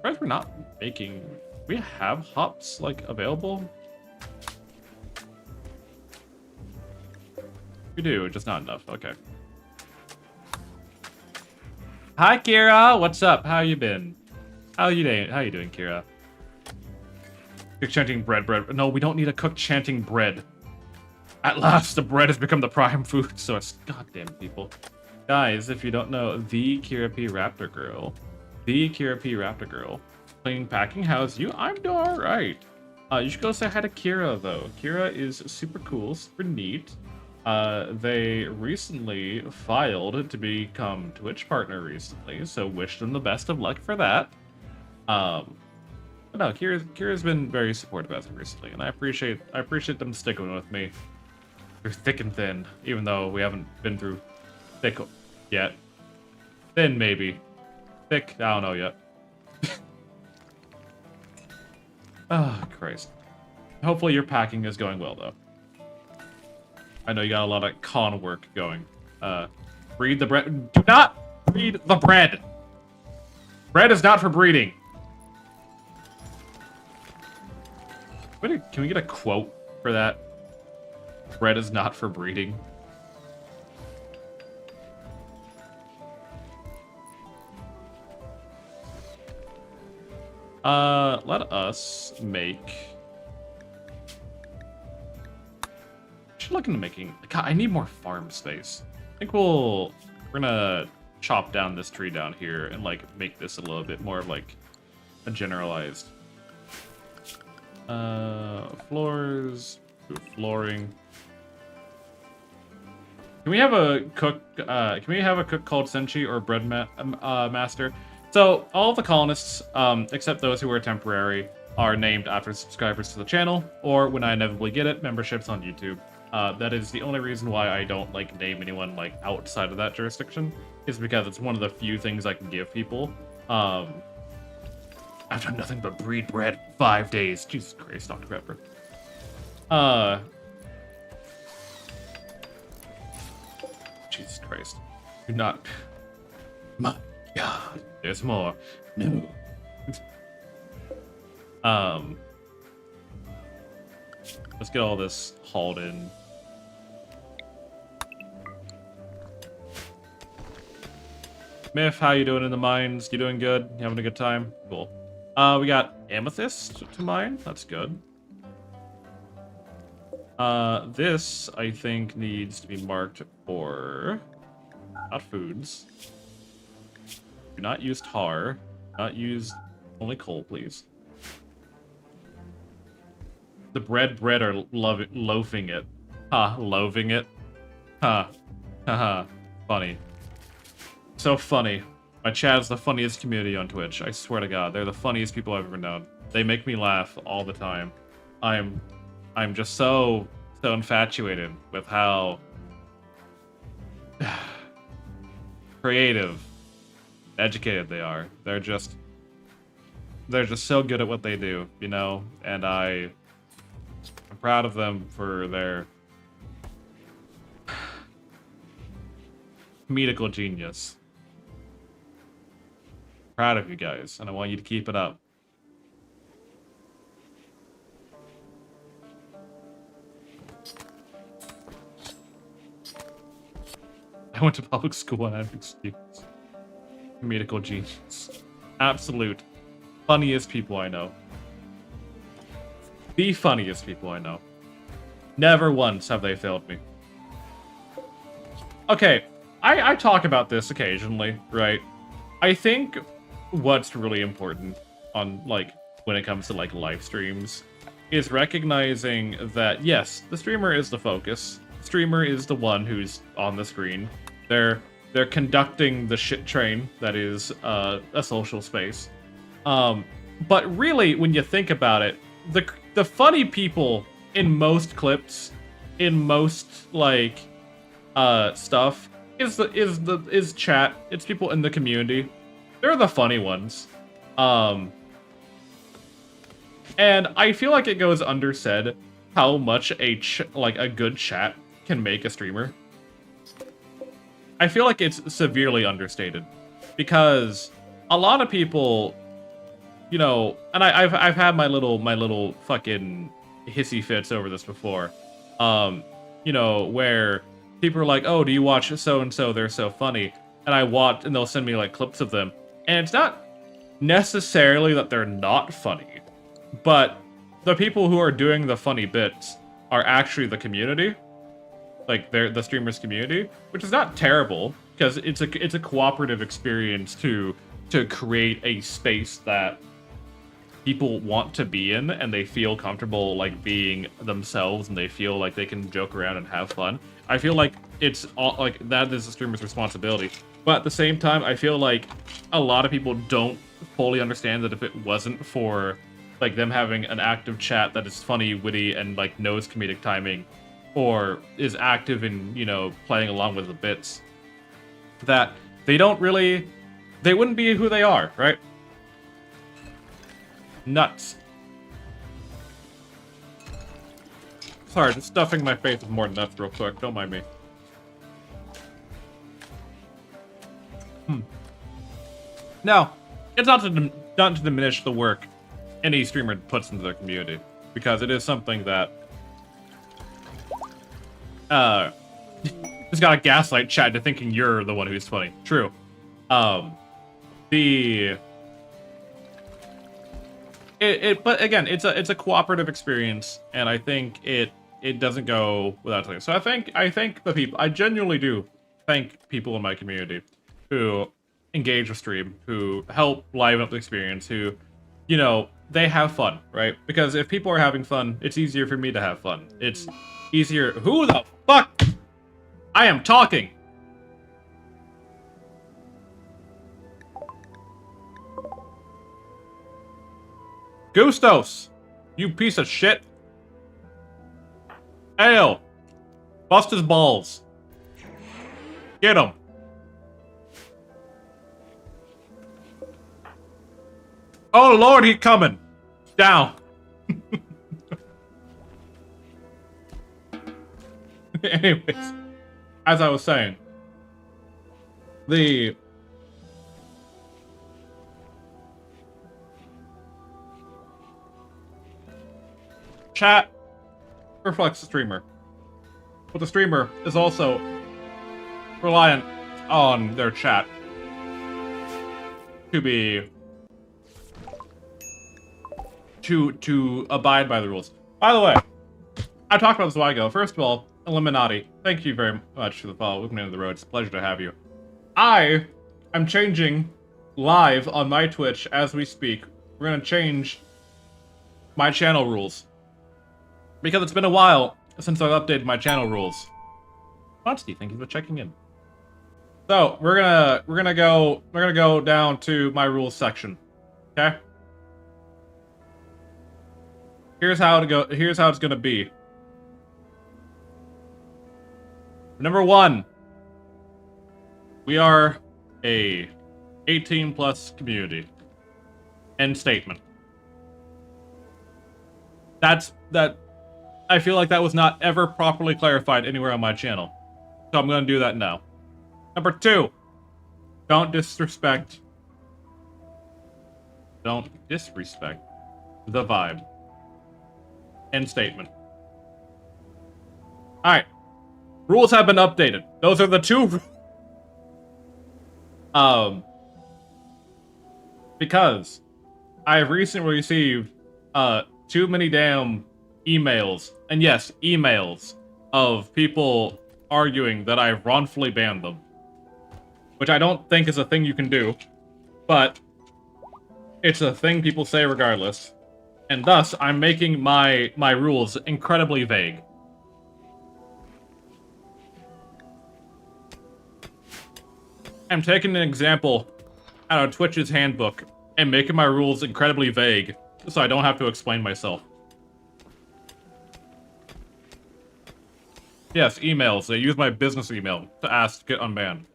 Bread we're not making we have hops, like, available? We do, just not enough. Okay. Hi, Kira. What's up? How you been? How you doing, Kira? Cook chanting bread. No, we don't need to cook chanting bread. At last, the bread has become the prime food source. Goddamn people. Guys, if you don't know, the Kira P. Raptor Girl. The Kira P. Raptor Girl. Cleaning, packing, how's you? I'm doing alright. You should go say hi to Kira, though. Kira is super cool, super neat. They recently filed to become Twitch partner recently, so wish them the best of luck for that. But no, Kira's been very supportive as of recently, and I appreciate them sticking with me through thick and thin, even though we haven't been through thick yet. Thin, maybe. Thick, I don't know yet. Oh, Christ. Hopefully your packing is going well, though. I know you got a lot of con work going. Breed the bread. Do not breed the bread! Bread is not for breeding. Can we get a quote for that? Bread is not for breeding. Let us make... looking to making... God, I need more farm space. I think we're gonna chop down this tree down here and, like, make this a little bit more of, like, a generalized... floors... flooring... Can we have a cook called Senchi or Bread Master? So, all the colonists, except those who are temporary, are named after subscribers to the channel, or when I inevitably get it, memberships on YouTube. That is the only reason why I don't, like, name anyone, like, outside of that jurisdiction, is because it's one of the few things I can give people. I've done nothing but breed bread 5 days. Jesus Christ, Dr. Pepper. Jesus Christ. Do not... My God. There's more. No. Let's get all this hauled in. Myth, how you doing in the mines? You doing good? You having a good time? Cool. We got amethyst to mine. That's good. This, I think, needs to be marked for... not foods. Do not use tar. Do not use only coal, please. The bread are loafing it. Ha, loafing it. Ha. Haha. Funny. So funny. My chat is the funniest community on Twitch. I swear to God, they're the funniest people I've ever known. They make me laugh all the time. I'm just so infatuated with how creative, educated they are. They're just so good at what they do, you know? And I'm proud of them for their comedical genius. Proud of you guys, and I want you to keep it up. I went to public school and I have excuse. Comedical genius. Absolute funniest people I know. The funniest people I know. Never once have they failed me. Okay, I talk about this occasionally, right? I think what's really important on, like, when it comes to, like, live streams is recognizing that, yes, the streamer is the focus. The streamer is the one who's on the screen. They're conducting the shit train that is a social space. But really, when you think about it, the funny people in most clips, in most, like, stuff, is chat. It's people in the community. They're the funny ones. And I feel like it goes undersaid how much a good chat can make a streamer. I feel like it's severely understated. Because a lot of people, you know, and I've had my little fucking hissy fits over this before. You know, where people are like, "Oh, do you watch so and so? They're so funny," and I watch, and they'll send me like clips of them, and it's not necessarily that they're not funny, but the people who are doing the funny bits are actually the community, like they're the streamers community, which is not terrible because it's a cooperative experience to create a space that people want to be in and they feel comfortable like being themselves and they feel like they can joke around and have fun. I feel like it's all like that is the streamer's responsibility. But at the same time, I feel like a lot of people don't fully understand that if it wasn't for like them having an active chat that is funny, witty, and like knows comedic timing, or is active in, you know, playing along with the bits, that they wouldn't be who they are, right? Nuts. Sorry, just stuffing my face with more nuts real quick. Don't mind me. Now, it's not to diminish the work any streamer puts into their community, because it is something that just got a gaslight chat into thinking you're the one who's funny. True. But again, it's a cooperative experience, and I think it doesn't go without saying. So I thank the people. I genuinely do thank people in my community who engage with stream, who help liven up the experience, who, you know, they have fun, right? Because if people are having fun, it's easier for me to have fun. It's easier. Who the fuck? I am talking. Gustos, you piece of shit. Ale, bust his balls. Get him. Oh Lord, he coming. Down. Anyways, as I was saying, the chat reflects the streamer, but the streamer is also reliant on their chat to abide by the rules. By the way, I talked about this a while ago. First of all, Illuminati, thank you very much for the follow. Welcome into the road. It's a pleasure to have you. I am changing live on my Twitch as we speak. We're gonna change my channel rules, because it's been a while since I've updated my channel rules. Monty, thank you for checking in. So we're gonna go down to my rules section. Okay. Here's how it's gonna be. Number 1, we are a 18+ community. End statement. That I feel like that was not ever properly clarified anywhere on my channel. So I'm gonna do that now. Number 2, don't disrespect the vibe. End statement. Alright. Rules have been updated. Those are the 2. Because I have recently received too many damn emails, and yes, emails, of people arguing that I've wrongfully banned them. Which I don't think is a thing you can do, but it's a thing people say regardless. And thus, I'm making my rules incredibly vague. I'm taking an example out of Twitch's handbook and making my rules incredibly vague, so I don't have to explain myself. Yes, emails. They use my business email to ask to get unbanned.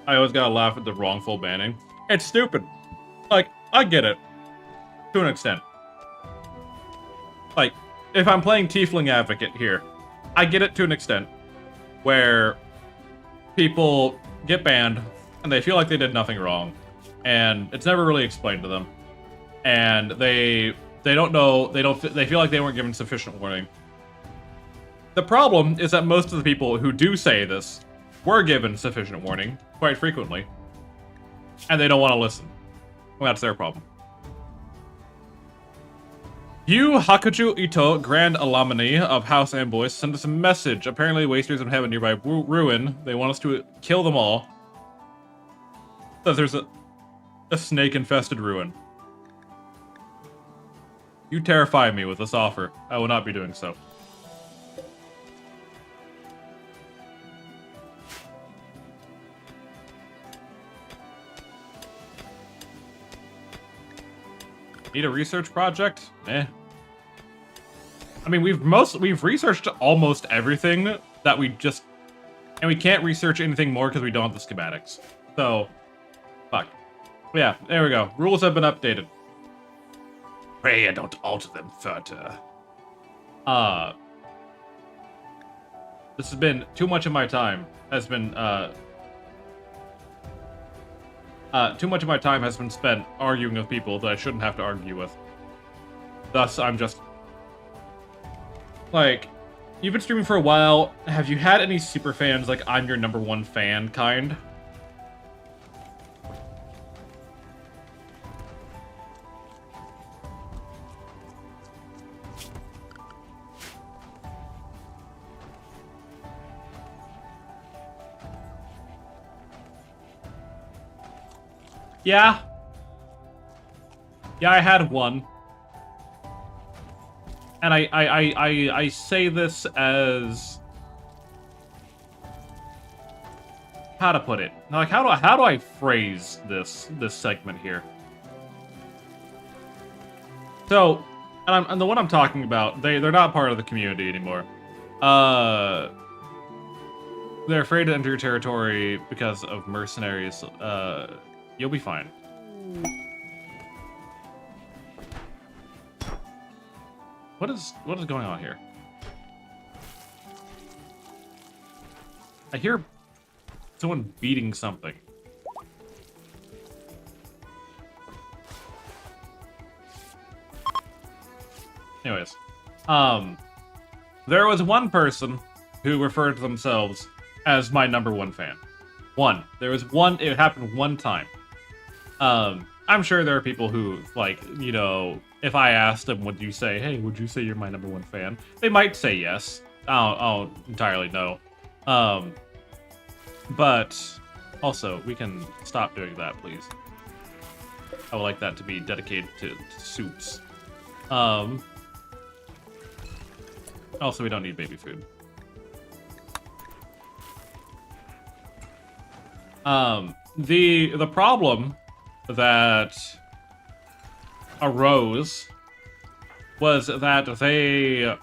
I always gotta laugh at the wrongful banning. It's stupid. Like, I get it. To an extent. Like, if I'm playing Tiefling Advocate here, I get it to an extent. Where people get banned, and they feel like they did nothing wrong. And it's never really explained to them. And they don't know, they feel like they weren't given sufficient warning. The problem is that most of the people who do say this were given sufficient warning, quite frequently. And they don't want to listen. Well, that's their problem. Yu Hakuju Ito, Grand Alamani of House Amboys, sent us a message. Apparently, Wasters of Heaven nearby ruin. They want us to kill them all. Says there's a snake-infested ruin. You terrify me with this offer. I will not be doing so. Need a research project? Eh. I mean, we've researched almost everything that we just, and we can't research anything more because we don't have the schematics. So, fuck. Yeah, there we go. Rules have been updated. Pray I don't alter them further. This has been too much of my time. Too much of my time has been spent arguing with people that I shouldn't have to argue with. Thus, I'm just... Like, you've been streaming for a while. Have you had any super fans, like, I'm your #1 fan kind? Yeah. Yeah, I had one. And I say this as... How to put it? Like, how do I phrase this segment here? So, and the one I'm talking about, they're not part of the community anymore. They're afraid to enter your territory because of mercenaries. You'll be fine. What is going on here? I hear someone beating something. Anyways, there was one person who referred to themselves as my #1 fan. One. There was one. It happened one time. I'm sure there are people who, like, you know, if I asked them, would you say you're my #1 fan? They might say yes. I don't entirely know. But also, we can stop doing that, please. I would like that to be dedicated to soups. Also, we don't need baby food. The problem that arose was that they... I'm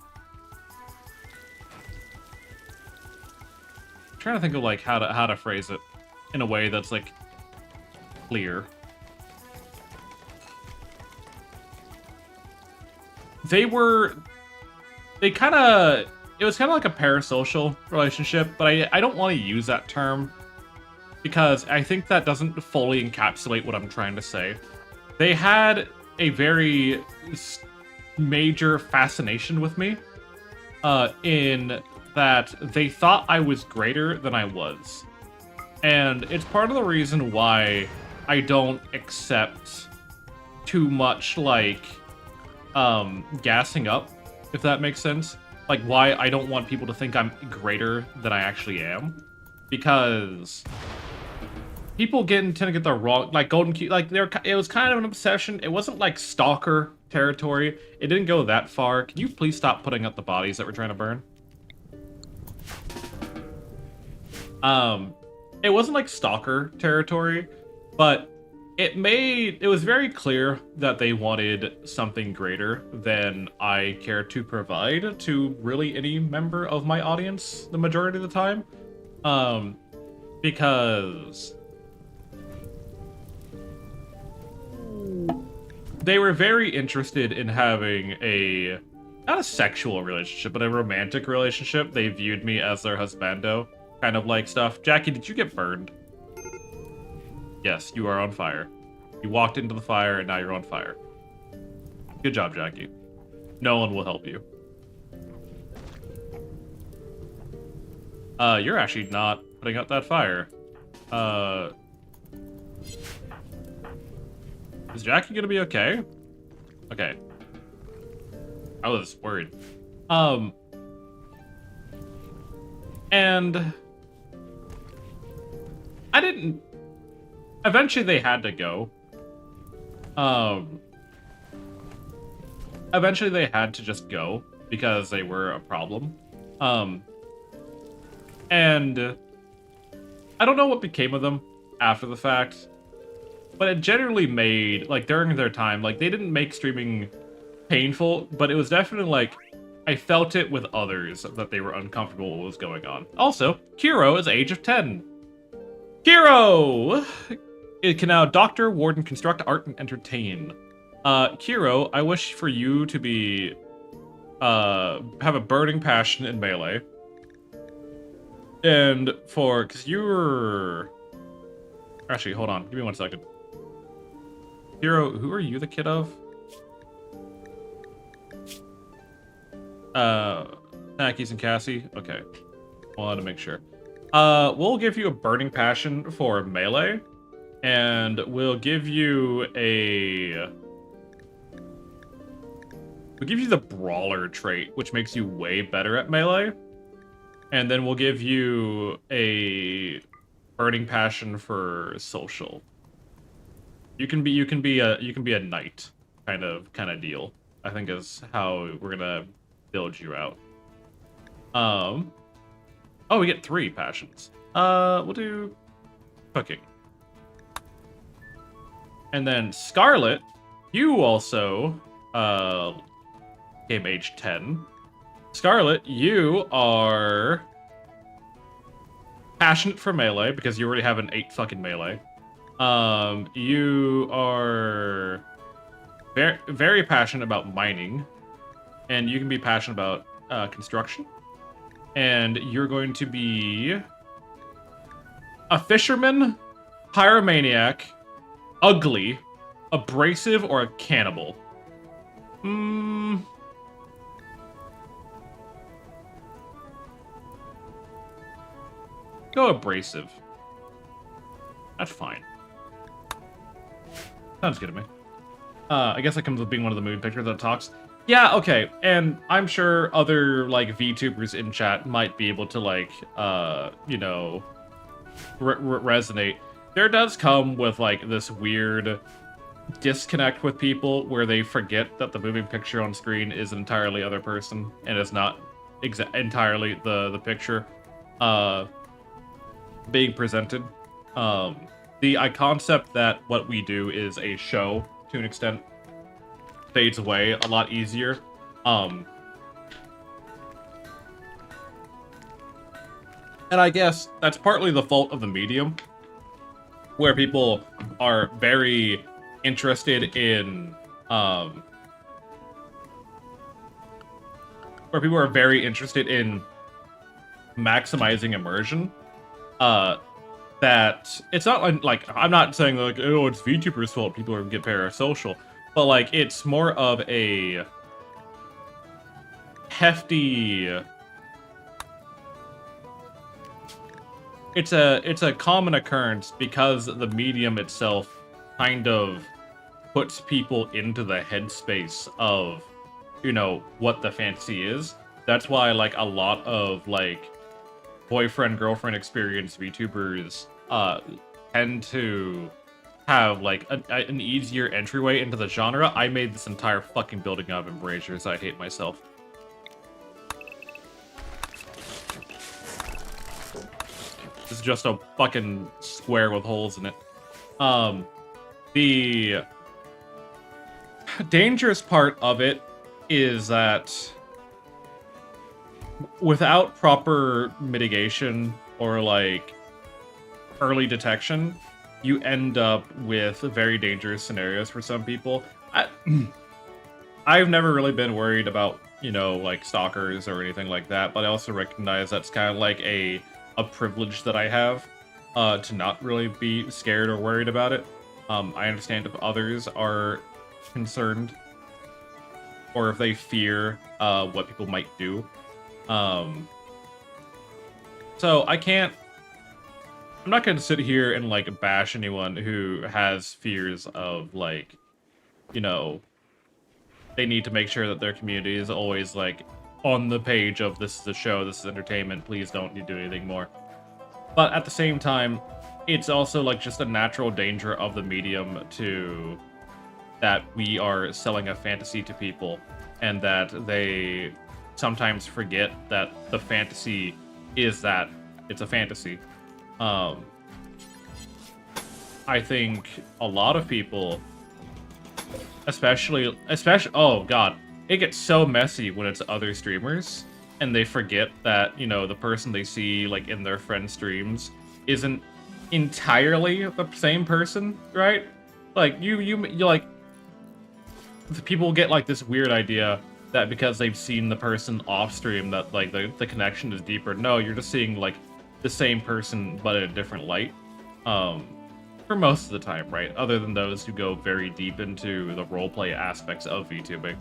trying to think of, like, how to phrase it in a way that's, like, clear. It was kind of like a parasocial relationship, but I don't want to use that term because I think that doesn't fully encapsulate what I'm trying to say. They had a very major fascination with me in that they thought I was greater than I was. And it's part of the reason why I don't accept too much, like, gassing up, if that makes sense. Like, why I don't want people to think I'm greater than I actually am. Because people tend to get the wrong, like, Golden Key, like, it was kind of an obsession. It wasn't, like, stalker territory. It didn't go that far. Can you please stop putting up the bodies that we're trying to burn? It wasn't, like, stalker territory, but it was very clear that they wanted something greater than I care to provide to really any member of my audience the majority of the time. Because they were very interested in having a, not a sexual relationship, but a romantic relationship. They viewed me as their husbando, kind of like stuff. Jackie, did you get burned? Yes, you are on fire. You walked into the fire and now you're on fire. Good job, Jackie. No one will help you. You're actually not putting out that fire. Is Jackie gonna be okay? Okay. I was worried. And I didn't. Eventually, they had to go. Eventually, they had to just go because they were a problem. And I don't know what became of them after the fact, but it generally made, like, during their time, like, they didn't make streaming painful, but it was definitely, like, I felt it with others that they were uncomfortable with what was going on. Also, Kiro is age of 10. Kiro! It can now doctor, warden, construct, art, and entertain. Kiro, I wish for you to be, have a burning passion in melee. And because you're... Actually, hold on. Give me 1 second. Hero, who are you the kid of? Nakis and Cassie? Okay. Wanted to make sure. We'll give you a burning passion for melee. And we'll give you a... We'll give you the brawler trait, which makes you way better at melee. And then we'll give you a burning passion for social. You can be a knight kind of deal, I think is how we're gonna build you out. Oh, we get 3 passions. We'll do cooking. And then Scarlet, you also came age 10. Scarlet, you are passionate for melee because you already have an 8 fucking melee. You are very, very passionate about mining, and you can be passionate about construction. And you're going to be a fisherman, pyromaniac, ugly, abrasive, or a cannibal. Go abrasive. That's fine. Sounds good to me. I guess that comes with being one of the mood pictures that talks. Yeah, okay. And I'm sure other, like, VTubers in chat might be able to, like, you know, resonate. There does come with, like, this weird disconnect with people where they forget that the moving picture on screen is an entirely other person and is not entirely the picture being presented. The concept that what we do is a show, to an extent, fades away a lot easier. And I guess that's partly the fault of the medium, where people are very interested in, maximizing immersion. That it's not like I'm not saying like, oh, it's VTubers' fault people get parasocial, but like it's more of a hefty. It's a common occurrence because the medium itself kind of puts people into the headspace of, you know, what the fantasy is. That's why like a lot of like boyfriend girlfriend experience VTubers tend to have like an easier entryway into the genre. I made this entire fucking building out of embrasures. I hate myself. This is just a fucking square with holes in it. The dangerous part of it is that without proper mitigation or like early detection, you end up with very dangerous scenarios for some people. I've never really been worried about, you know, like stalkers or anything like that, but I also recognize that's kind of like a privilege that I have, to not really be scared or worried about it. I understand if others are concerned or if they fear what people might do. So I'm not going to sit here and like bash anyone who has fears of like, you know, they need to make sure that their community is always like on the page of this is a show, this is entertainment, please don't do anything more. But at the same time, it's also like just a natural danger of the medium to that we are selling a fantasy to people and that they sometimes forget that the fantasy is that it's a fantasy. I think a lot of people, especially, oh god, it gets so messy when it's other streamers and they forget that, you know, the person they see like in their friend streams isn't entirely the same person, right? Like you like, people get like this weird idea that because they've seen the person off stream that like the connection is deeper. No, you're just seeing like the same person but in a different light. For most of the time, right? Other than those who go very deep into the roleplay aspects of VTubing.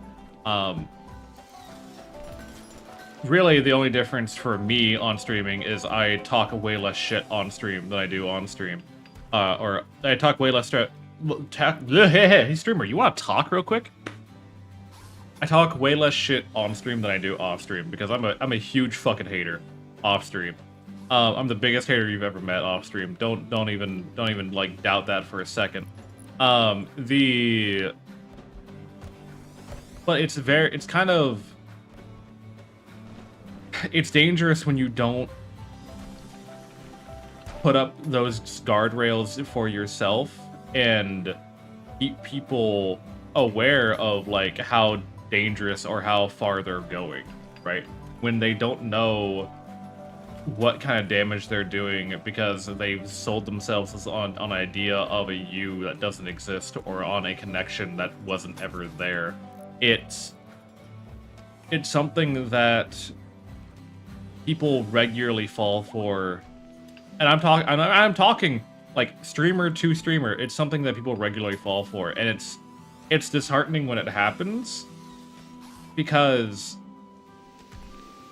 Really, the only difference for me on streaming is I talk way less shit on stream than I do on stream. Or I talk way less hey, streamer, you want to talk real quick? I talk way less shit on stream than I do off stream because I'm a huge fucking hater off stream. I'm the biggest hater you've ever met off stream. Don't even like doubt that for a second. But it's dangerous when you don't put up those guardrails for yourself and keep people aware of like how dangerous or how far they're going, right? When they don't know what kind of damage they're doing because they've sold themselves on an idea of a you that doesn't exist or on a connection that wasn't ever there. It's something that people regularly fall for, and I'm talking like streamer to streamer. It's something that people regularly fall for, and it's disheartening when it happens because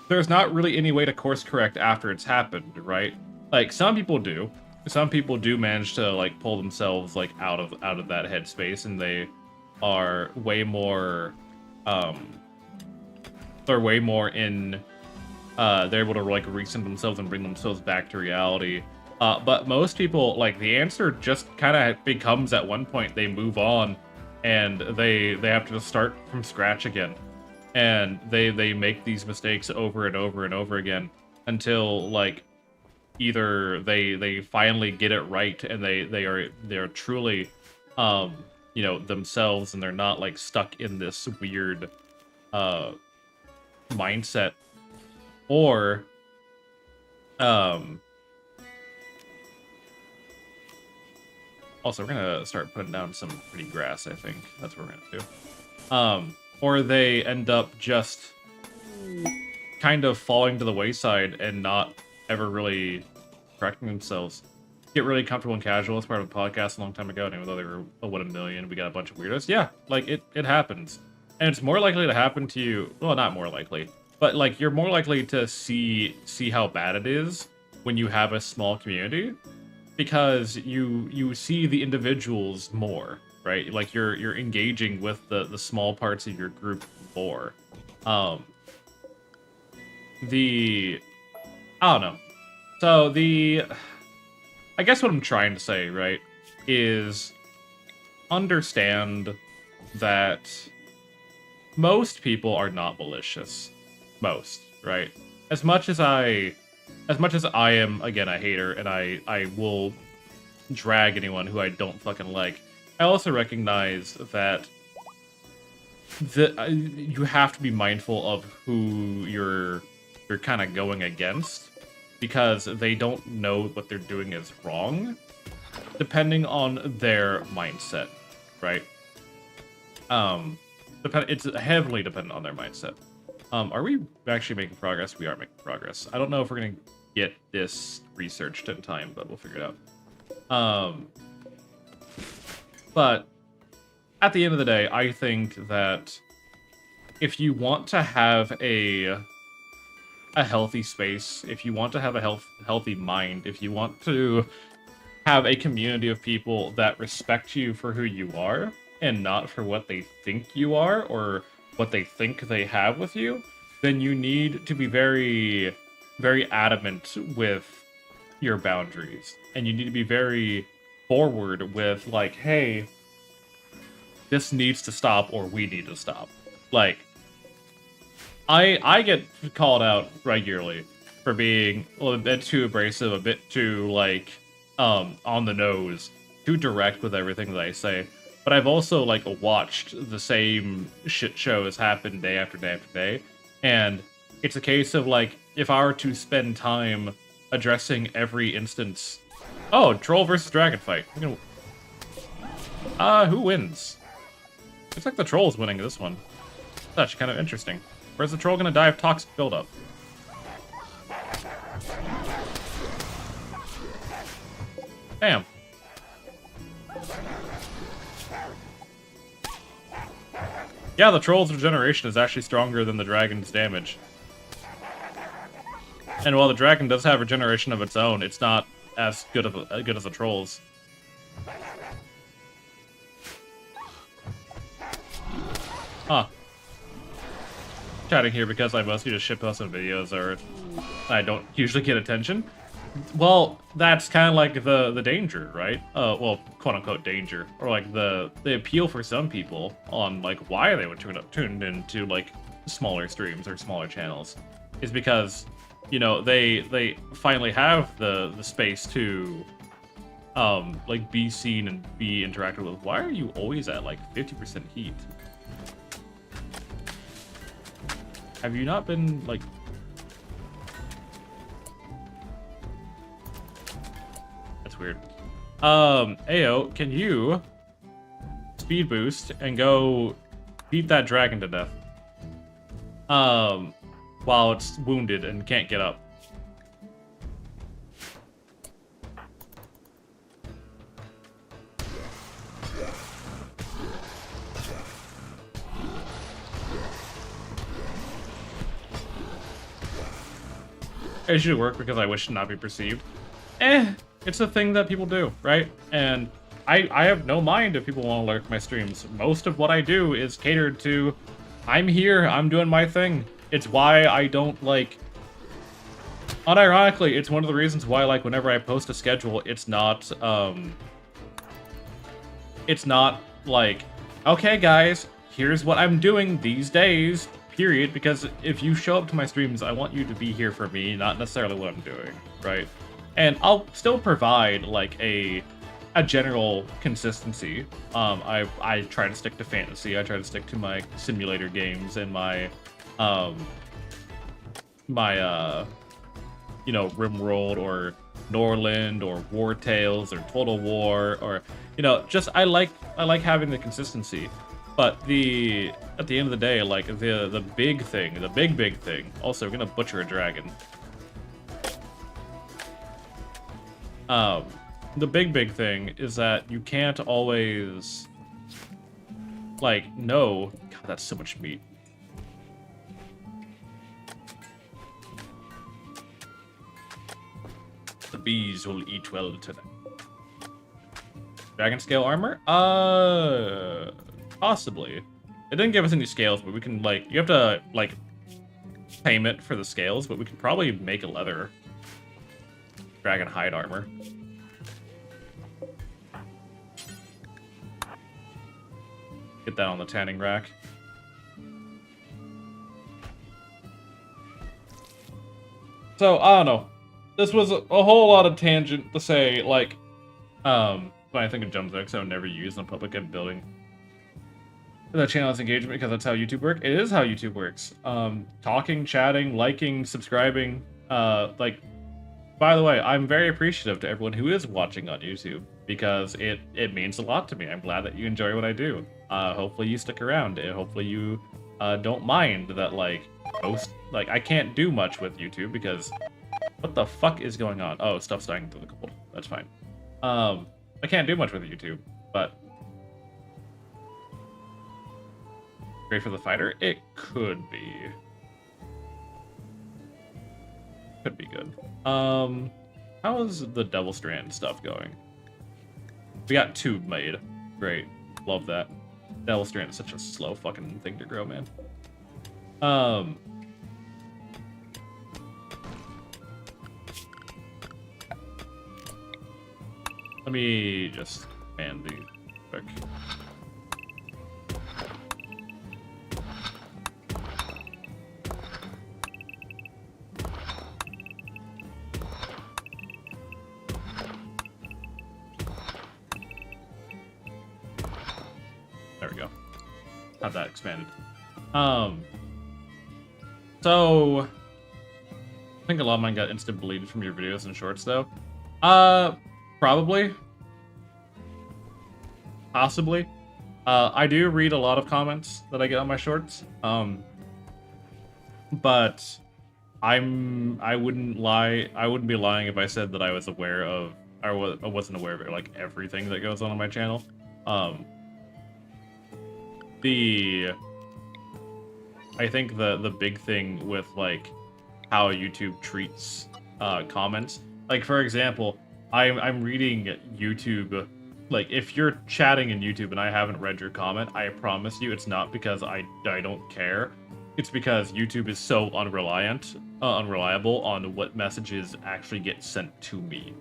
there's not really any way to course correct after it's happened, right? Like some people do manage to like pull themselves like out of that headspace, and they are way more they're way more in they're able to like recenter themselves and bring themselves back to reality. But most people, like, the answer just kind of becomes at one point they move on and they have to start from scratch again. And they make these mistakes over and over and over again until like either they finally get it right and they're truly you know, themselves, and they're not like stuck in this weird mindset, or also we're gonna start putting down some pretty grass. I think that's what we're gonna do. Or they end up just kind of falling to the wayside and not ever really correcting themselves. Get really comfortable and casual as part of a podcast a long time ago, and even though they were a 1 in a million, we got a bunch of weirdos. Yeah, like it happens. And it's more likely to happen to you, well, not more likely, but like you're more likely to see how bad it is when you have a small community, because you see the individuals more, right? Like you're engaging with the small parts of your group more. I don't know. So I guess what I'm trying to say, right, is understand that most people are not malicious. Most, right? As much as I am, again, a hater, and I will drag anyone who I don't fucking like, I also recognize that you have to be mindful of who you're kind of going against, because they don't know what they're doing is wrong, depending on their mindset, right? It's heavily dependent on their mindset. Are we actually making progress? We are making progress. I don't know if we're gonna get this researched in time, but we'll figure it out. But at the end of the day, I think that if you want to have a healthy space, if you want to have a healthy mind, if you want to have a community of people that respect you for who you are and not for what they think you are or what they think they have with you, then you need to be very, very adamant with your boundaries. And you need to be very forward with, like, hey, this needs to stop or we need to stop. Like, I get called out regularly for being a bit too abrasive, a bit too, like, on the nose, too direct with everything that I say. But I've also, like, watched the same shit shows happen day after day after day. And it's a case of, like, if I were to spend time addressing every instance... Oh, troll versus dragon fight. Who wins? Looks like the troll's winning this one. It's actually kind of interesting. Where's the troll gonna die of toxic buildup? Damn. Yeah, the troll's regeneration is actually stronger than the dragon's damage. And while the dragon does have regeneration of its own, it's not as good as the troll's. Huh. Chatting here because I mostly just shitpost some videos or I don't usually get attention. Well, that's kind of like the danger, right? Well, quote-unquote danger. Or like the appeal for some people on like why they would tune into like smaller streams or smaller channels is because, you know, they finally have the space to like be seen and be interacted with. Why are you always at like 50% heat? Have you not been like... That's weird. Ayo, can you speed boost and go beat that dragon to death? While it's wounded and can't get up. It should work because I wish to not be perceived. It's a thing that people do, right? And I have no mind if people want to lurk my streams. Most of what I do is catered to, I'm here, I'm doing my thing. It's why I don't, like... Unironically, it's one of the reasons why, like, whenever I post a schedule, it's not, like, okay, guys, here's what I'm doing these days, period, because if you show up to my streams, I want you to be here for me, not necessarily what I'm doing, right? And I'll still provide, like, a general consistency. I try to stick to fantasy, I try to stick to my simulator games and my, you know, RimWorld or Norland or War Tales or Total War or, you know, just I like having the consistency. But at the end of the day, like the big thing, the big thing. Also, we're gonna butcher a dragon. The big thing is that you can't always like know. God, that's so much meat. The bees will eat well tonight. Dragon scale armor? Possibly. It didn't give us any scales, but we can, like, you have to, like, payment for the scales, but we can probably make a leather dragon hide armor. Get that on the tanning rack. So, I don't know. This was a whole lot of tangent to say, like, when I think of jump hooks, I would never use in a public building. The channel is engagement because that's how YouTube works. It is how YouTube works. Talking, chatting, liking, subscribing. Like, by the way, I'm very appreciative to everyone who is watching on YouTube because it means a lot to me. I'm glad that you enjoy what I do. hopefully you stick around, and hopefully you don't mind that, like, I can't do much with YouTube because what the fuck is going on? Oh, stuff's dying through the cold. That's fine. I can't do much with YouTube, but great for the fighter? It could be. Could be good. How is the Devil Strand stuff going? We got 2 made. Great. Love that. Devil Strand is such a slow fucking thing to grow, man. Let me just expand these quick. There we go. Have that expanded. So I think a lot of mine got instant deleted from your videos and shorts though. Probably. Possibly. I do read a lot of comments that I get on my shorts. But I wouldn't lie. I wouldn't be lying if I said that I was aware of, I wasn't aware of like everything that goes on my channel. I think the big thing with like how YouTube treats comments, like for example, I'm reading YouTube. Like, if you're chatting in YouTube and I haven't read your comment, I promise you it's not because I don't care. It's because YouTube is so unreliable on what messages actually get sent to me.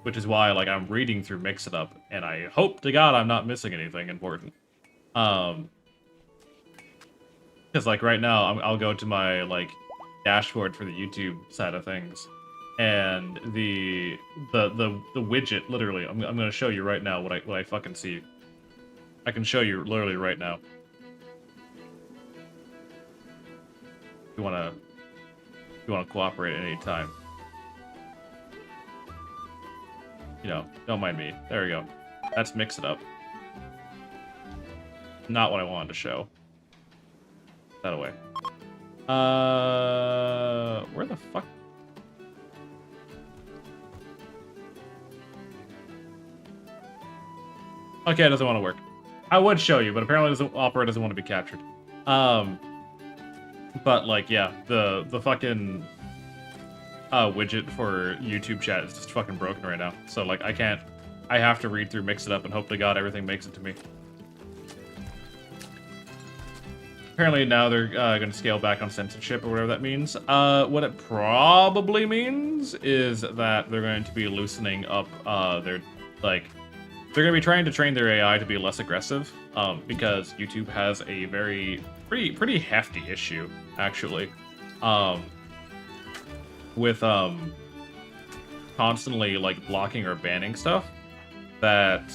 Which is why, like, I'm reading through Mix It Up, and I hope to God I'm not missing anything important. Because, like, right now, I'll go to my, like, dashboard for the YouTube side of things. And the widget, literally, I'm gonna show you right now what I fucking see. I can show you literally right now. If you wanna cooperate at any time. You know, don't mind me. There we go. Let's Mix It Up. Not what I wanted to show. That away. Where the fuck? Okay, it doesn't want to work. I would show you, but apparently Opera doesn't want to be captured. But like, yeah, the fucking widget for YouTube chat is just fucking broken right now. So like, I have to read through Mix It Up and hope to God everything makes it to me. Apparently now they're going to scale back on censorship or whatever that means. What it probably means is that they're going to be loosening up their, like, they're going to be trying to train their AI to be less aggressive, because YouTube has a pretty hefty issue, actually, with constantly like blocking or banning stuff that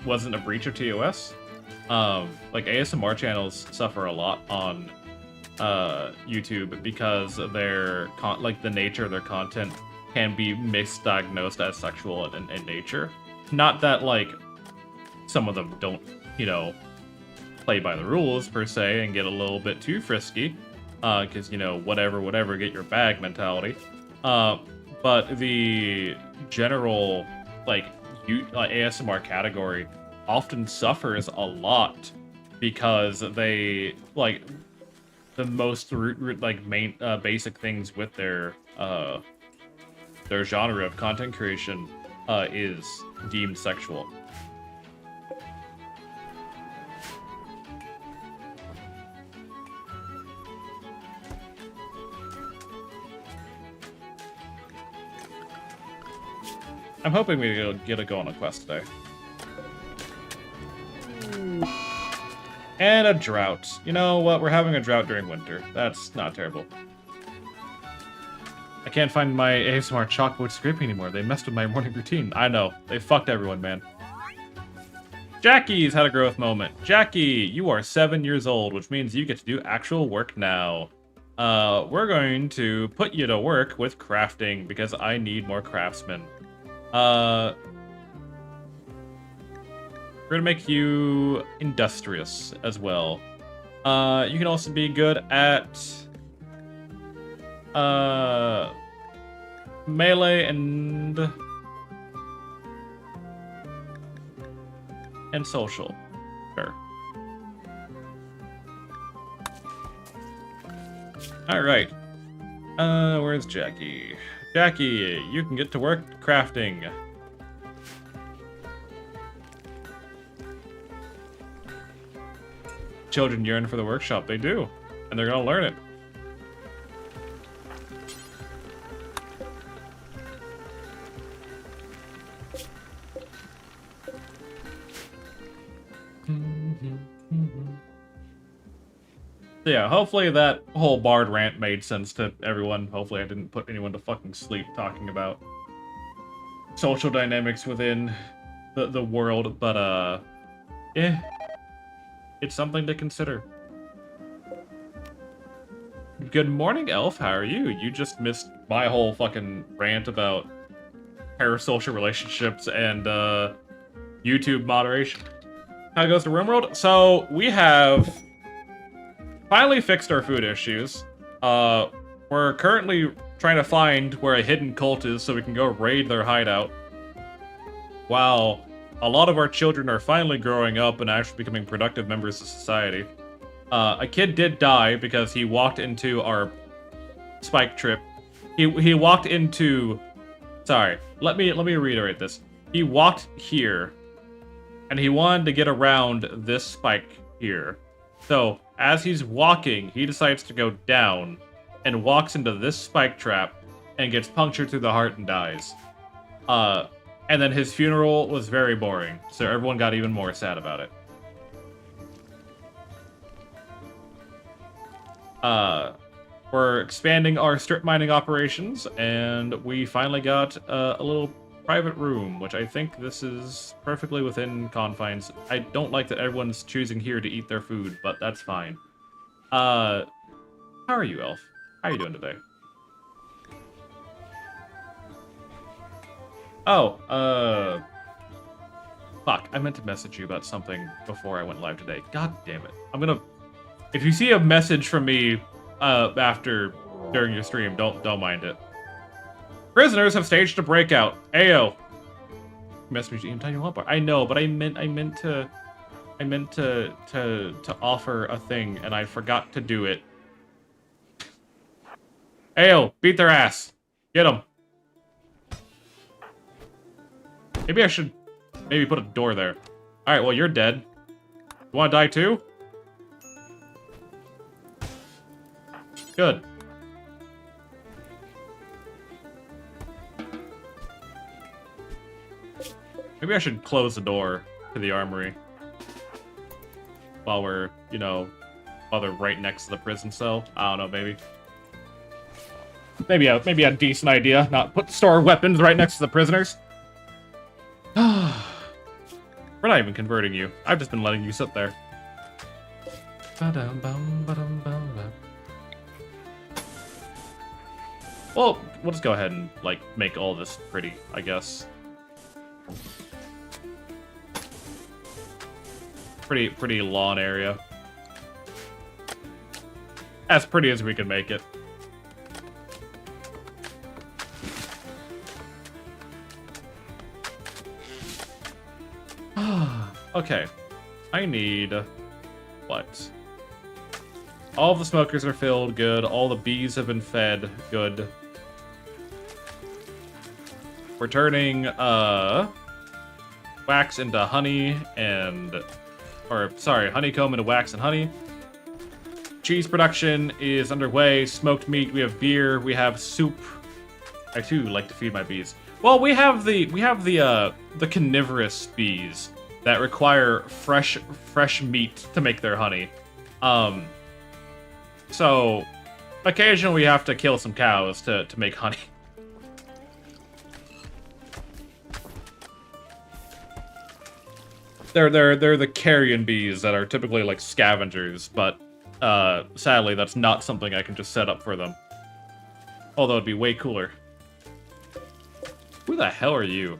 wasn't a breach of TOS. Like ASMR channels suffer a lot on YouTube because their the nature of their content can be misdiagnosed as sexual in nature. Not that, like, some of them don't, you know, play by the rules, per se, and get a little bit too frisky, because, you know, whatever, get your bag mentality. But the general, like, ASMR category often suffers a lot because they, like, the most, like, main, basic things with their genre of content creation is deemed sexual. I'm hoping we get to go on a quest today. And a drought. You know what? We're having a drought during winter. That's not terrible. I can't find my ASMR chalkboard scraping anymore. They messed with my morning routine. I know. They fucked everyone, man. Jackie's had a growth moment. Jackie, you are 7 years old, which means you get to do actual work now. We're going to put you to work with crafting because I need more craftsmen. We're gonna make you industrious as well. You can also be good at melee and social. Sure. All right. Where's Jackie? Jackie, you can get to work crafting. Children yearn for the workshop. They do, and they're gonna learn it. So yeah, hopefully that whole Bard rant made sense to everyone. Hopefully I didn't put anyone to fucking sleep talking about social dynamics within the world, but it's something to consider. Good morning, Elf. How are you? You just missed my whole fucking rant about parasocial relationships and YouTube moderation. How goes the RimWorld? So we have finally fixed our food issues. We're currently trying to find where a hidden cult is so we can go raid their hideout. While a lot of our children are finally growing up and actually becoming productive members of society. A kid did die because he walked into our spike trip. He walked into... Sorry, let me reiterate this. He walked here, and he wanted to get around this spike here. So, as he's walking, he decides to go down and walks into this spike trap and gets punctured through the heart and dies. And then his funeral was very boring, so everyone got even more sad about it. We're expanding our strip mining operations, and we finally got a little private room, which I think this is perfectly within confines. I don't like that everyone's choosing here to eat their food, but that's fine. How are you, Elf? How are you doing today? Oh, fuck, I meant to message you about something before I went live today. God damn it. If you see a message from me, during your stream, don't mind it. Prisoners have staged a breakout. Ayo. Message you tell you what, I know, but I meant to offer a thing, and I forgot to do it. Ayo, beat their ass. Get them. Maybe I should put a door there. Alright, well, you're dead. You wanna die too? Good. Maybe I should close the door to the armory. While we're, while they're right next to the prison cell. I don't know, maybe. Maybe a decent idea. Not store weapons right next to the prisoners. We're not even converting you. I've just been letting you sit there. Well, we'll just go ahead and, make all this pretty, I guess. Pretty lawn area. As pretty as we can make it. Okay. I need... what? All the smokers are filled, good. All the bees have been fed, good. We're turning, wax into honey and... honeycomb into wax and honey. Cheese production is underway. Smoked meat, we have beer, we have soup. I too like to feed my bees. Well, we have the carnivorous bees that require fresh meat to make their honey. So occasionally we have to kill some cows to make honey. They're the carrion bees that are typically like scavengers, but sadly that's not something I can just set up for them. Although it'd be way cooler. Who the hell are you?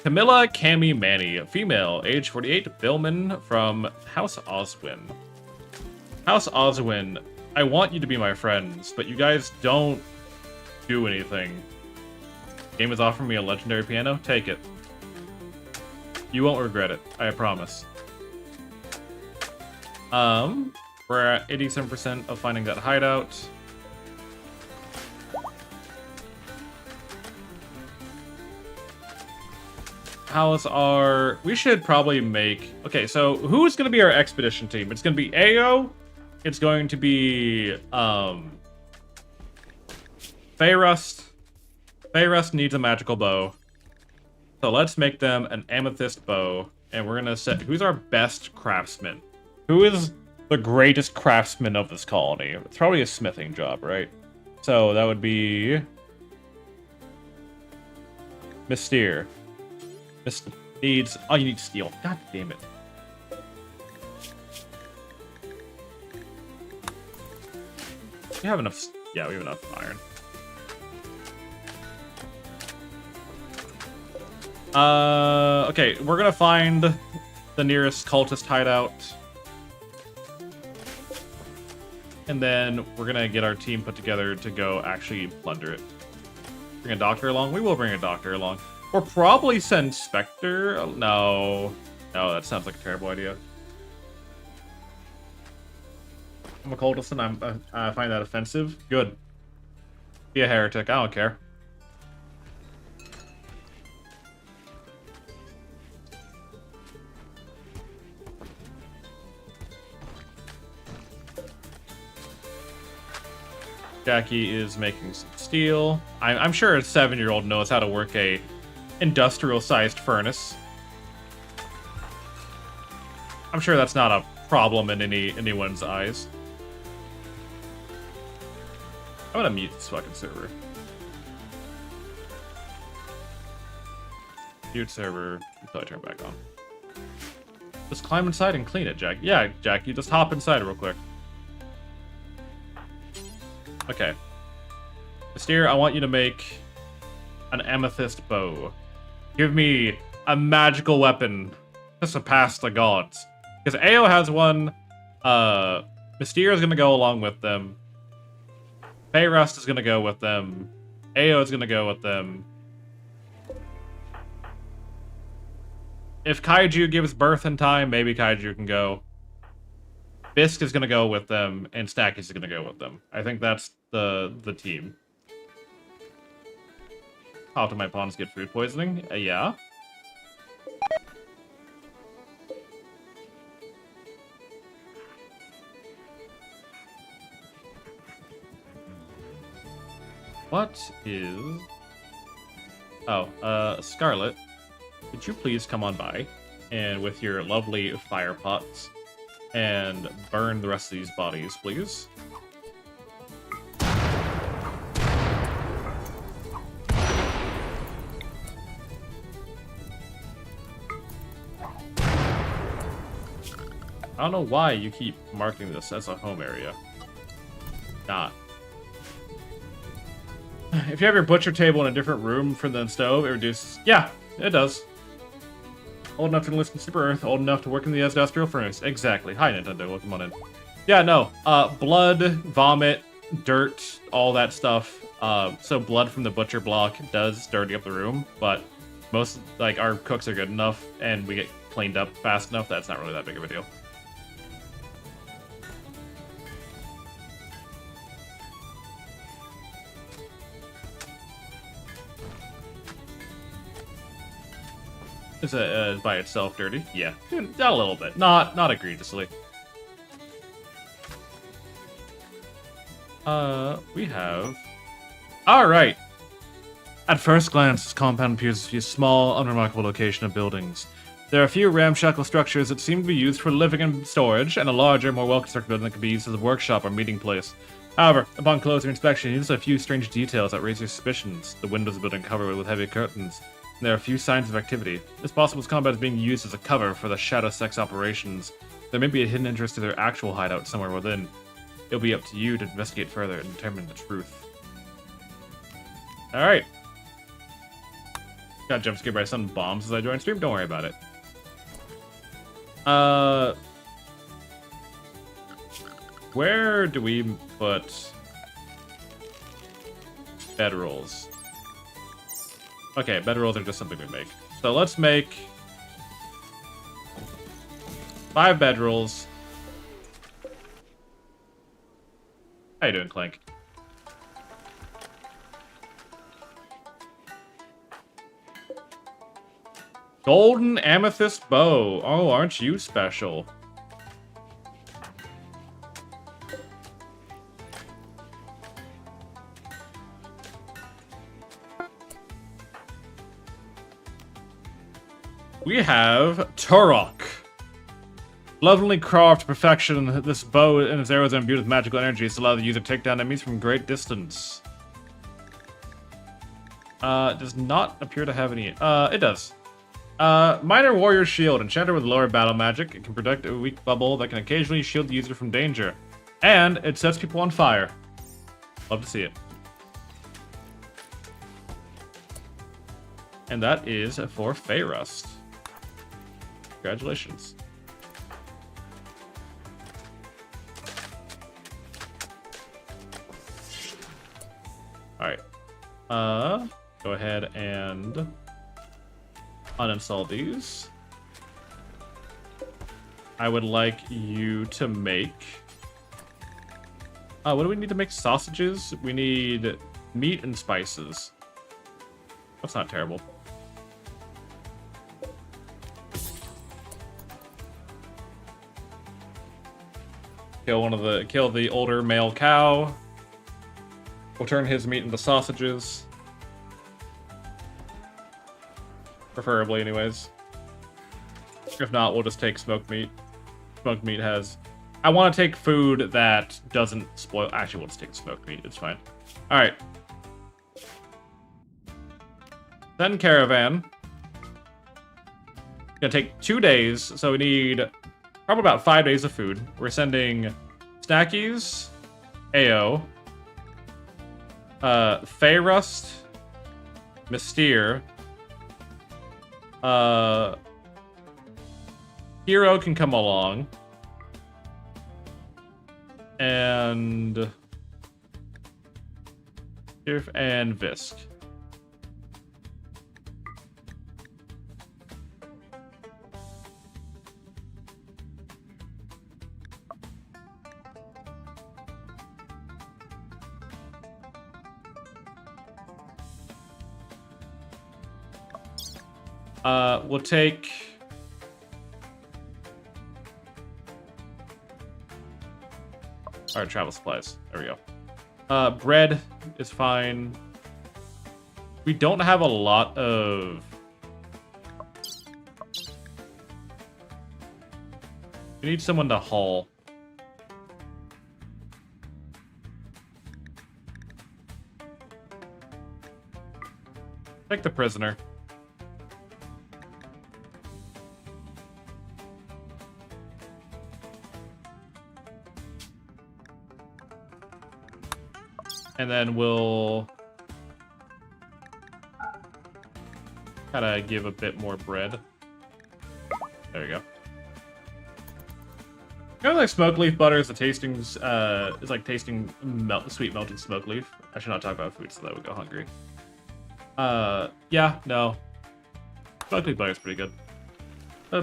Camilla Cami Manny, female, age 48, Billman from House Oswin. House Oswin, I want you to be my friends, but you guys don't do anything. Game is offering me a legendary piano. Take it. You won't regret it. I promise. We're at 87% of finding that hideout. How's our... We should probably make... Okay, so who's going to be our expedition team? It's going to be Ao. It's going to be... Fayrust. Fayrust needs a magical bow. So let's make them an amethyst bow. And we're going to set... Who's our best craftsman? Who is the greatest craftsman of this colony? It's probably a smithing job, right? So that would be... Mystere. Needs... Oh, you need steel. God damn it. We have enough... Yeah, we have enough iron. Okay, we're gonna find the nearest cultist hideout. And then we're gonna get our team put together to go actually plunder it. Bring a doctor along? We will bring a doctor along. Or probably send Spectre? No. No, that sounds like a terrible idea. I'm a cultist and I find that offensive. Good. Be a heretic, I don't care. Jackie is making some steel. I'm sure a 7-year-old knows how to work a industrial-sized furnace. I'm sure that's not a problem in anyone's eyes. I'm gonna mute this fucking server. Mute server. Until I turn it back on. Just climb inside and clean it, Jack. Yeah, Jack, you just hop inside real quick. Okay. Mystere, I want you to make an amethyst bow. Give me a magical weapon to surpass the gods. Because Ao has one. Mystere is going to go along with them. Fayrust is going to go with them. Ao is going to go with them. If Kaiju gives birth in time, maybe Kaiju can go. Bisk is going to go with them, and Stacky is going to go with them. I think that's the team. How do my pawns get food poisoning? Yeah. What is... Oh, Scarlet, would you please come on by, and with your lovely fire pots, and burn the rest of these bodies, please? I don't know why you keep marking this as a home area. Not. If you have your butcher table in a different room from the stove, it reduces... Yeah, it does. Old enough to enlist in Super Earth, old enough to work in the industrial furnace. Exactly. Hi, Nintendo. Welcome on in. Yeah, no. Blood, vomit, dirt, all that stuff. So blood from the butcher block does dirty up the room, but most, like, our cooks are good enough, and we get cleaned up fast enough, that's not really that big of a deal. Is it by itself dirty? Yeah, a little bit. Not egregiously. We have... Alright! At first glance, this compound appears to be a small, unremarkable location of buildings. There are a few ramshackle structures that seem to be used for living and storage, and a larger, more well-constructed building that can be used as a workshop or meeting place. However, upon closer inspection, you notice a few strange details that raise your suspicions. The windows of the building covered with heavy curtains. There are a few signs of activity. It's possible this combat is being used as a cover for the Shadow Sex operations. There may be a hidden interest to their actual hideout somewhere within. It'll be up to you to investigate further and determine the truth. Alright. Got jump scared by some bombs as I joined stream. Don't worry about it. Where do we put bedrolls? Okay, bedrolls are just something we make. So let's make 5 bedrolls. How you doing, Clank? Golden amethyst bow. Oh, aren't you special? We have Turok. Lovingly carved to perfection, this bow and its arrows are imbued with magical energies to allow the user to take down enemies from great distance. Does not appear to have any... it does. Minor warrior shield, enchanted with lower battle magic. It can protect a weak bubble that can occasionally shield the user from danger. And it sets people on fire. Love to see it. And that is for Fayrust. Congratulations. Alright. Go ahead and uninstall these. I would like you to make... what do we need to make? Sausages? We need meat and spices. That's not terrible. Kill the older male cow. We'll turn his meat into sausages. Preferably, anyways. If not, we'll just take smoked meat. Smoked meat has... I want to take food that doesn't spoil... Actually, we'll just take smoked meat. It's fine. Alright. Then caravan. Gonna take 2 days, so we need probably about 5 days of food. We're sending Snackies, AO, Fayrust, Mystere, Hero can come along, and Visk. We'll take... Alright, travel supplies. There we go. Bread is fine. We don't have a lot of... We need someone to haul. Take the prisoner. And then we'll kind of give a bit more bread. There you go. Kind of like smoke leaf butter is is like tasting sweet melted smoke leaf. I should not talk about food so that I would go hungry. Yeah, no. Smoke leaf butter is pretty good.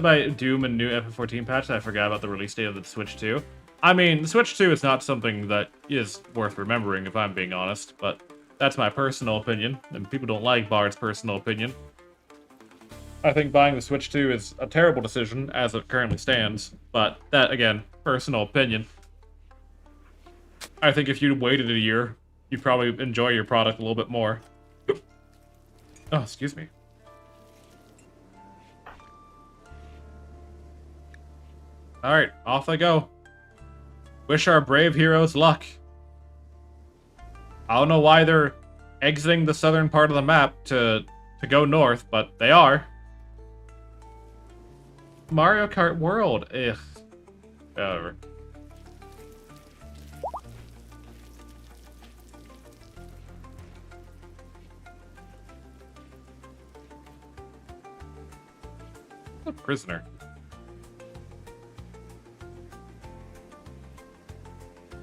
By Doom and new FF14 patch, I forgot about the release date of the Switch 2. I mean, the Switch 2 is not something that is worth remembering, if I'm being honest, but that's my personal opinion, and people don't like Bard's personal opinion. I think buying the Switch 2 is a terrible decision, as it currently stands, but that, again, personal opinion. I think if you waited a year, you'd probably enjoy your product a little bit more. Oh, excuse me. Alright, off they go. Wish our brave heroes luck. I don't know why they're exiting the southern part of the map to go north, but they are. Mario Kart World. Ugh. Whatever. A prisoner.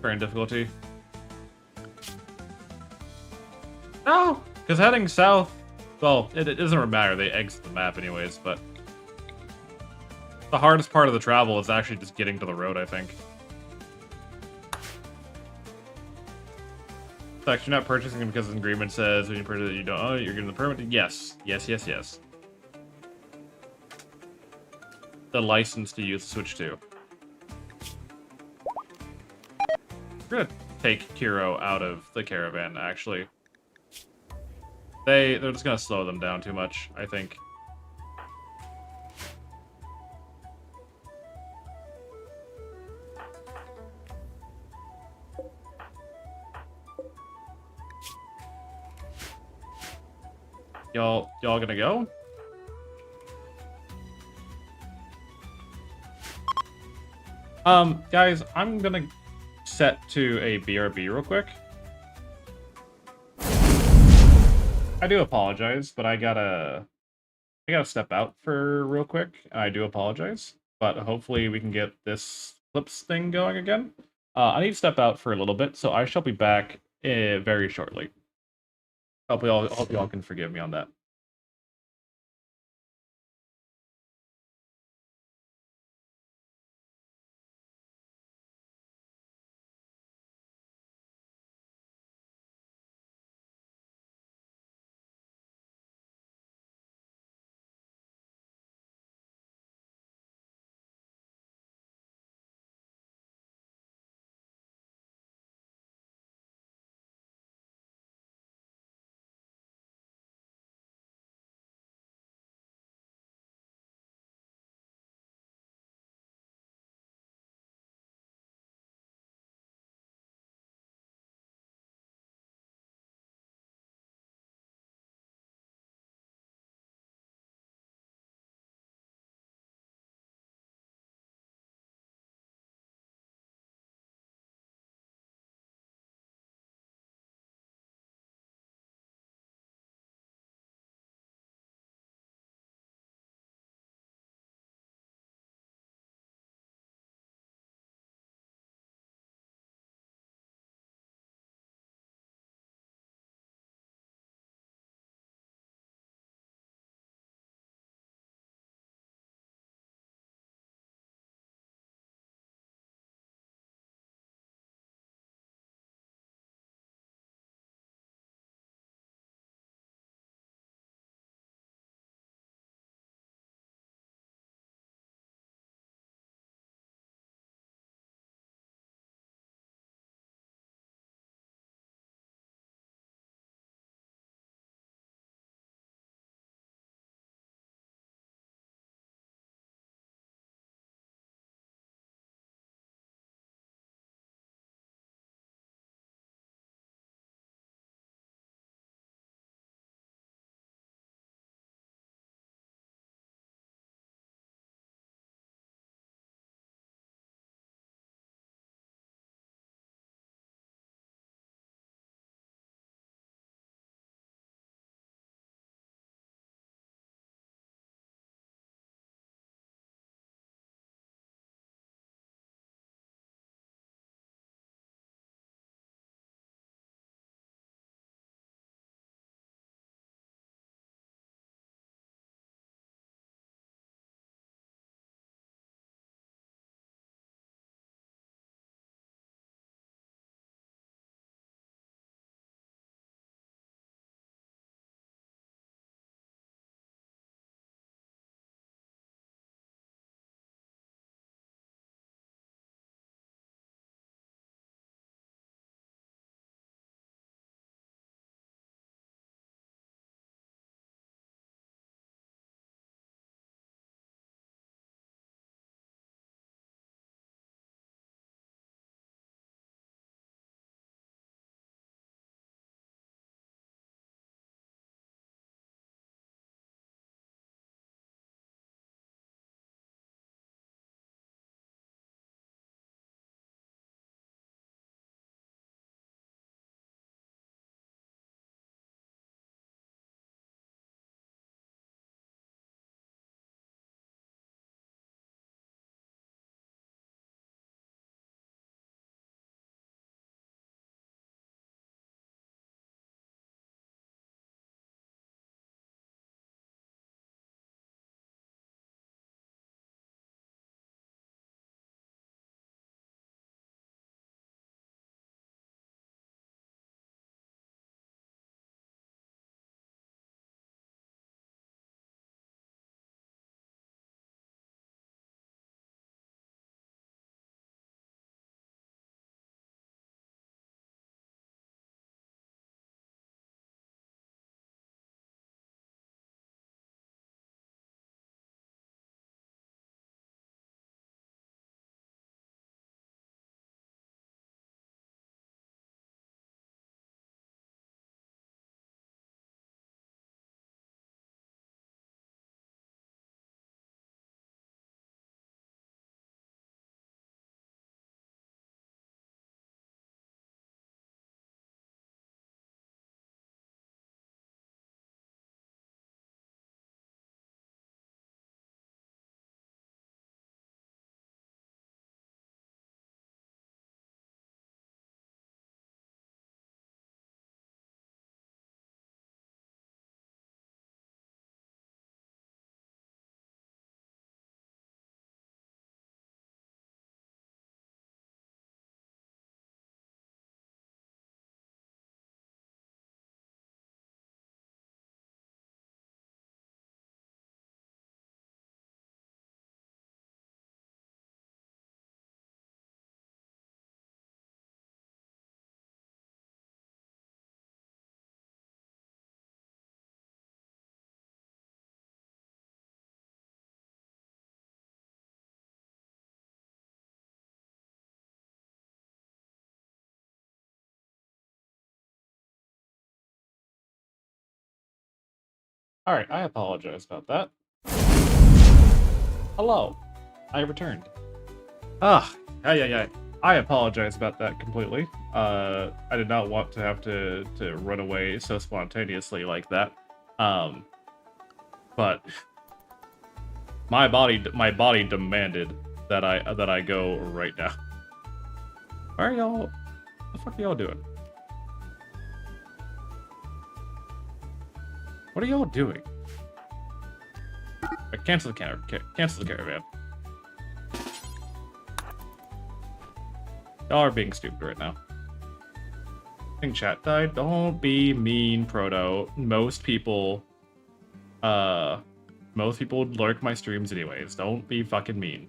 Current difficulty. No! Because heading south, well, it doesn't matter. They exit the map anyways, but the hardest part of the travel is actually just getting to the road, I think. Fact, you're not purchasing it because the agreement says when you purchase it, you don't own it, you're getting the permit. Yes. Yes, yes, yes. The license to use Switch 2. We're gonna take Kiro out of the caravan, actually. They're just gonna slow them down too much, I think. Y'all gonna go? Guys, I'm gonna set to a BRB real quick. I do apologize, but I gotta step out for real quick. I do apologize, but hopefully we can get this clips thing going again. I need to step out for a little bit, so I shall be back very shortly. Hope y'all can forgive me on that. Alright, I apologize about that. Hello. I returned. Yeah. I apologize about that completely. I did not want to have to run away so spontaneously like that. But my body demanded that I go right now. Why are y'all? What the fuck are y'all doing? What are y'all doing? Cancel the caravan. Y'all are being stupid right now. I think chat died. Don't be mean, Proto. Most people lurk my streams anyways. Don't be fucking mean.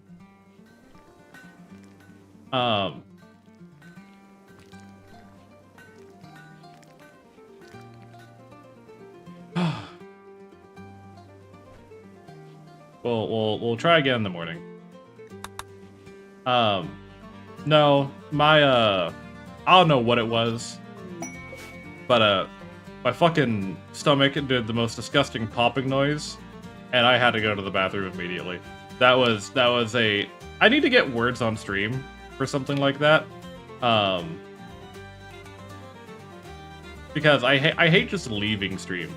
We'll try again in the morning. No, I don't know what it was, but my fucking stomach did the most disgusting popping noise, and I had to go to the bathroom immediately. That was I need to get words on stream for something like that, because I hate just leaving stream.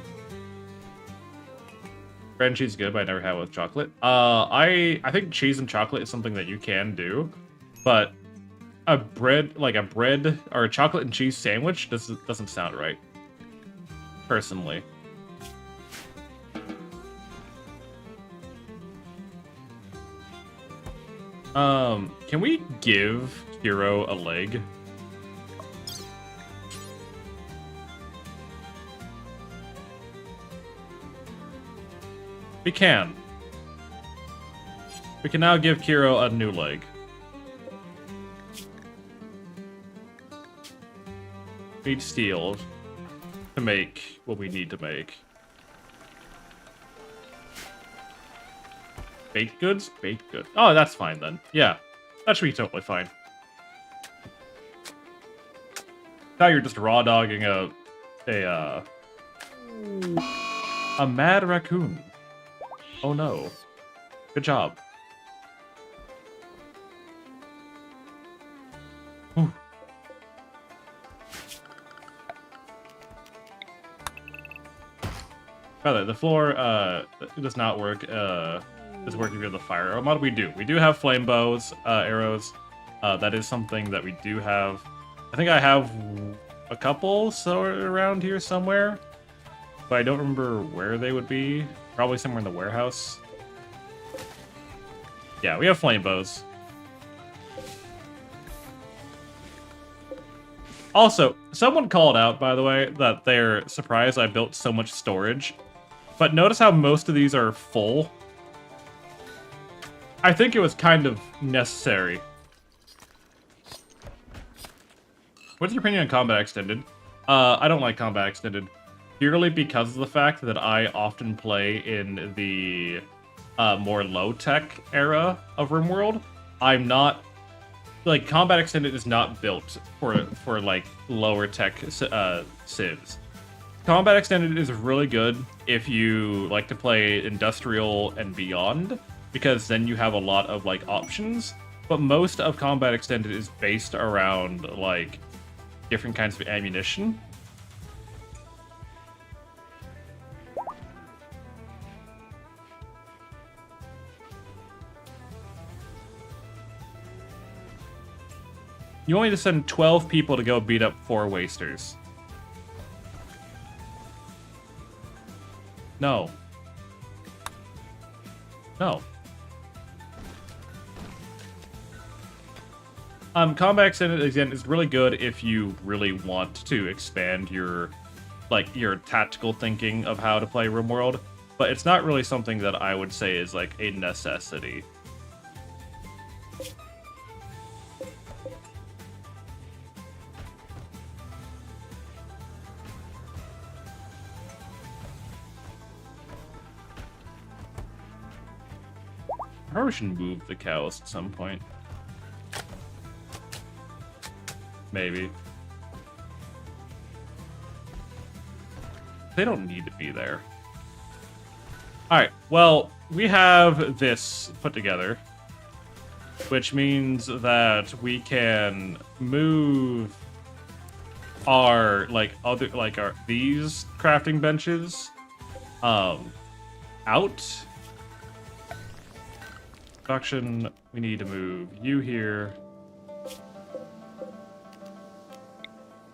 Bread and cheese is good, but I never had it with chocolate. I think cheese and chocolate is something that you can do, but a bread or a chocolate and cheese sandwich doesn't sound right, personally. Can we give Hero a leg? We can. We can now give Kiro a new leg. We need steel to make what we need to make. Baked goods? Baked goods. Oh, that's fine then. Yeah, that should be totally fine. Now you're just raw dogging a mad raccoon. Oh no. Good job. Whew. By the way, the floor does not work. Does work if you have the fire arrow mod. We do. We do have flame bows, arrows. That is something that we do have. I think I have a couple around here somewhere, but I don't remember where they would be. Probably somewhere in the warehouse. Yeah, we have flame bows. Also, someone called out, by the way, that they're surprised I built so much storage. But notice how most of these are full. I think it was kind of necessary. What's your opinion on Combat Extended? I don't like Combat Extended. Purely because of the fact that I often play in the more low-tech era of RimWorld. I'm not... Like, Combat Extended is not built for like, lower-tech civs. Combat Extended is really good if you like to play Industrial and beyond, because then you have a lot of, like, options. But most of Combat Extended is based around, like, different kinds of ammunition. You want me to send 12 people to go beat up 4 wasters? No. No. Combat Extended, again, is really good if you really want to expand your, like, your tactical thinking of how to play RimWorld, but it's not really something that I would say is, like, a necessity. Probably should move the cows at some point. Maybe. They don't need to be there. Alright, well, we have this put together, which means that we can move our, like, other, like, our, these crafting benches, out. Production, we need to move you here.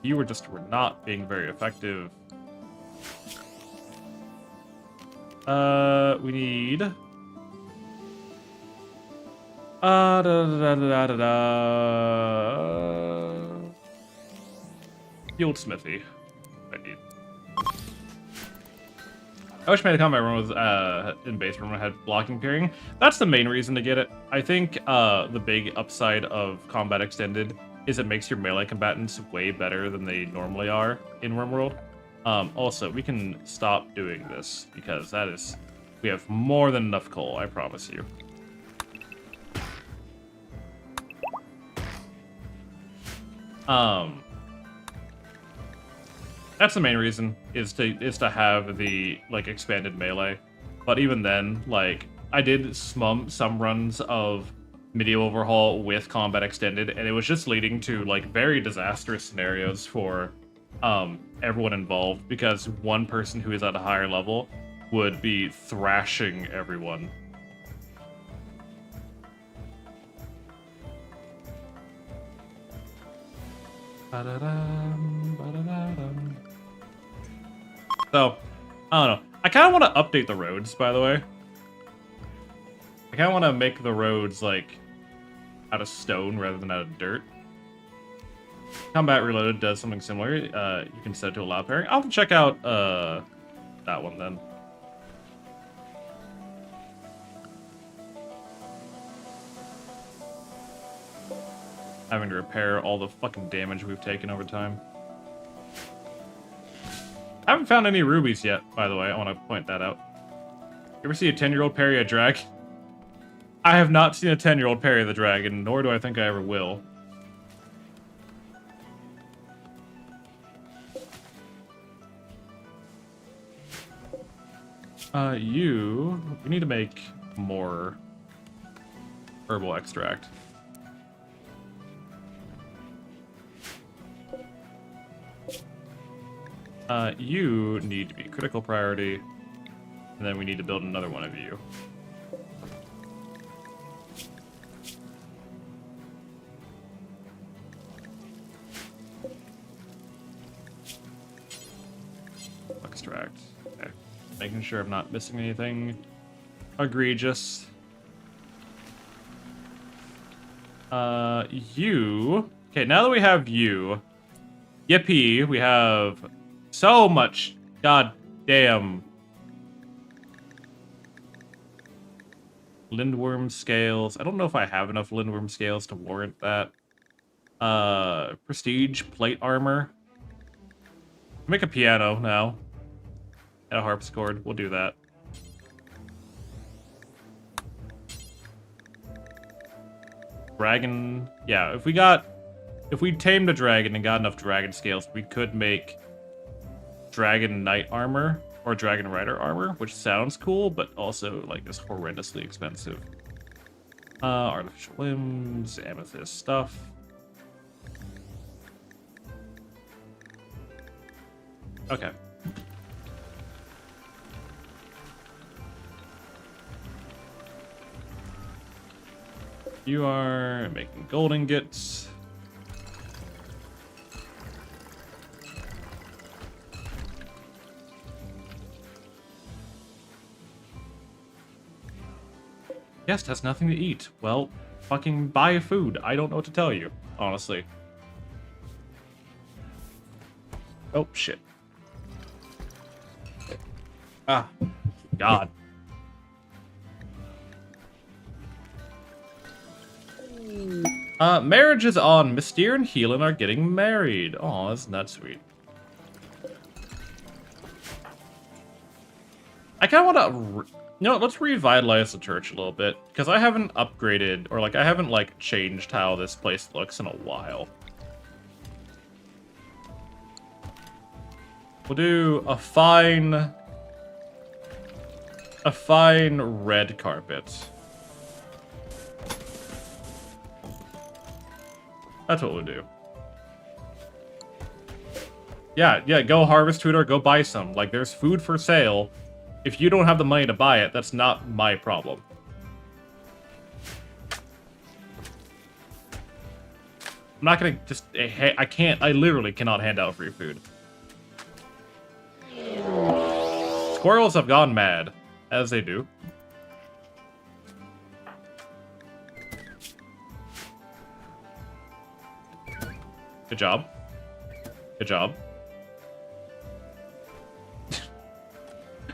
You were not being very effective. We need... da da da da da da. Field smithy. I need. I wish Made a Combat Run was in base room had blocking parrying. That's the main reason to get it. I think the big upside of Combat Extended is it makes your melee combatants way better than they normally are in RimWorld. Also, we can stop doing this because that is... We have more than enough coal, I promise you. That's the main reason, is to have the, like, expanded melee. But even then, like, I did some runs of Medieval Overhaul with Combat Extended, and it was just leading to, like, very disastrous scenarios for everyone involved, because one person who is at a higher level would be thrashing everyone. So, I don't know. I kind of want to update the roads, by the way. I kind of want to make the roads, like, out of stone rather than out of dirt. Combat Reloaded does something similar. You can set it to allow pairing. I'll have to check out that one then. Having to repair all the fucking damage we've taken over time. I haven't found any rubies yet, by the way. I want to point that out. You ever see a 10-year-old parry a drag? I have not seen a 10-year-old parry the dragon, nor do I think I ever will. We need to make more herbal extract. You need to be critical priority, and then we need to build another one of you. Extract. Okay. Making sure I'm not missing anything egregious. You. Okay, now that we have you, yippee, we have so much goddamn lindworm scales. I don't know if I have enough lindworm scales to warrant that. Prestige plate armor. Make a piano now. And a harpsichord. We'll do that. Dragon. Yeah, if we tamed a dragon and got enough dragon scales, we could make dragon knight armor or dragon rider armor, which sounds cool, but also like is horrendously expensive. Artificial limbs, amethyst stuff. Okay. You are making gold ingots. Guest has nothing to eat. Well, fucking buy food. I don't know what to tell you, honestly. Oh, shit. Ah, God. Marriage is on. Mystere and Heelan are getting married. Oh, isn't that sweet? I kind of want to... You know, let's revitalize the church a little bit, because I haven't upgraded, or like, I haven't like changed how this place looks in a while. We'll do a fine A fine red carpet. That's what we'll do. Yeah, go harvest food or go buy some. Like, there's food for sale. If you don't have the money to buy it, that's not my problem. I'm not gonna just... I literally cannot hand out free food. Squirrels have gone mad, as they do. Good job. Good job.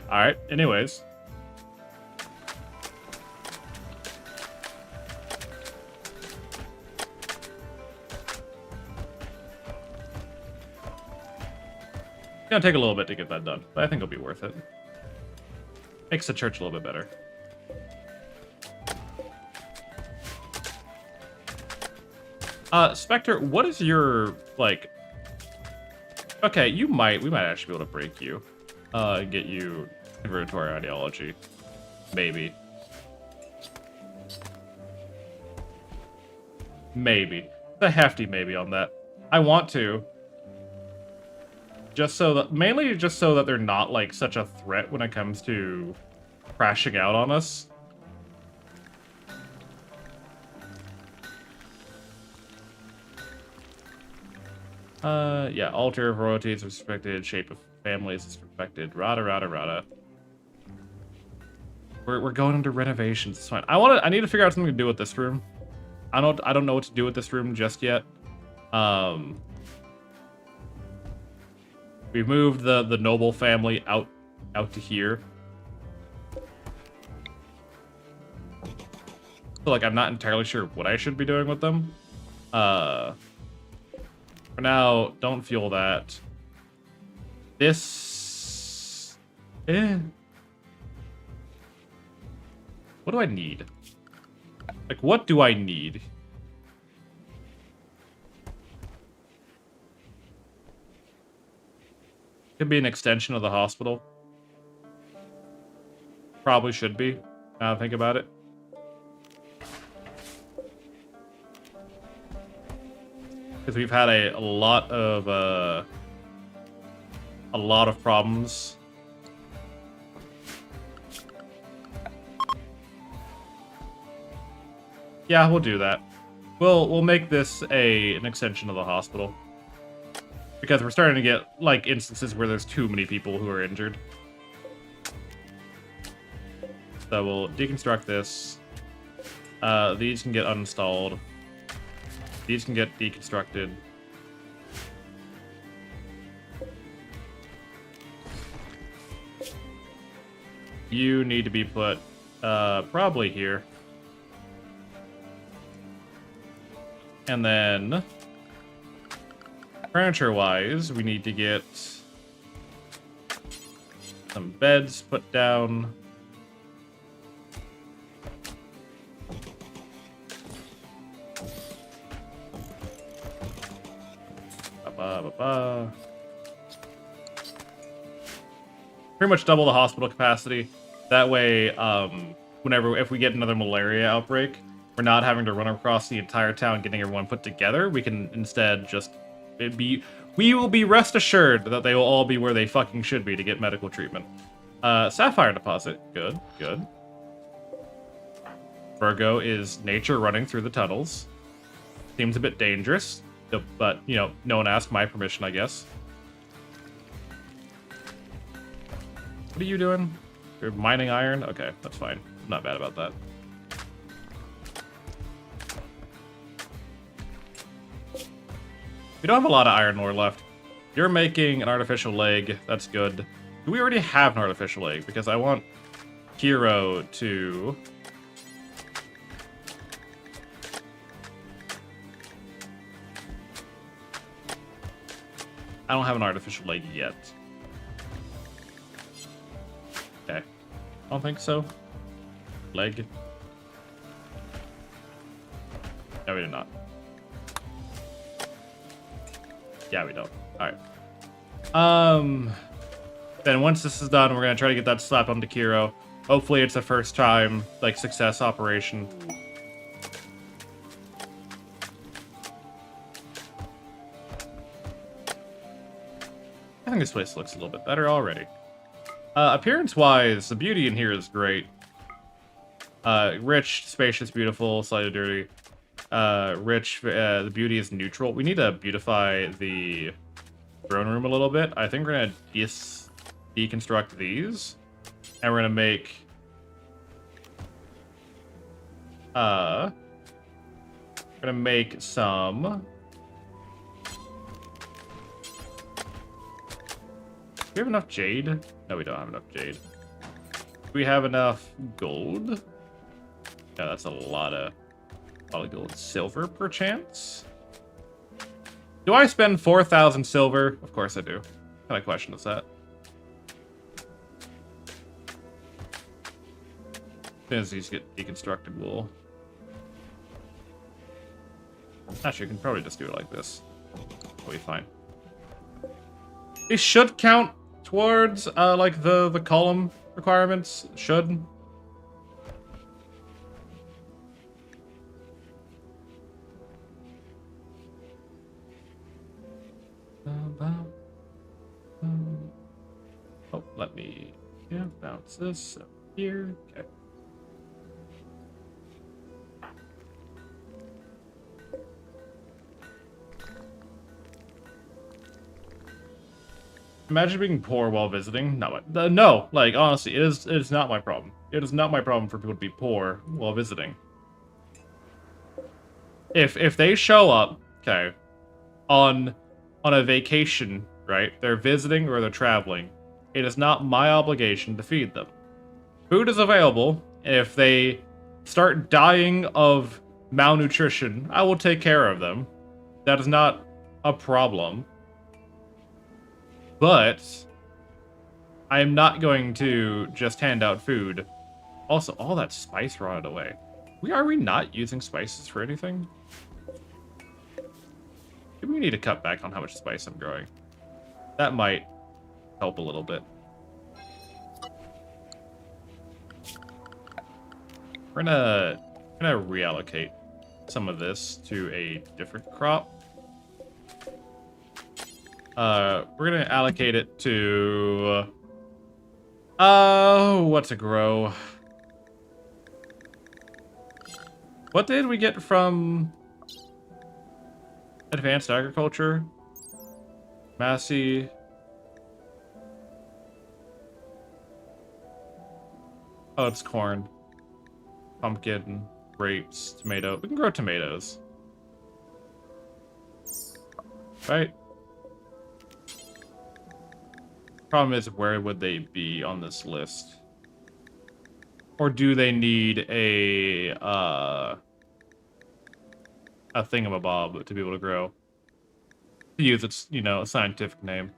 Alright, anyways. It's gonna take a little bit to get that done, but I think it'll be worth it. Makes the church a little bit better. Spectre, what is your, like... Okay, we might actually be able to break you. Get you converted to our ideology. Maybe. Maybe. The hefty maybe on that. I want to. Mainly just so that they're not, like, such a threat when it comes to crashing out on us. Yeah, altar of royalty is respected, shape of families is respected, rada. We're going into renovations, it's fine. I need to figure out something to do with this room. I don't know what to do with this room just yet. We've moved the noble family out to here. So, like, I'm not entirely sure what I should be doing with them. For now, don't fuel that. This... What do I need? Like, what do I need? Could be an extension of the hospital. Probably should be, now that I think about it. Because we've had a lot of problems. Yeah, we'll do that. We'll make this an extension of the hospital. Because we're starting to get, like, instances where there's too many people who are injured. So we'll deconstruct this. These can get uninstalled. These can get deconstructed. You need to be put, probably here. And then, furniture-wise, we need to get some beds put down. Pretty much double the hospital capacity. That way, if we get another malaria outbreak, we're not having to run across the entire town getting everyone put together. We can instead just we will be rest assured that they will all be where they fucking should be to get medical treatment. Sapphire deposit. Good. Virgo is nature running through the tunnels. Seems a bit dangerous, but, you know, no one asked my permission, I guess. What are you doing? You're mining iron? Okay, that's fine. I'm not bad about that. We don't have a lot of iron ore left. You're making an artificial leg. That's good. Do we already have an artificial leg? Because I want Hero to... I don't have an artificial leg yet. Okay. I don't think so. Leg. No, we do not. Yeah, we don't. Alright. Then once this is done, we're gonna try to get that slapped onto Kiro. Hopefully it's a first time, like, success operation. I think this place looks a little bit better already. Appearance-wise, the beauty in here is great. Rich, spacious, beautiful, slightly dirty. The beauty is neutral. We need to beautify the throne room a little bit. I think we're gonna deconstruct these. And we're gonna make... we're gonna make some... Do we have enough jade? No, we don't have enough jade. Do we have enough gold? Yeah, that's a lot of gold. Silver, perchance? Do I spend 4,000 silver? Of course I do. What kind of question is that? As soon as these get deconstructed, we'll... Actually, you can probably just do it like this. We'll be fine. These should count towards, like, the column requirements. Should. Oh, let me, yeah, bounce this up here. Okay. Imagine being poor while visiting. No, like, honestly, it is not my problem. It is not my problem for people to be poor while visiting. If they show up, okay, on a vacation, right? They're visiting or they're traveling. It is not my obligation to feed them. Food is available. If they start dying of malnutrition, I will take care of them. That is not a problem. But I am not going to just hand out food. Also, all that spice rotted away. Are we not using spices for anything? Maybe we need to cut back on how much spice I'm growing. That might help a little bit. We're gonna reallocate some of this to a different crop. We're gonna allocate it to... what to grow? What did we get from advanced agriculture? Massey. Oh, it's corn. Pumpkin, grapes, tomato. We can grow tomatoes. Right? Problem is, where would they be on this list? Or do they need a thingamabob to be able to grow? To use its, you know, scientific name.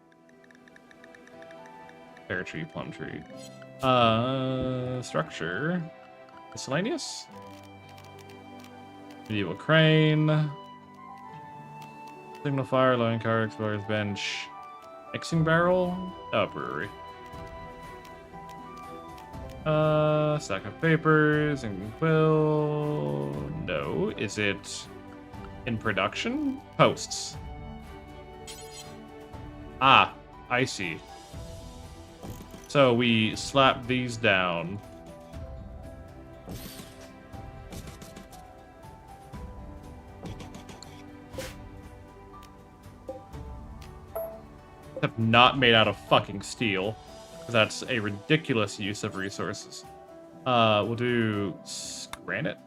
Pear tree, plum tree. Structure. Miscellaneous? Medieval crane. Signal fire, loading car, explorer's bench. Mixing barrel? Oh, brewery. Stack of papers and quill. No. Is it in production? Posts. Ah, I see. So we slap these down. Except not made out of fucking steel. Because that's a ridiculous use of resources. We'll do granite.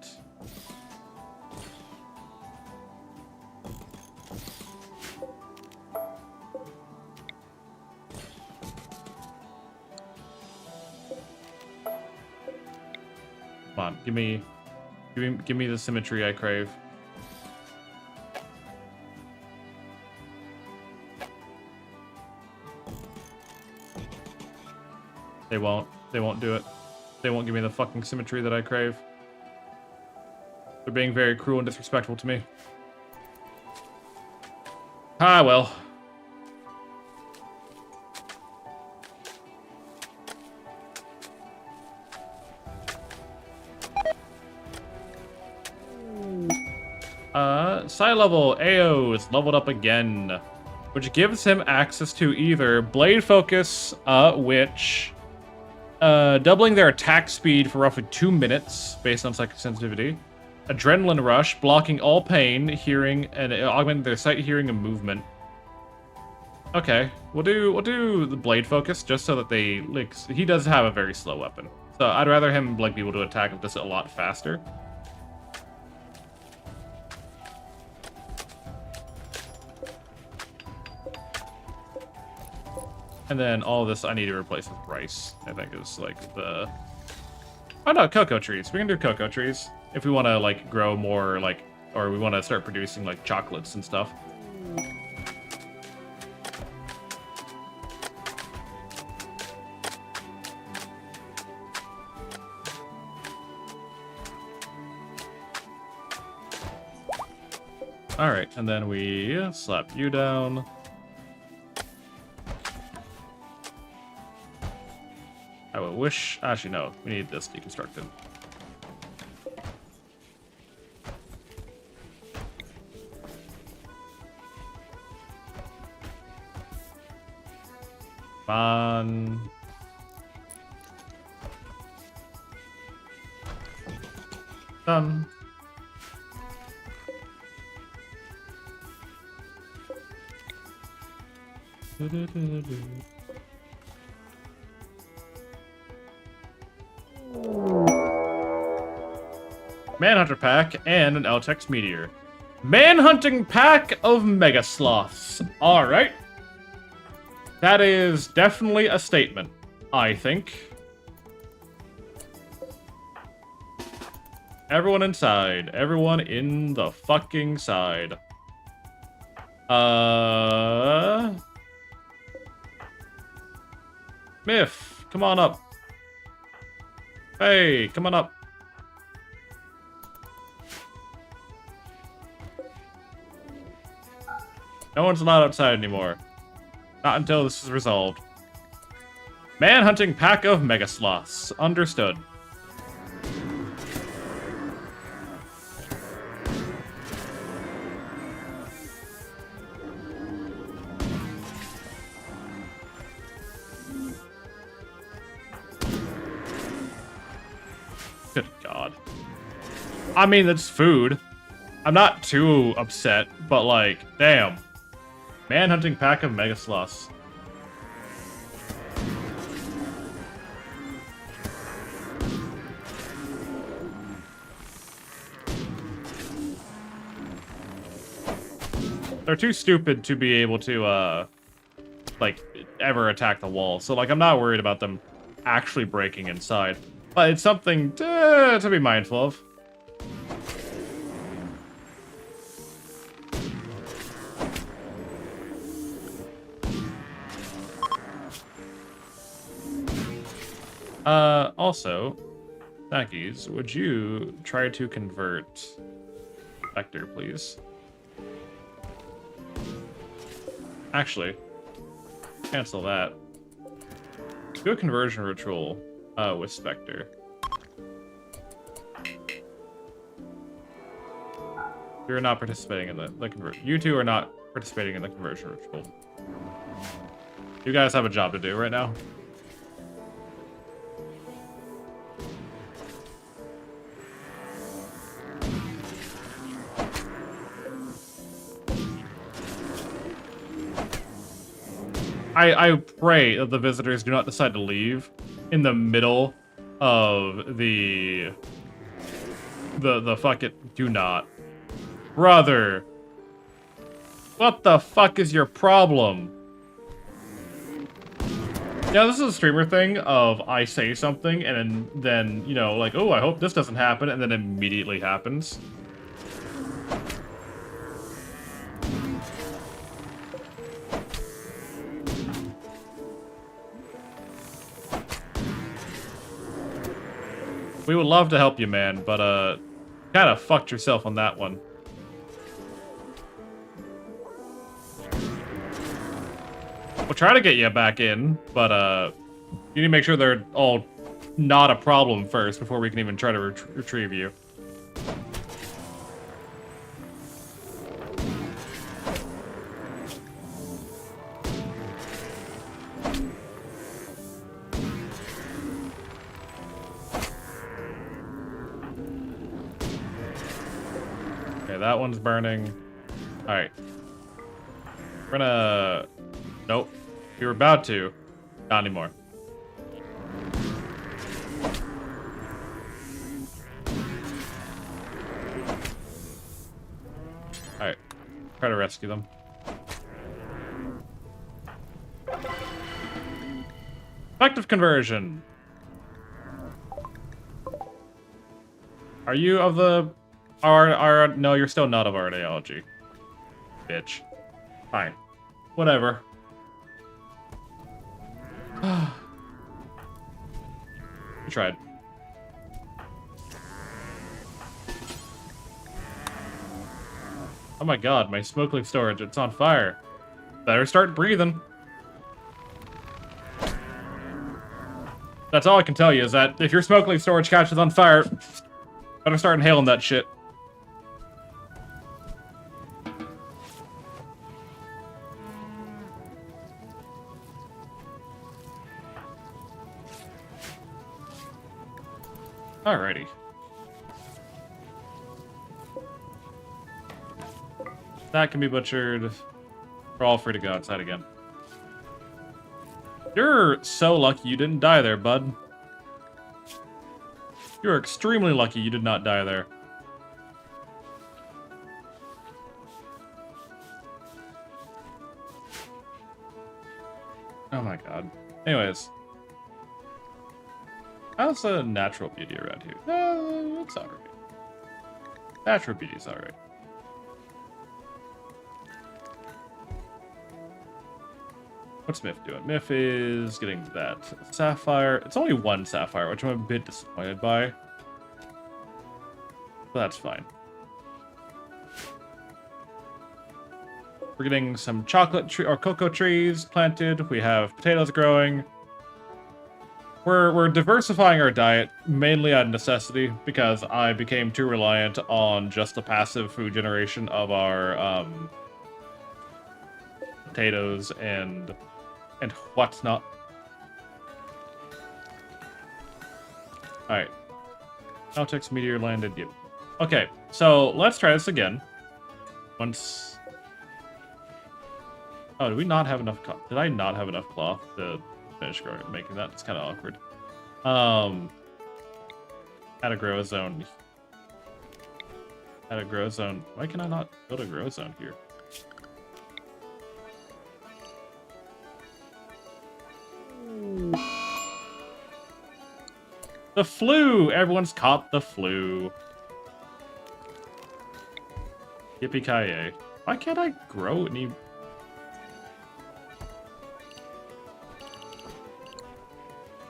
Come on, give me the symmetry I crave. They won't do it. They won't give me the fucking symmetry that I crave. They're being very cruel and disrespectful to me. Ah, well. Psi level AO is leveled up again, which gives him access to either Blade Focus, which doubling their attack speed for roughly 2 minutes based on psychic sensitivity, Adrenaline Rush, blocking all pain, hearing, and augmenting their sight, hearing, and movement. Okay, we'll do the Blade Focus just so that they like. He does have a very slow weapon, so I'd rather him like be able to attack with this a lot faster. And then all this I need to replace with rice. I think is like the. Oh no, cocoa trees. We can do cocoa trees if we want to like grow more like, or we want to start producing like chocolates and stuff. All right, and then we slap you down. I would wish. Actually, no. We need this deconstructed. Come on. Done. Manhunter pack and an Eltex meteor. Manhunting pack of mega sloths. All right. That is definitely a statement, I think. Everyone inside. Everyone in the fucking side. Miff, come on up. Hey, come on up. No one's allowed outside anymore. Not until this is resolved. Manhunting pack of mega sloths. Understood. Good God. I mean, that's food. I'm not too upset, but like, damn. Manhunting pack of mega sloths. They're too stupid to be able to, like, ever attack the wall. So, like, I'm not worried about them actually breaking inside. But it's something to be mindful of. Also, Snackies, would you try to convert Vector, please? Actually, cancel that. Do a conversion ritual with Spectre. You're not participating in the conversion. You two are not participating in the conversion ritual. You guys have a job to do right now. I pray that the visitors do not decide to leave in the middle of the fuck it. Do not. Brother. What the fuck is your problem? Yeah, this is a streamer thing of I say something and then you know, like, oh, I hope this doesn't happen, and then it immediately happens. We would love to help you, man, but, kind of fucked yourself on that one. We'll try to get you back in, but, you need to make sure they're all not a problem first before we can even try to retrieve you. that one's burning. Alright. We're gonna... Nope. You were about to. Not anymore. Alright. Try to rescue them. Effective conversion. Are you of the... No, you're still not of archaeology. Bitch. Fine. Whatever. You tried. Oh my god, my smoke leaf storage, it's on fire. Better start breathing. That's all I can tell you, is that if your smoke leaf storage catches on fire, better start inhaling that shit. Alrighty. That can be butchered. We're all free to go outside again. You're so lucky you didn't die there, bud. You're extremely lucky you did not die there. Oh my god. Anyways. How's the natural beauty around here? It's alright. Natural beauty's alright. What's Myth doing? Myth is getting that sapphire. It's only one sapphire, which I'm a bit disappointed by. But that's fine. We're getting some chocolate tree or cocoa trees planted. We have potatoes growing. We're diversifying our diet mainly out of necessity because I became too reliant on just the passive food generation of our potatoes and whatnot. Alright. Caltex meteor landed. Yep. Okay, so let's try this again. Once... Oh, do we not have enough cloth? Did I not have enough cloth to finish making that? It's kind of awkward. Add a grow zone. Add a grow zone. Why can I not build a grow zone here? The flu! Everyone's caught the flu. Yippee-ki-yay. Why can't I grow any...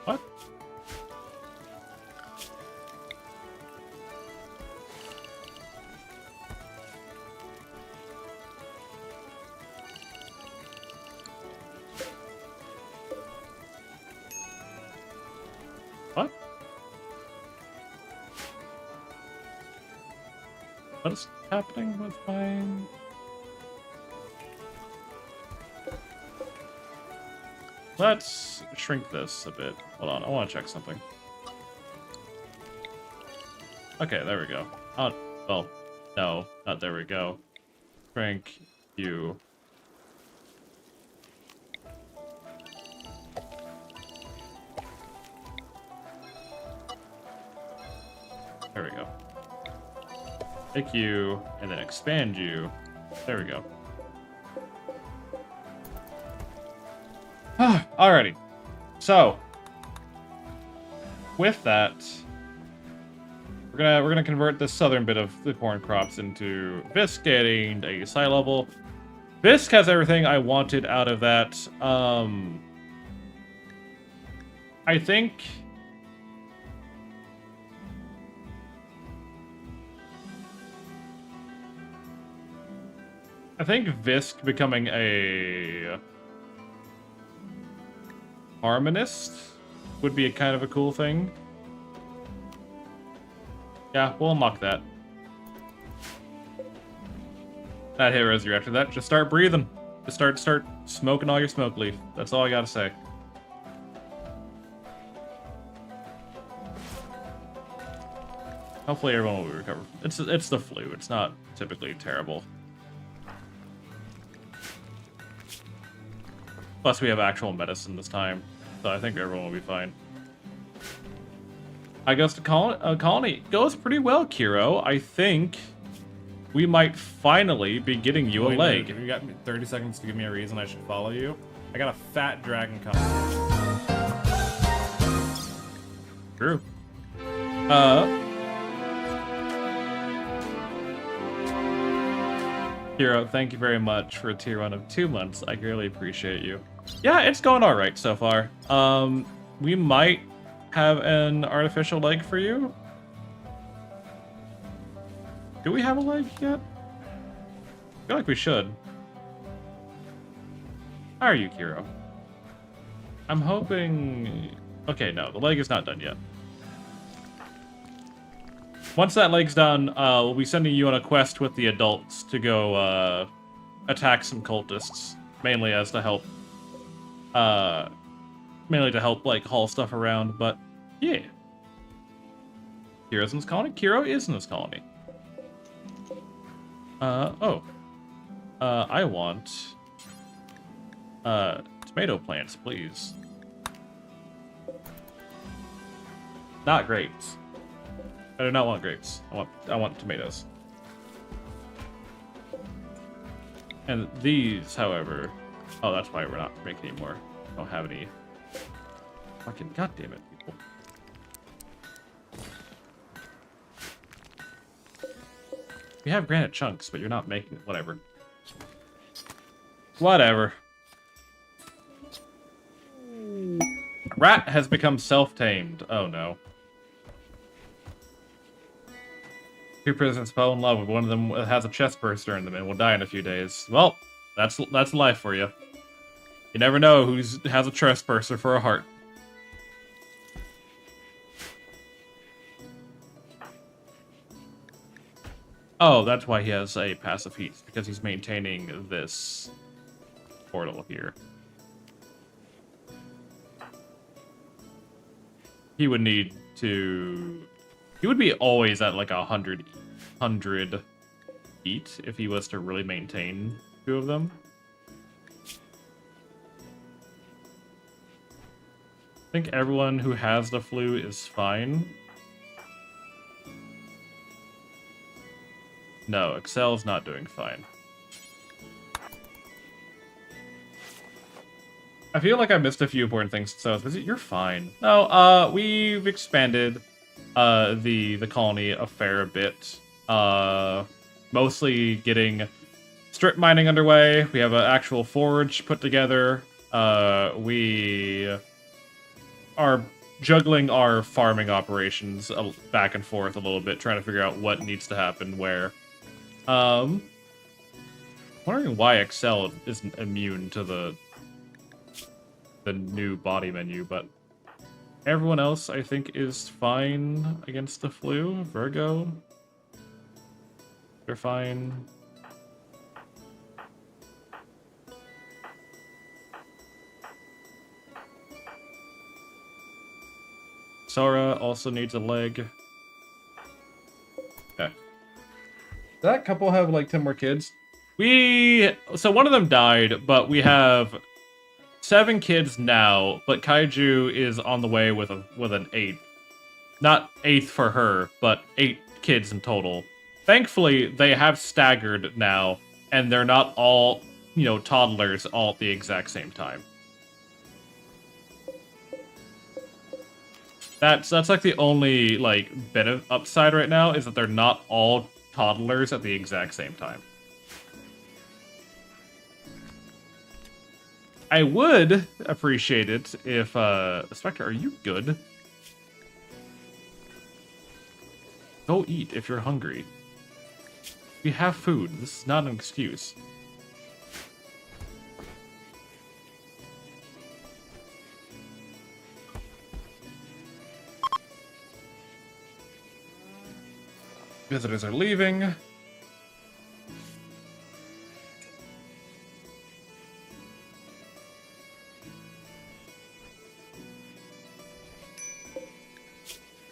What? What? What is happening with mine? Let's shrink this a bit. Hold on, I want to check something. Okay, there we go. Oh, well, no, not there we go. Shrink you. There we go. Take you, and then expand you. There we go. Alrighty. So, with that, we're gonna convert this southern bit of the corn crops into Bisque, getting a side level. Bisque has everything I wanted out of that. I think Visc becoming a harmonist would be a kind of a cool thing. Yeah, we'll unlock that. That hero's reactor. That just start breathing. Just start smoking all your smoke leaf. That's all I gotta say. Hopefully everyone will recover. It's the flu. It's not typically terrible. Plus we have actual medicine this time, so I think everyone will be fine. I guess the colony goes pretty well, Kiro. I think we might finally be getting you a leg.
If you got 30 seconds to give me a reason I should follow you, I got a fat dragon coming.
True. Kiro, thank you very much for a tier 1 of 2 months. I really appreciate you. Yeah, it's going all right so far. We might have an artificial leg for you. Do we have a leg yet? I feel like we should. How are you, Kiro? I'm hoping... Okay, no, the leg is not done yet. Once that leg's done, we'll be sending you on a quest with the adults to go attack some cultists, mainly as to help, like haul stuff around. But yeah, Kiro's in this colony. Kiro is in this colony. I want tomato plants, please. Not grapes. I do not want grapes. I want tomatoes. And these, however... Oh, that's why we're not making any more. Don't have any... Fucking goddamn it, people. We have granite chunks, but you're not making it. Whatever. Whatever. Rat has become self-tamed. Oh no. Two prisoners fell in love with one of them has a chest burster in them and will die in a few days. Well, that's life for you. You never know who has a chest burster for a heart. Oh, that's why he has a passive heat, because he's maintaining this portal here. He would need to... He would be always at like 100 feet if he was to really maintain 2 of them. I think everyone who has the flu is fine. No, Excel's not doing fine. I feel like I missed a few important things, so you're fine. No, we've expanded the colony a fair bit. Mostly getting strip mining underway. We have an actual forge put together. We are juggling our farming operations back and forth a little bit, trying to figure out what needs to happen where. Wondering why Excel isn't immune to the new body menu, but everyone else, I think, is fine against the flu. Virgo, they're fine. Sora also needs a leg. Okay. That couple have like 10 more kids. So one of them died, but we have 7 kids now, but Kaiju is on the way with an 8th. Not 8th for her, but 8 kids in total. Thankfully, they have staggered now, and they're not all, toddlers all at the exact same time. That's like the only upside right now is that they're not all toddlers at the exact same time. I would appreciate it if, Spectre, are you good? Go eat if you're hungry. We have food. This is not an excuse. Visitors are leaving.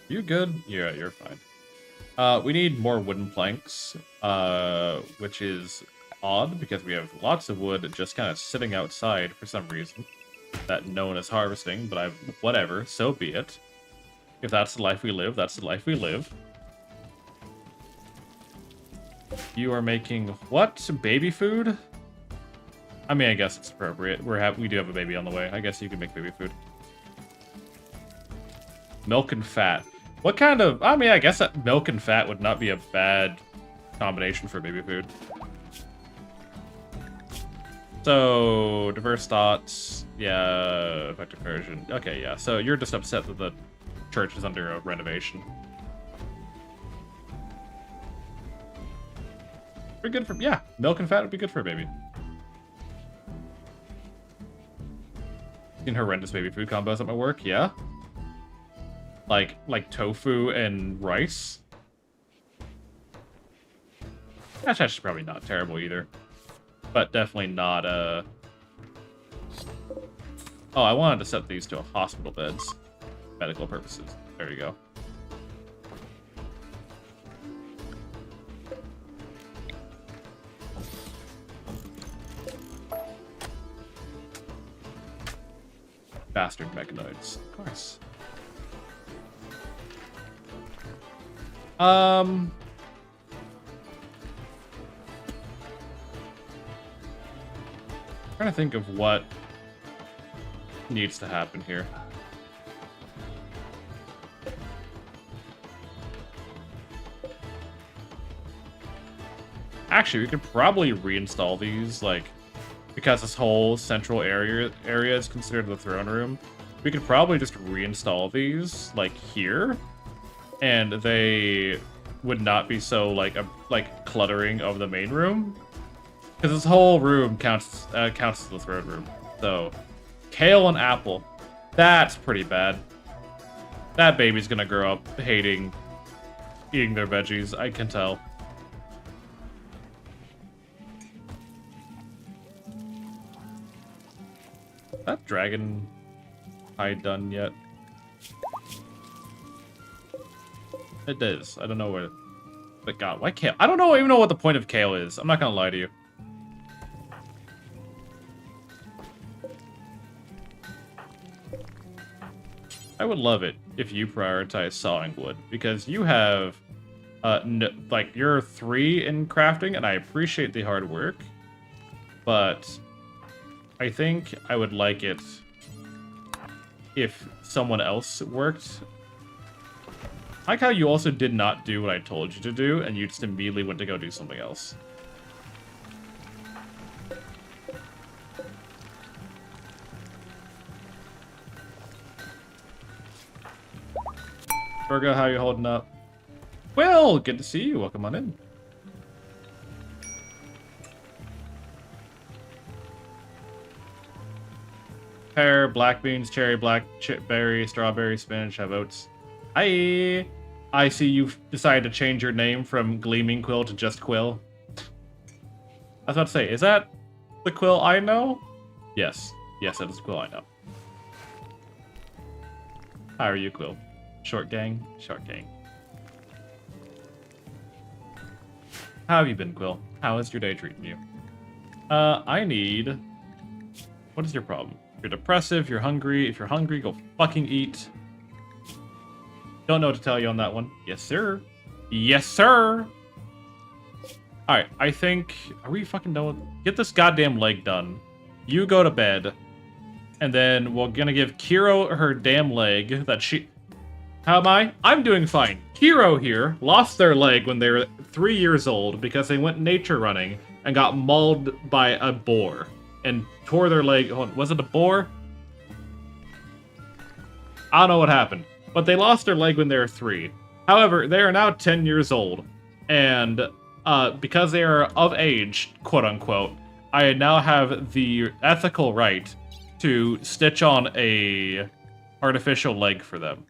You good? Yeah, you're fine. We need more wooden planks, which is odd because we have lots of wood just kind of sitting outside for some reason that no one is harvesting, but whatever, so be it. If that's the life we live, that's the life we live. You are making what? Baby food? I mean, I guess it's appropriate. We do have a baby on the way. I guess you can make baby food. Milk and fat. What kind of... I mean, I guess that milk and fat would not be a bad combination for baby food. So, diverse thoughts. Yeah, effective version. Okay, yeah. So you're just upset that the church is under a renovation. Pretty good for... Yeah, milk and fat would be good for a baby. Seen horrendous baby food combos at my work, yeah. Like tofu and rice. That's actually probably not terrible either. But definitely not, Oh, I wanted to set these to hospital beds. Medical purposes. There you go. Bastard mechanoids. Of course. Trying to think of what needs to happen here. Actually, we could probably reinstall these, like, because this whole central area is considered the throne room. We could probably just reinstall these, like, here, and they would not be so, like cluttering of the main room. Because this whole room counts as the throne room. So, kale and apple. That's pretty bad. That baby's gonna grow up hating eating their veggies, I can tell. That dragon hide done yet? It is. I don't know where. But God, why kale? I don't even know what the point of kale is. I'm not gonna lie to you. I would love it if you prioritize sawing wood, because you have, like, you're 3 in crafting, and I appreciate the hard work, but I think I would like it if someone else worked. I like how you also did not do what I told you to do, and you just immediately went to go do something else. Virgo, how you holding up? Well, good to see you. Welcome on in. Pear, black beans, cherry, berry, strawberry, spinach, have oats. I see you've decided to change your name from Gleaming Quill to just Quill. I was about to say, is that the Quill I know? Yes. Yes, that is the Quill I know. How are you, Quill? Short gang? Short gang. How have you been, Quill? How is your day treating you? I need... What is your problem? You're depressive, you're hungry. If you're hungry, go fucking eat. Don't know what to tell you on that one. Yes, sir. Yes, sir! Alright, I think... Are we fucking done? Get this goddamn leg done. You go to bed. And then we're gonna give Kiro her damn leg that she... How am I? I'm doing fine. Kiro here lost their leg when they were 3 years old because they went nature running and got mauled by a boar and tore their leg. Hold on, was it a boar? I don't know what happened, but they lost their leg when they were 3. However, they are now 10 years old, and because they are of age, quote unquote, I now have the ethical right to stitch on a artificial leg for them.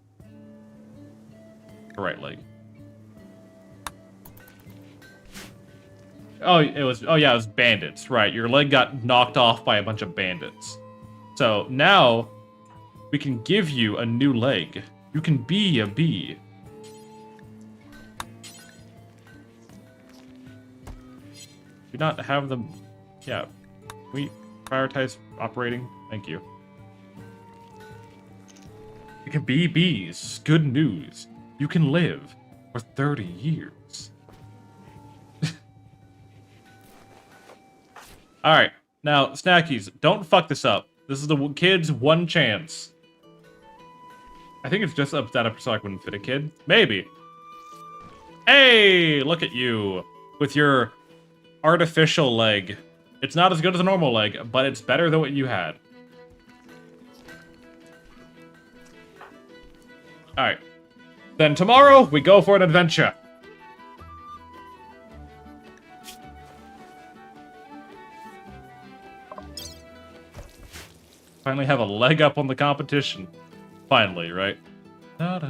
Right leg. Oh, it was bandits. Right, your leg got knocked off by a bunch of bandits. So now we can give you a new leg. You can be a bee. we not have them? Yeah. Can we prioritize operating? Thank you. It can be bees. Good news. You can live for 30 years. Alright. Now, Snackies, don't fuck this up. This is the kid's one chance. I think it's just up that episode I wouldn't fit a kid. Maybe. Hey, look at you. With your artificial leg. It's not as good as a normal leg, but it's better than what you had. Alright. Then tomorrow, we go for an adventure. Finally have a leg up on the competition. Finally, right? God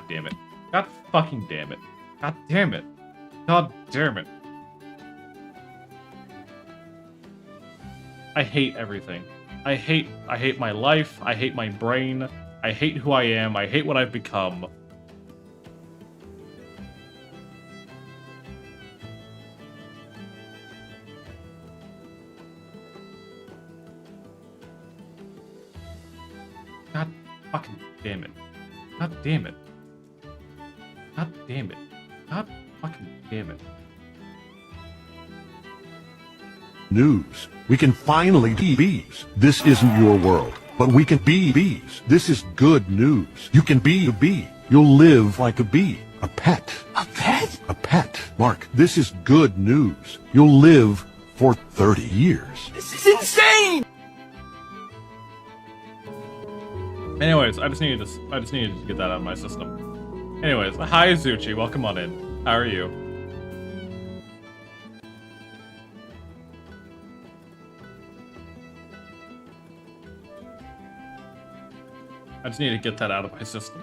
damn it. God fucking damn it. God damn it. God damn it. I hate everything. I hate my life. I hate my brain. I hate who I am. I hate what I've become. God fucking damn it. God damn it. God damn it. God fucking damn it.
News. We can finally be bees. This isn't your world, but we can be bees. This is good news. You can be a bee. You'll live like a bee. A pet.
A pet?
A pet. Mark, this is good news. You'll live for 30 years.
This is insane!
Anyways, I just needed to get that out of my system. Anyways, hi Zuchi, welcome on in. How are you? I just need to get that out of my system.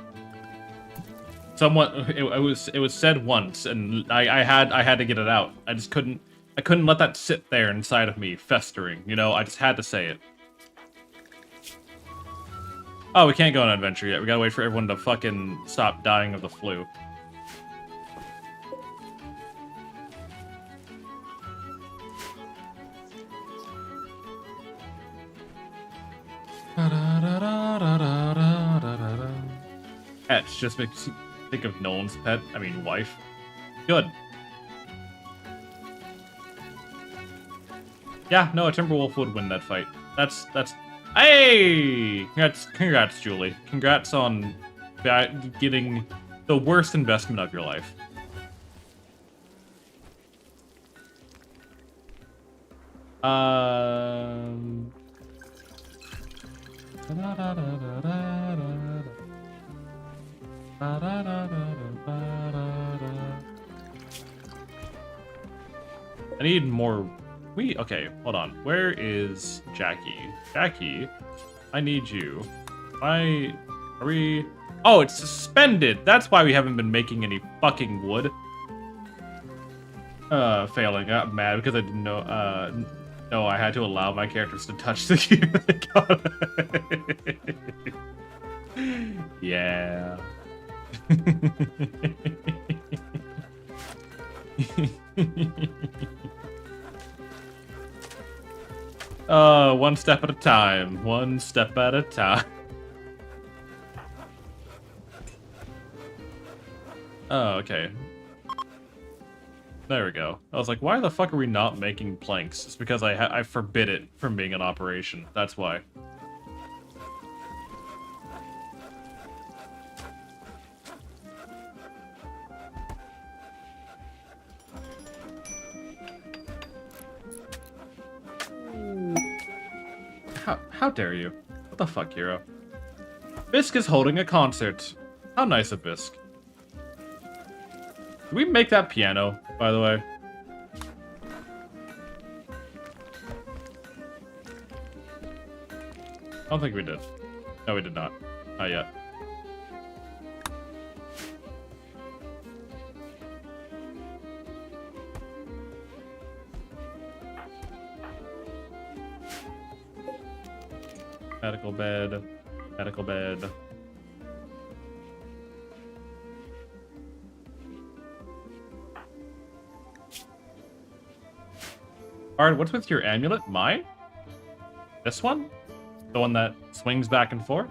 It was said once, and I had to get it out. I couldn't let that sit there inside of me, festering. You know, I just had to say it. Oh, we can't go on an adventure yet. We gotta wait for everyone to fucking stop dying of the flu. Pets just makes you think of Nolan's pet. I mean, wife. Good. Yeah, no, a Timberwolf would win that fight. That's. Hey! Congrats, Julie. Congrats on getting the worst investment of your life. I need more. Okay, hold on. Where is Jackie? Jackie, I need you. Are we? Oh, it's suspended. That's why we haven't been making any fucking wood. Failing. I got mad because I didn't know. No, I had to allow my characters to touch the cube. Yeah. One step at a time. One step at a time. Oh, okay. There we go. I was like, why the fuck are we not making planks? It's because I forbid it from being an operation. That's why. How dare you? What the fuck, hero? Bisk is holding a concert. How nice of Bisk. Did we make that piano, by the way? I don't think we did. No, we did not. Not yet. Medical bed. Medical bed. Alright, what's with your amulet? Mine? This one? The one that swings back and forth?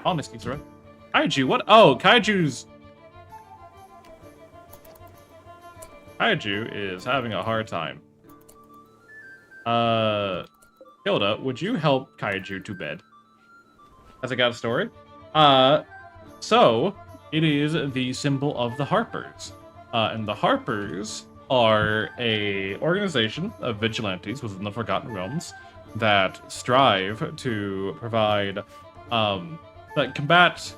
Honesty, sir. Kaiju, what? Oh, Kaiju is having a hard time. Hilda, would you help Kaiju to bed? Has it got a story? So, it is the symbol of the Harpers. And the Harpers are a organization of vigilantes within the Forgotten Realms that strive to provide, that combat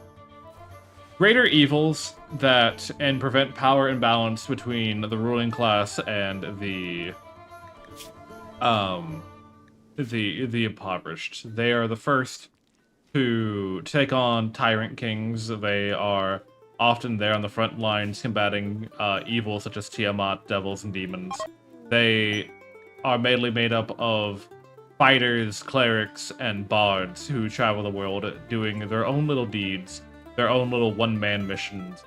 greater evils and prevent power imbalance between the ruling class and the impoverished. They are the first to take on tyrant kings. They are often there on the front lines combating evil such as Tiamat, devils, and demons. They are mainly made up of fighters, clerics, and bards who travel the world doing their own little deeds, their own little one-man missions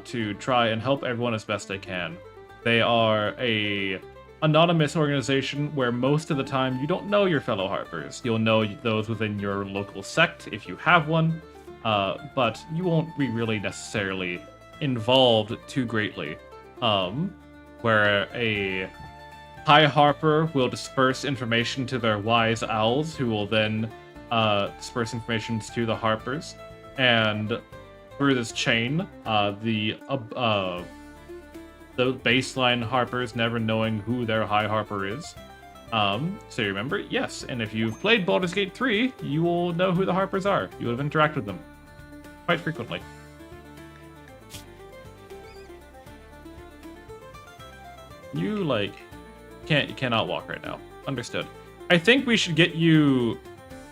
to try and help everyone as best they can. They are a anonymous organization where most of the time you don't know your fellow Harpers. You'll know those within your local sect if you have one, but you won't be really necessarily involved too greatly. Where a High Harper will disperse information to their wise owls, who will then disperse information to the Harpers. And through this chain, the baseline Harpers never knowing who their High Harper is. So you remember? Yes, and if you've played Baldur's Gate 3, you will know who the Harpers are. You will have interacted with them quite frequently. You, cannot walk right now. Understood. I think we should get you...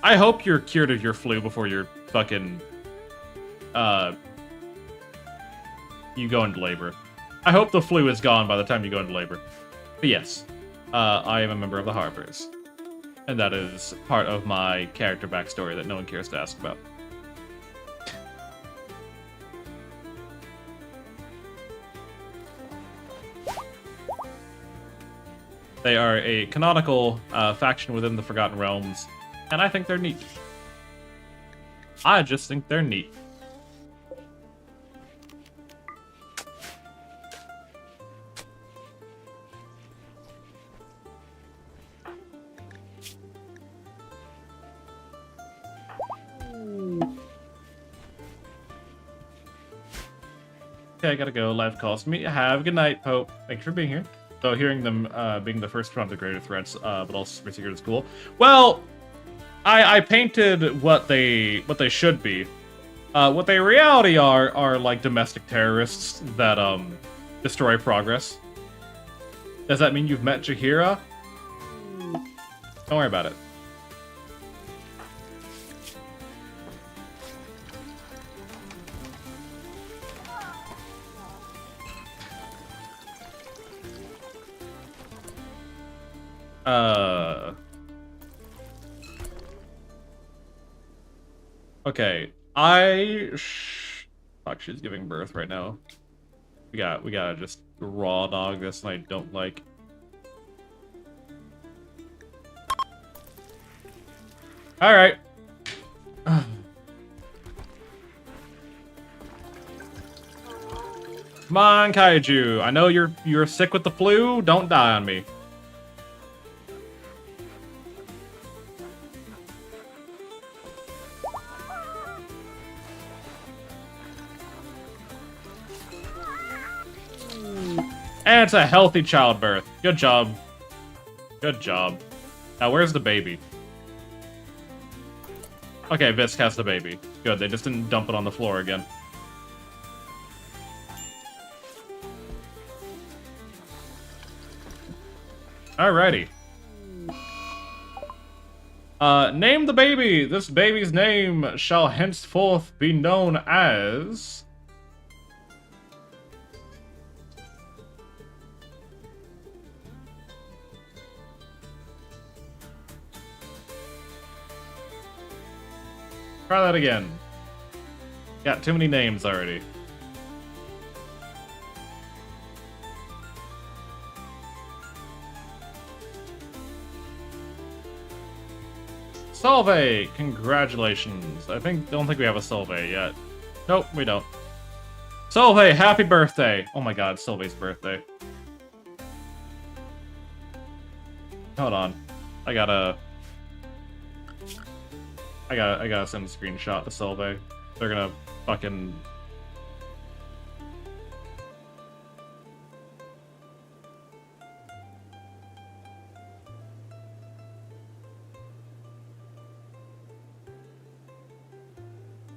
I hope you're cured of your flu before you're fucking... you go into labor. I hope the flu is gone by the time you go into labor. But yes, I am a member of the Harpers. And that is part of my character backstory that no one cares to ask about. They are a canonical faction within the Forgotten Realms, and I think they're neat. I just think they're neat. Okay, I gotta go. Live calls to me. Have a good night, Pope. Thank you for being here. So hearing them being the first one of the greater threats, but also super secret is cool. Well, I painted what they should be. What they in reality are like domestic terrorists that destroy progress. Does that mean you've met Jaheira? Don't worry about it. Okay. Fuck, she's giving birth right now. We gotta just raw dog this, and I don't like. All right. Come on, Kaiju. I know you're sick with the flu. Don't die on me. And it's a healthy childbirth. Good job. Good job. Now, where's the baby? Okay, Visk has the baby. Good, they just didn't dump it on the floor again. Alrighty. Name the baby. This baby's name shall henceforth be known as... Try that again. Got too many names already. Solvay! Congratulations. Don't think we have a Solvay yet. Nope, we don't. Solvay, happy birthday! Oh my god, Solvay's birthday. Hold on. I gotta send a screenshot to Solvay. They're gonna fucking...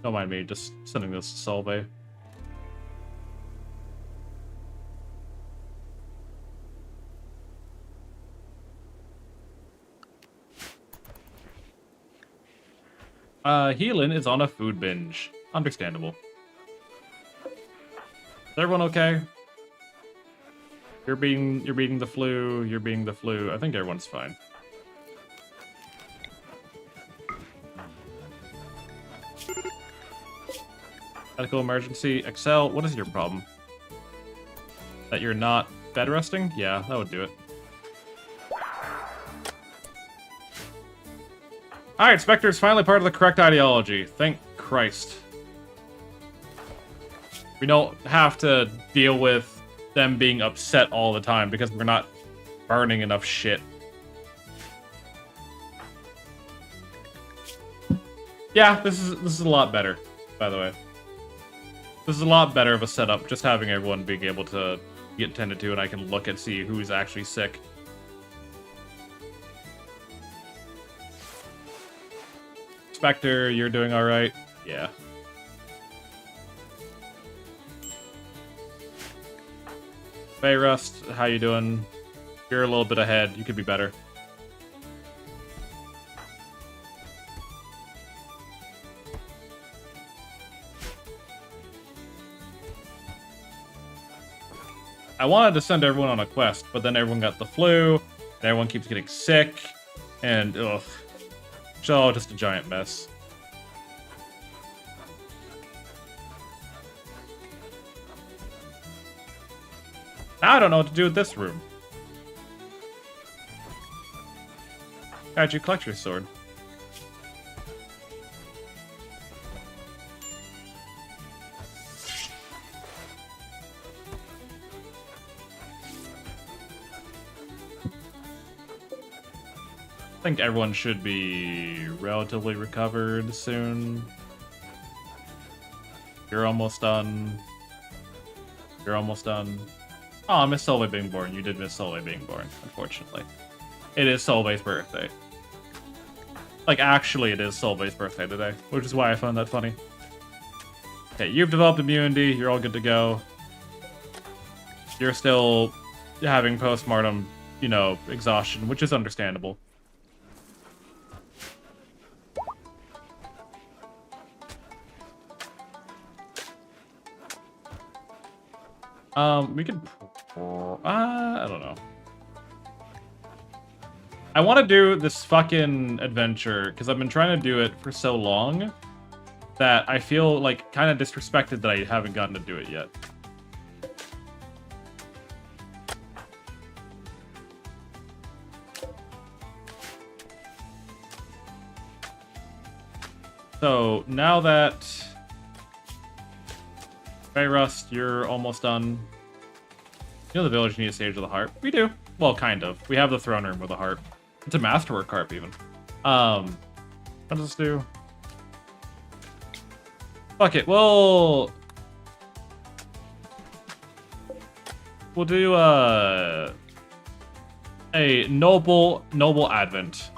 Don't mind me, just sending this to Solvay. Healin is on a food binge. Understandable. Is everyone okay? You're beating the flu, you're beating the flu. I think everyone's fine. Medical emergency. Excel, what is your problem? That you're not bed resting? Yeah, that would do it. Alright, Spectre is finally part of the correct ideology. Thank Christ. We don't have to deal with them being upset all the time because we're not burning enough shit. Yeah, this is a lot better, by the way. This is a lot better of a setup, just having everyone being able to get tended to, and I can look and see who's actually sick. Spectre, you're doing alright? Yeah. Fayrust, how you doing? You're a little bit ahead. You could be better. I wanted to send everyone on a quest, but then everyone got the flu, and everyone keeps getting sick, and ugh. It's all just a giant mess. I don't know what to do with this room. How'd you collect your sword? I think everyone should be relatively recovered soon. You're almost done. You're almost done. Oh, I miss Solvay being born. You did miss Solvay being born, unfortunately. It is Solvay's birthday. Like, actually, it is Solvay's birthday today, which is why I found that funny. Okay, you've developed immunity. You're all good to go. You're still having postmortem, you know, exhaustion, which is understandable. We could... I don't know. I want to do this fucking adventure, because I've been trying to do it for so long that I feel, like, kind of disrespected that I haven't gotten to do it yet. So, now that... Fayrust, you're almost done. You know the village needs a stage of the harp? We do. Well, kind of. We have the throne room with a harp. It's a masterwork harp, even. What does this do? Fuck it. We'll do a noble advent.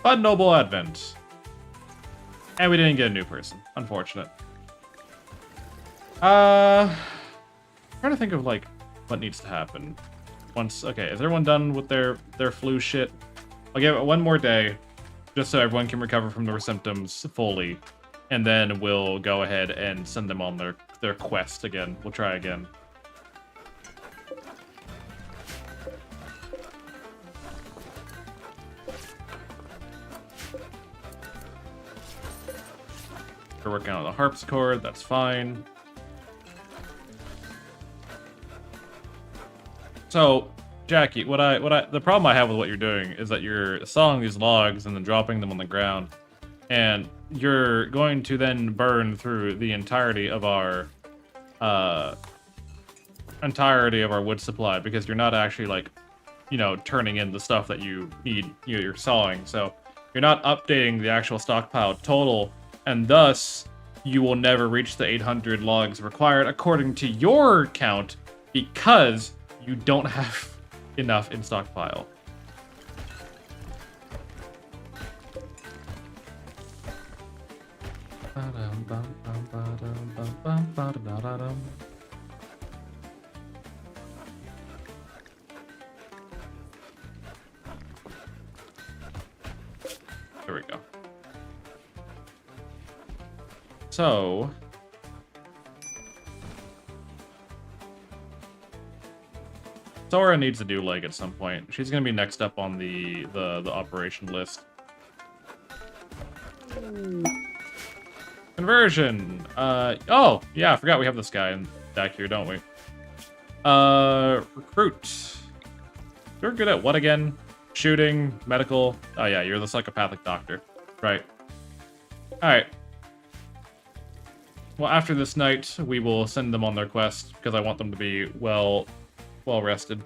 But noble advent. And we didn't get a new person. Unfortunate. Trying to think of, like, what needs to happen. Okay, is everyone done with their flu shit? I'll give it one more day, just so everyone can recover from their symptoms fully. And then we'll go ahead and send them on their quest again. We'll try again. We're working on the harpsichord, that's fine. So, Jackie, the problem I have with what you're doing is that you're sawing these logs and then dropping them on the ground, and you're going to then burn through the entirety of our wood supply because you're not actually, like, you know, turning in the stuff that you need, you're sawing. So you're not updating the actual stockpile total, and thus you will never reach the 800 logs required according to your count because you don't have enough in stockpile. There we go. So Sora needs to do leg at some point. She's gonna be next up on the operation list. Conversion. Oh yeah, I forgot we have this guy back here, don't we? Recruit. You're good at what again? Shooting, medical. Oh yeah, you're the psychopathic doctor, right? All right. Well, after this night, we will send them on their quest because I want them to be well rested.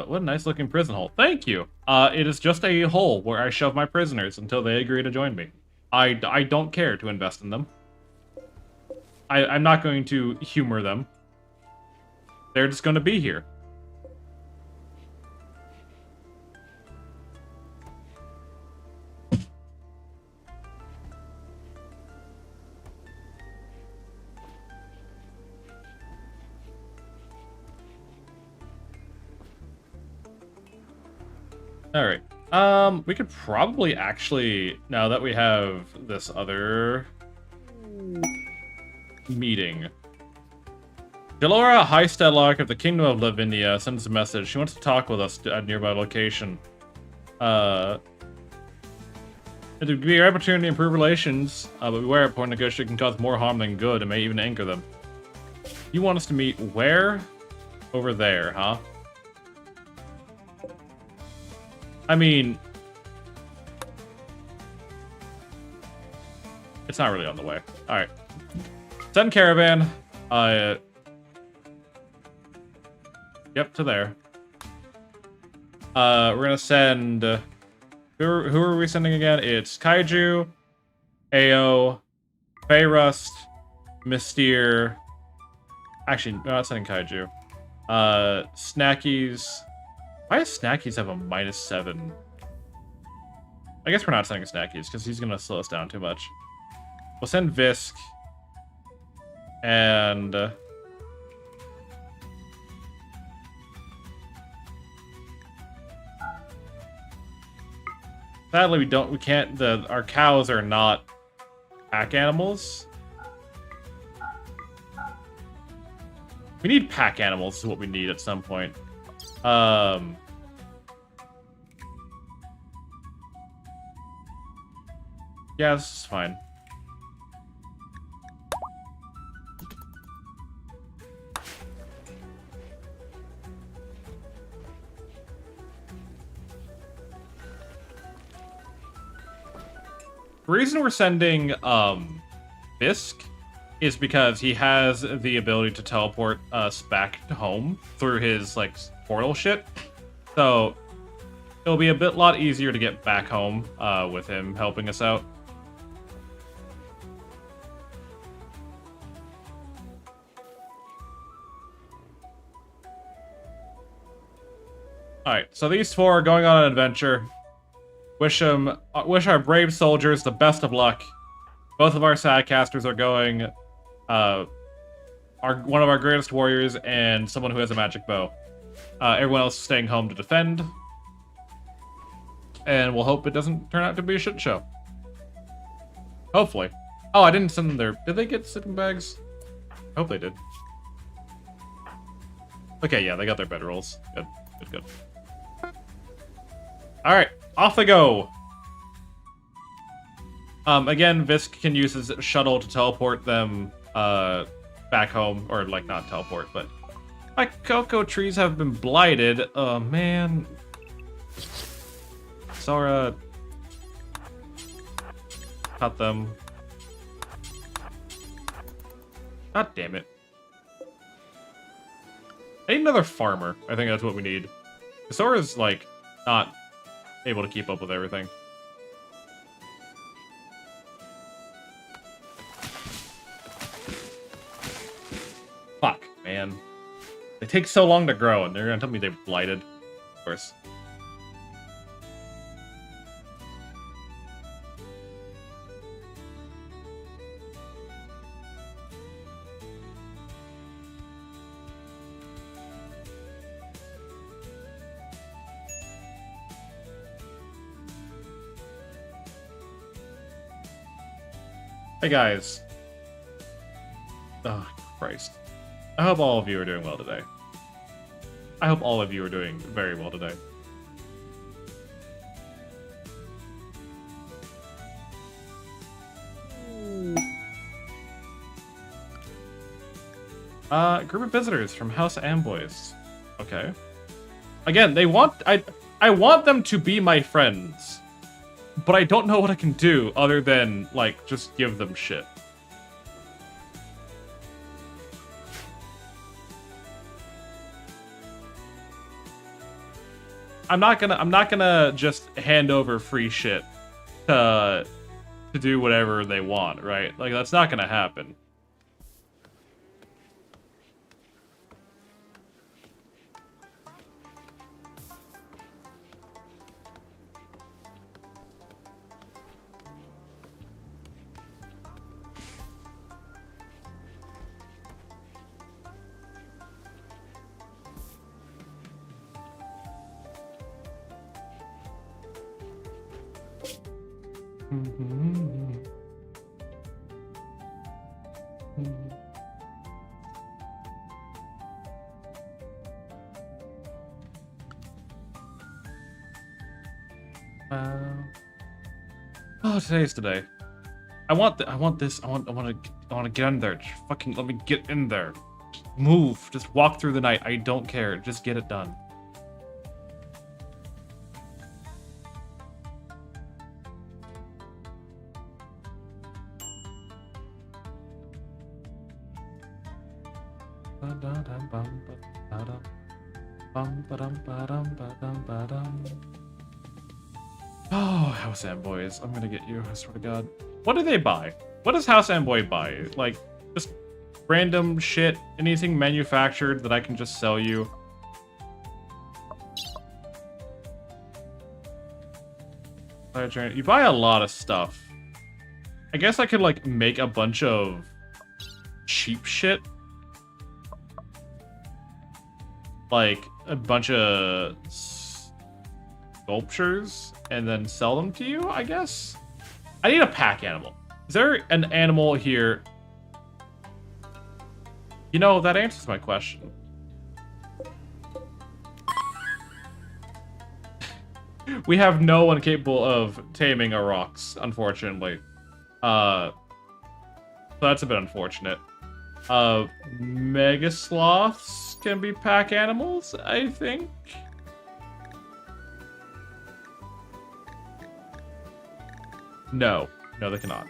What a nice looking prison hole. Thank you. It is just a hole where I shove my prisoners until they agree to join me. I don't care to invest in them. I'm not going to humor them. They're just going to be here. All right. We could probably actually, now that we have this other meeting. Delora High Stellark of the Kingdom of Lavinia sends a message. She wants to talk with us at a nearby location. It would be an opportunity to improve relations, but beware, poor negotiation can cause more harm than good and may even anger them. You want us to meet where? Over there, huh? I mean, it's not really on the way. All right, send caravan. Yep, to there. We're gonna send. Who are we sending again? It's Kaiju, Ao, Fayrust, Mystere. Actually, we're not sending Kaiju. Snackies. Why does Snackies have a -7? I guess we're not sending Snackies because he's gonna slow us down too much. We'll send Visk. And sadly we can't, our cows are not pack animals. We need pack animals is what we need at some point. Yeah, this is fine. The reason we're sending Fisk is because he has the ability to teleport us back home through his like portal shit. So it'll be a lot easier to get back home with him helping us out. Alright, so these four are going on an adventure. Wish our brave soldiers the best of luck. Both of our sidecasters are going. One of our greatest warriors and someone who has a magic bow. Everyone else is staying home to defend. And we'll hope it doesn't turn out to be a shit show. Hopefully. Oh, I didn't send them their... Did they get sleeping bags? I hope they did. Okay, yeah, they got their bedrolls. Good, good, good. Alright, off they go! Again, Visk can use his shuttle to teleport them, back home. Or, like, not teleport, but... My cocoa trees have been blighted. Oh, man. Sora... Cut them. God damn it. I need another farmer. I think that's what we need. Sora's, like, not able to keep up with everything. Fuck, man. They take so long to grow, and they're gonna tell me they've blighted. Of course. Hey guys. Oh, Christ. I hope all of you are doing well today. I hope all of you are doing very well today. Group of visitors from House Amboys. Okay. Again, they want... I want them to be my friends. But I don't know what I can do other than, like, just give them shit. I'm not gonna just hand over free shit to do whatever they want, right? Like, that's not gonna happen. Oh, today's today. I want this. I want to get in there. Just fucking let me get in there. Just move. Just walk through the night. I don't care. Just get it done. Oh, House Amboys. I'm gonna get you, I swear to God. What do they buy? What does House Amboy buy? Like, just random shit? Anything manufactured that I can just sell you? You buy a lot of stuff. I guess I could, like, make a bunch of cheap shit. Like, a bunch of sculptures and then sell them to you, I guess? I need a pack animal. Is there an animal here? You know, that answers my question. We have no one capable of taming our rocks, unfortunately. So that's a bit unfortunate. Mega sloths can be pack animals, I think. No, they cannot.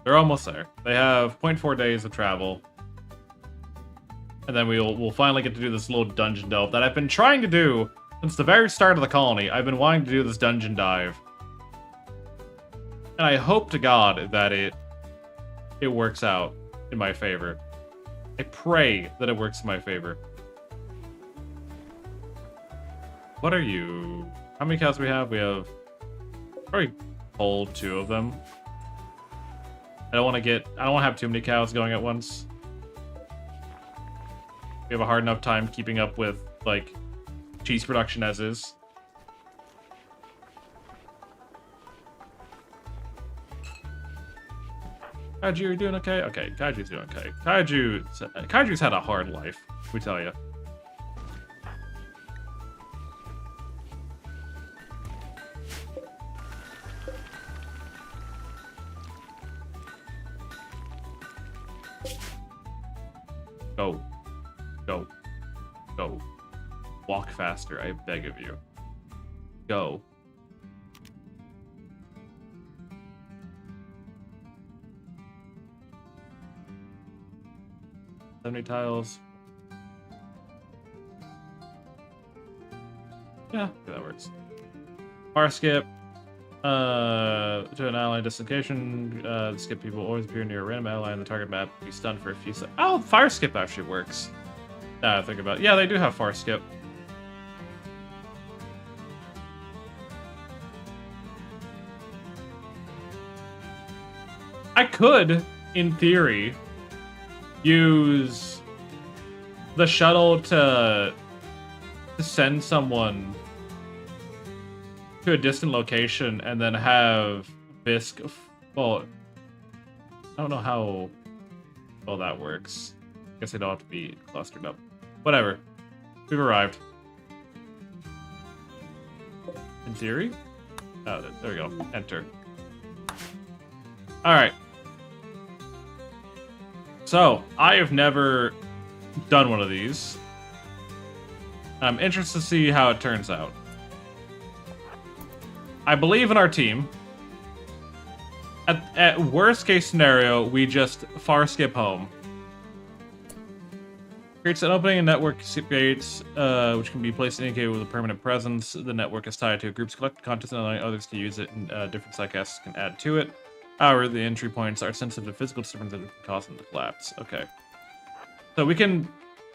They're almost there. They have 0.4 days of travel. And then we'll finally get to do this little dungeon delve that I've been trying to do since the very start of the colony. I've been wanting to do this dungeon dive. And I hope to God that it it works out in my favor. I pray that it works in my favor. What are you? How many cows do we have? We have probably hold 2 of them. I don't want to have too many cows going at once. We have a hard enough time keeping up with, like, cheese production as is. Kaiju, you doing okay? Okay, Kaiju's doing okay. Kaiju's had a hard life, we tell you. Go. Go. Go. Walk faster, I beg of you. Go. So many tiles. Yeah, that works. Far skip. To an ally dislocation. Skip people always appear near a random ally on the target map. Be stunned for a few seconds. Oh, fire skip actually works. Now I think about it. Yeah, they do have far skip. I could, in theory, use the shuttle to send someone to a distant location and then have Bisk. Well, I don't know how well that works. I guess they don't have to be clustered up. Whatever. We've arrived. In theory? Oh, there we go. Enter. Alright. So, I have never done one of these. I'm interested to see how it turns out. I believe in our team. At worst case scenario, we just far skip home. Creates an opening in network gates, which can be placed and indicated with a permanent presence. The network is tied to a group's collected content and allowing others to use it, and different sidecasters can add to it. However, the entry points are sensitive to physical disturbances that can cause them to collapse. Okay. So we can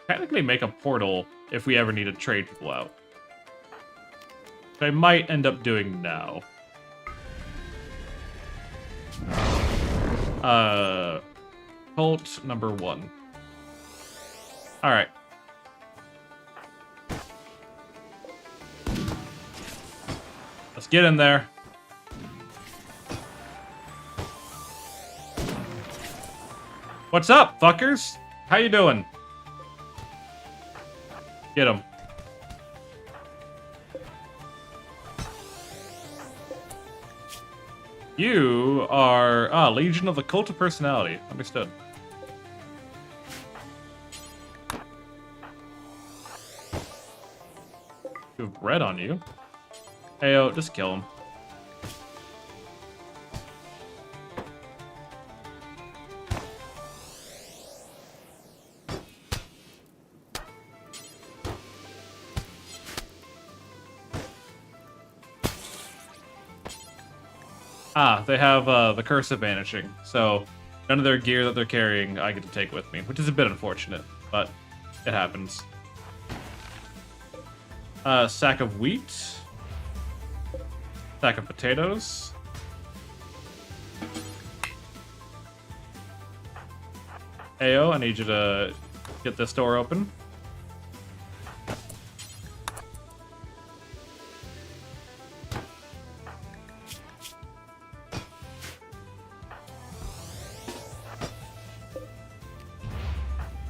technically make a portal if we ever need to trade people out. Which I might end up doing now. Cult number 1. Alright. Let's get in there. What's up, fuckers? How you doing? Get him. You are... Legion of the Cult of Personality. Understood. You have bread on you. Heyo, just kill him. They have the curse of vanishing, so none of their gear that they're carrying I get to take with me, which is a bit unfortunate, but it happens. Sack of wheat. Sack of potatoes. Ayo, I need you to get this door open.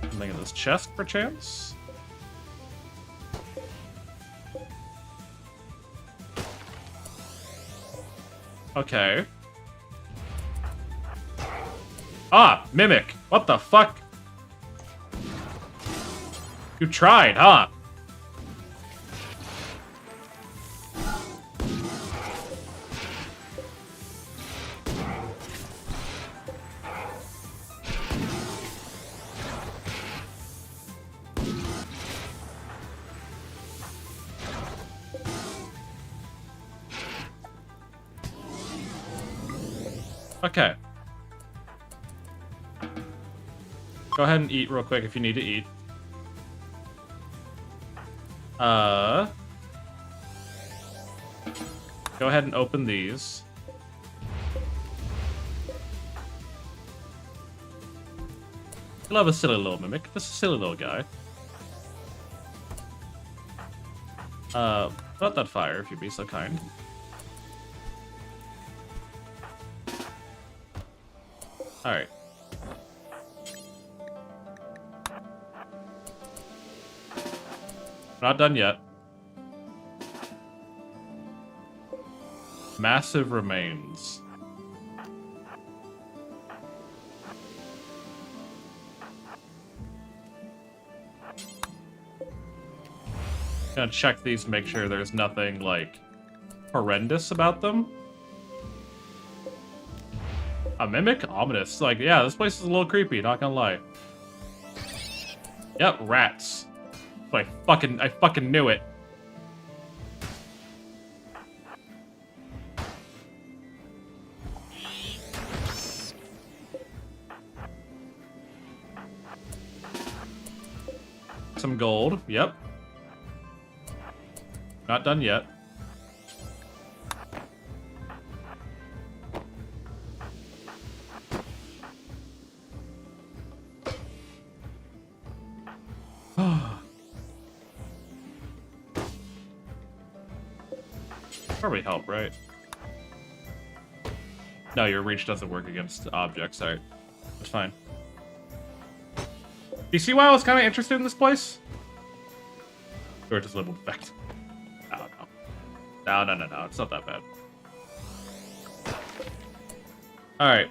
Something in this chest, perchance? Okay. Mimic! What the fuck? You tried, huh? Okay. Go ahead and eat real quick if you need to eat. Go ahead and open these. I love a silly little mimic. This is a silly little guy. Put out that fire if you'd be so kind. Alright. Not done yet. Massive remains. Gonna check these to make sure there's nothing, like, horrendous about them. A mimic? Ominous. Like, yeah, this place is a little creepy, not gonna lie. Yep, rats. I fucking knew it. Some gold, yep. Not done yet. Probably help, right? No, your reach doesn't work against objects. Alright. That's fine. Do you see why I was kind of interested in this place? Or just level effect. I don't know. No. It's not that bad. Alright.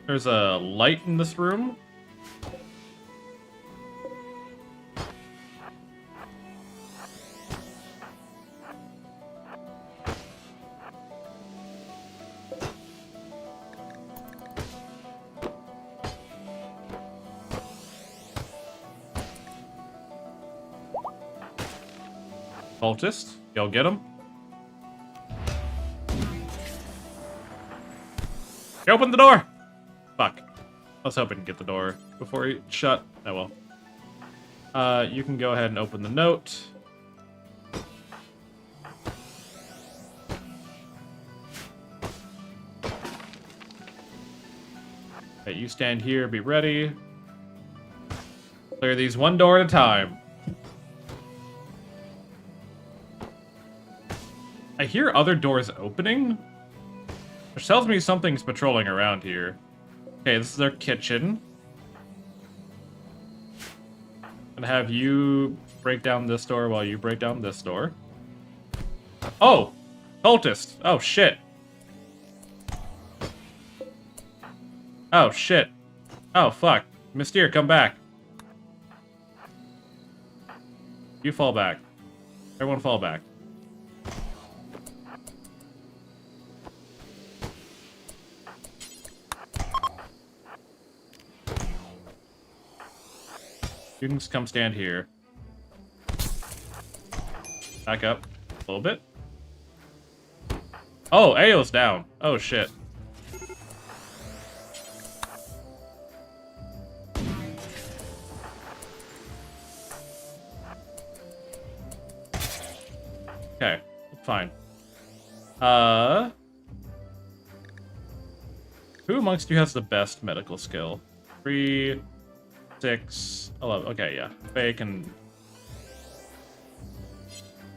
There's a light in this room. Cultist, y'all get him? He opened the door! Fuck. I was hoping to get the door before he shut. Oh well. You can go ahead and open the note. Okay, you stand here, be ready. Clear these one door at a time. I hear other doors opening, which tells me something's patrolling around here. Okay, this is their kitchen. I'm gonna have you break down this door while you break down this door. Oh! Cultist! Oh, shit. Oh, shit. Oh, fuck. Mystere, come back. You fall back. Everyone fall back. You can just come stand here. Back up a little bit. Oh, Ao's down. Oh, shit. Okay, fine. Who amongst you has the best medical skill? 3, 6, 11. Okay, yeah. Faye can...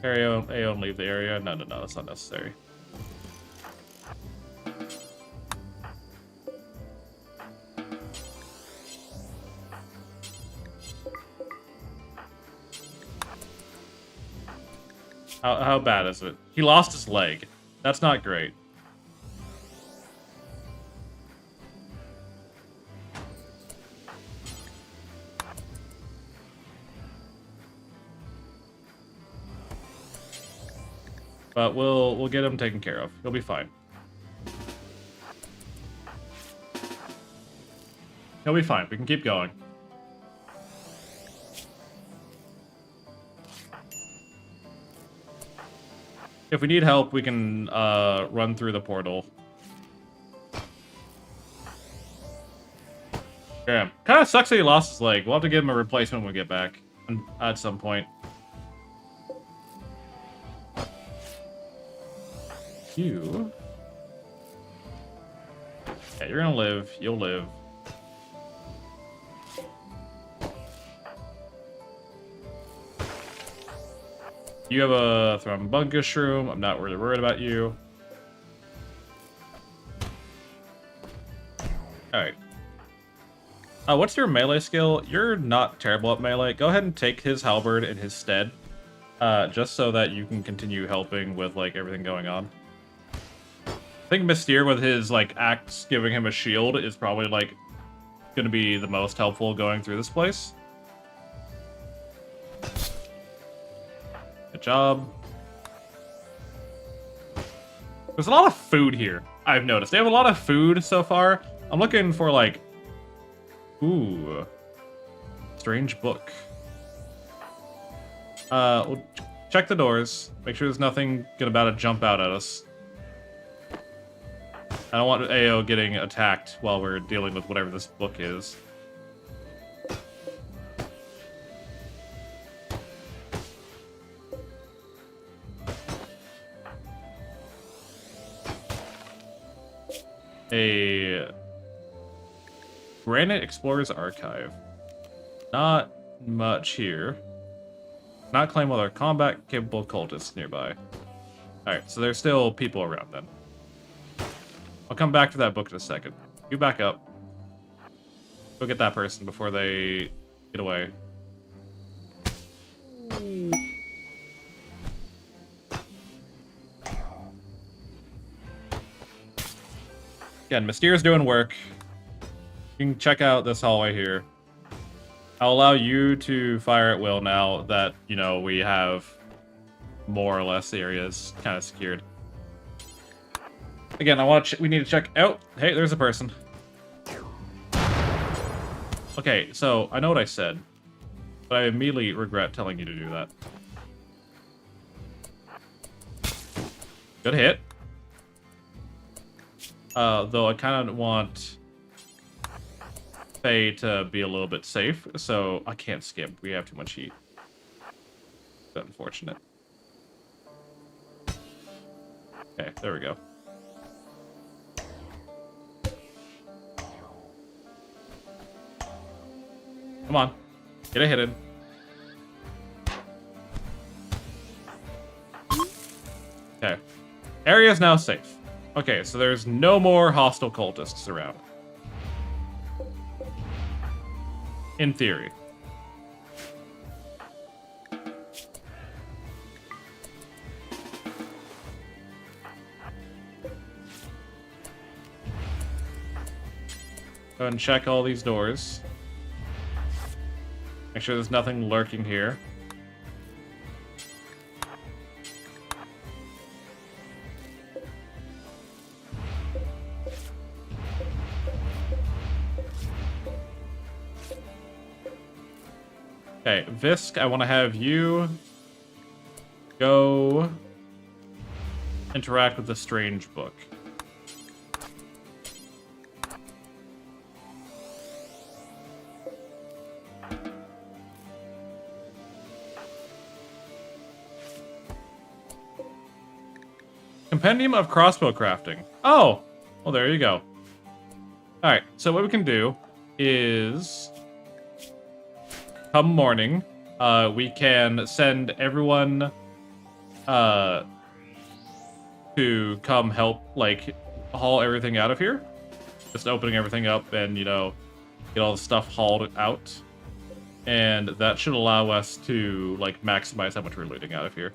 AO and leave the area. No, that's not necessary. How bad is it? He lost his leg. That's not great. But we'll get him taken care of. He'll be fine. He'll be fine. We can keep going. If we need help, we can run through the portal. Damn. Kind of sucks that he lost his leg. We'll have to give him a replacement when we get back at some point. You. Yeah, you're gonna live. You'll live. You have a Thrumbungus shroom. I'm not really worried about you. Alright. What's your melee skill? You're not terrible at melee. Go ahead and take his halberd in his stead. Just so that you can continue helping with, like, everything going on. I think Mystere with his, like, axe giving him a shield is probably, like, gonna be the most helpful going through this place. Good job. There's a lot of food here, I've noticed. They have a lot of food so far. I'm looking for, like... Ooh. Strange book. We'll check the doors. Make sure there's nothing about to jump out at us. I don't want AO getting attacked while we're dealing with whatever this book is. A Granite Explorer's Archive. Not much here. Not claim while there are combat capable cultists nearby. Alright, so there's still people around then. I'll come back to that book in a second. You back up. Go get that person before they get away. Again, Mystere's doing work. You can check out this hallway here. I'll allow you to fire at will now that, you know, we have more or less the areas kind of secured. Again, we need to check out. Hey, there's a person. Okay, so I know what I said, but I immediately regret telling you to do that. Good hit. Though I kind of want Faye to be a little bit safe, so I can't skip. We have too much heat. That's unfortunate. Okay, there we go. Come on. Get a hit in. Okay. Area is now safe. Okay, so there's no more hostile cultists around. In theory. Go ahead and check all these doors. Make sure there's nothing lurking here. Okay, Visk, I want to have you go interact with the strange book. Compendium of crossbow crafting. Oh, well, there you go. All right, so what we can do is, come morning, we can send everyone to come help, like, haul everything out of here. Just opening everything up and, you know, get all the stuff hauled out. And that should allow us to, like, maximize how much we're looting out of here.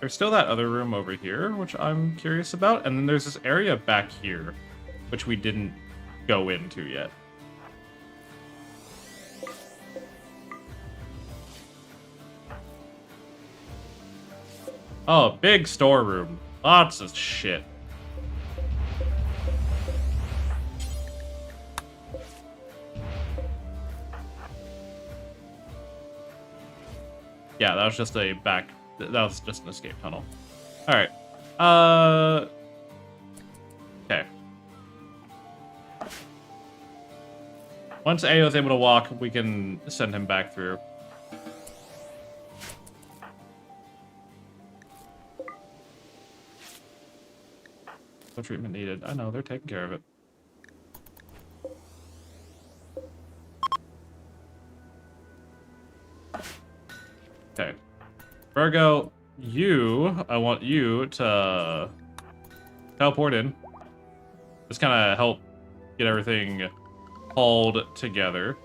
There's still that other room over here, which I'm curious about. And then there's this area back here, which we didn't go into yet. Oh, big storeroom. Lots of shit. Yeah, that was just a back. That was just an escape tunnel. All right. Okay. Once Ao is able to walk, we can send him back through. No treatment needed. I know, they're taking care of it. Okay. Virgo, I want you to teleport in. Just kind of help get everything hauled together.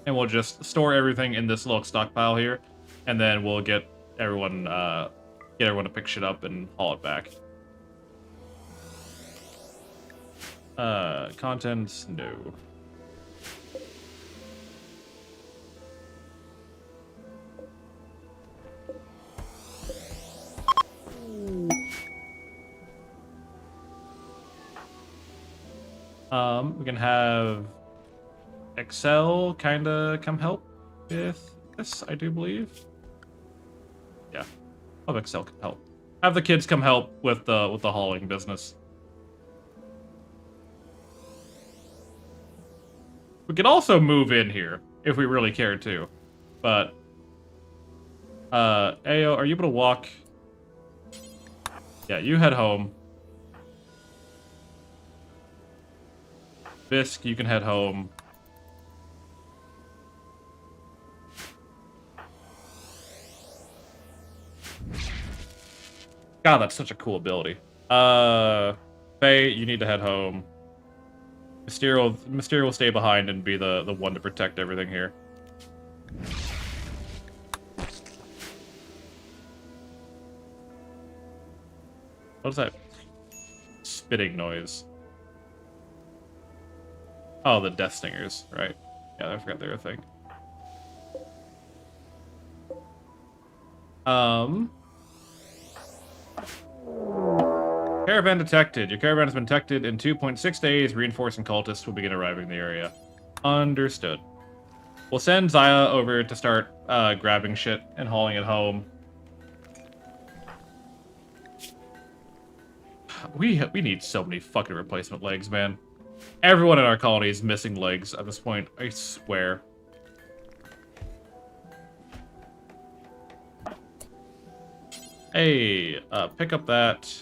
And we'll just store everything in this little stockpile here, and then we'll get everyone to pick shit up and haul it back. Contents, no. We can have Excel kinda come help with this, I do believe. Yeah, I'll have Excel come help. Have the kids come help with the hauling business. We could also move in here if we really cared to, but Ao, are you able to walk? Yeah, you head home. Fisk, you can head home. God, that's such a cool ability. Faye, you need to head home. Mysterio will stay behind and be the one to protect everything here. What's that spitting noise? Oh, the Death Stingers, right. Yeah, I forgot they were a thing. Caravan detected. Your caravan has been detected in 2.6 days. Reinforcing cultists will begin arriving in the area. Understood. We'll send Zaya over to start grabbing shit and hauling it home. We need so many fucking replacement legs, man. Everyone in our colony is missing legs at this point, I swear. Hey, pick up that.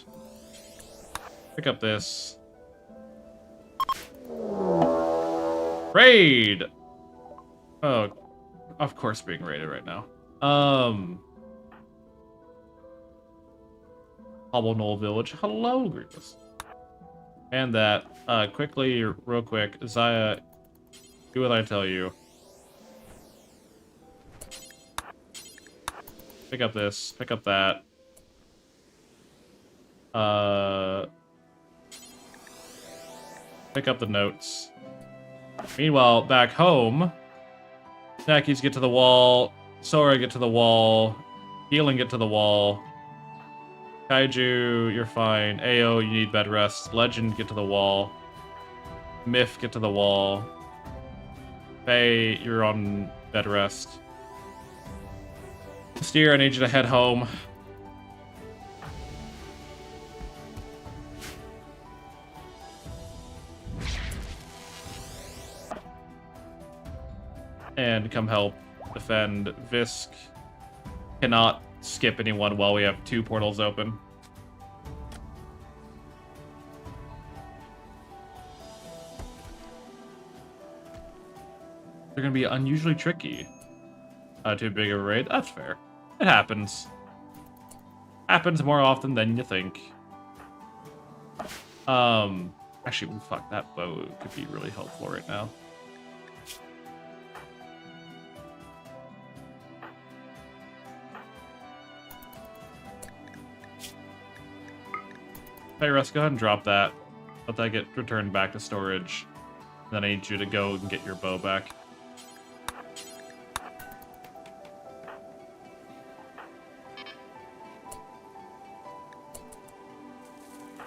Pick up this. Raid! Oh, of course being raided right now. Hobble Knoll Village. Hello, Grievous. And that, quickly, real quick, Zaya, do what I tell you. Pick up this, pick up that. Pick up the notes. Meanwhile, back home, Snackies get to the wall, Sora get to the wall, Healing get to the wall. Kaiju, you're fine. Ao, you need bed rest. Legend, get to the wall. Myth, get to the wall. Faye, you're on bed rest. Steer, I need you to head home. And come help defend. Visk cannot skip anyone while we have 2 portals open. They're gonna be unusually tricky. Too big of a raid. That's fair. It happens. Happens more often than you think. Actually, fuck, that bow could be really helpful right now. Hey, Russ, go ahead and drop that. Let that get returned back to storage. Then I need you to go and get your bow back.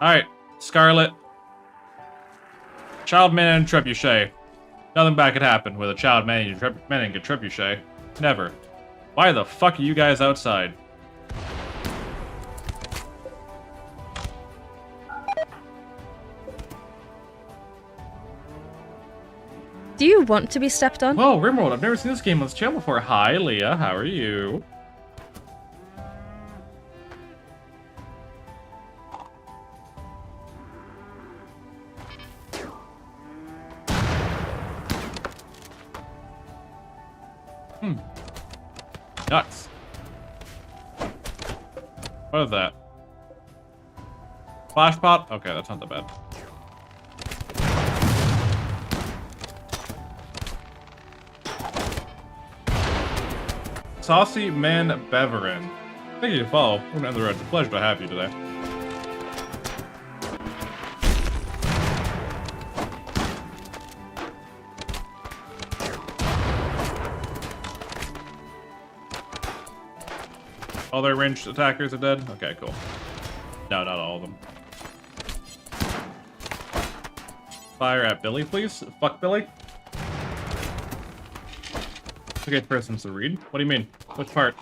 Alright, Scarlet. Child manning a trebuchet. Nothing bad could happen with a child manning a trebuchet. Never. Why the fuck are you guys outside?
Do you want to be stepped on?
Whoa, Rimworld, I've never seen this game on this channel before. Hi, Leah, how are you? Nuts. What is that? Flash pot? Okay, that's not that bad. Saucy Man Beverin. Thank you to follow. We're going to the road. It's a pleasure to have you today. All their ranged attackers are dead? Okay, cool. No, not all of them. Fire at Billy, please. Fuck Billy. Okay, persons to read. What do you mean? Which part?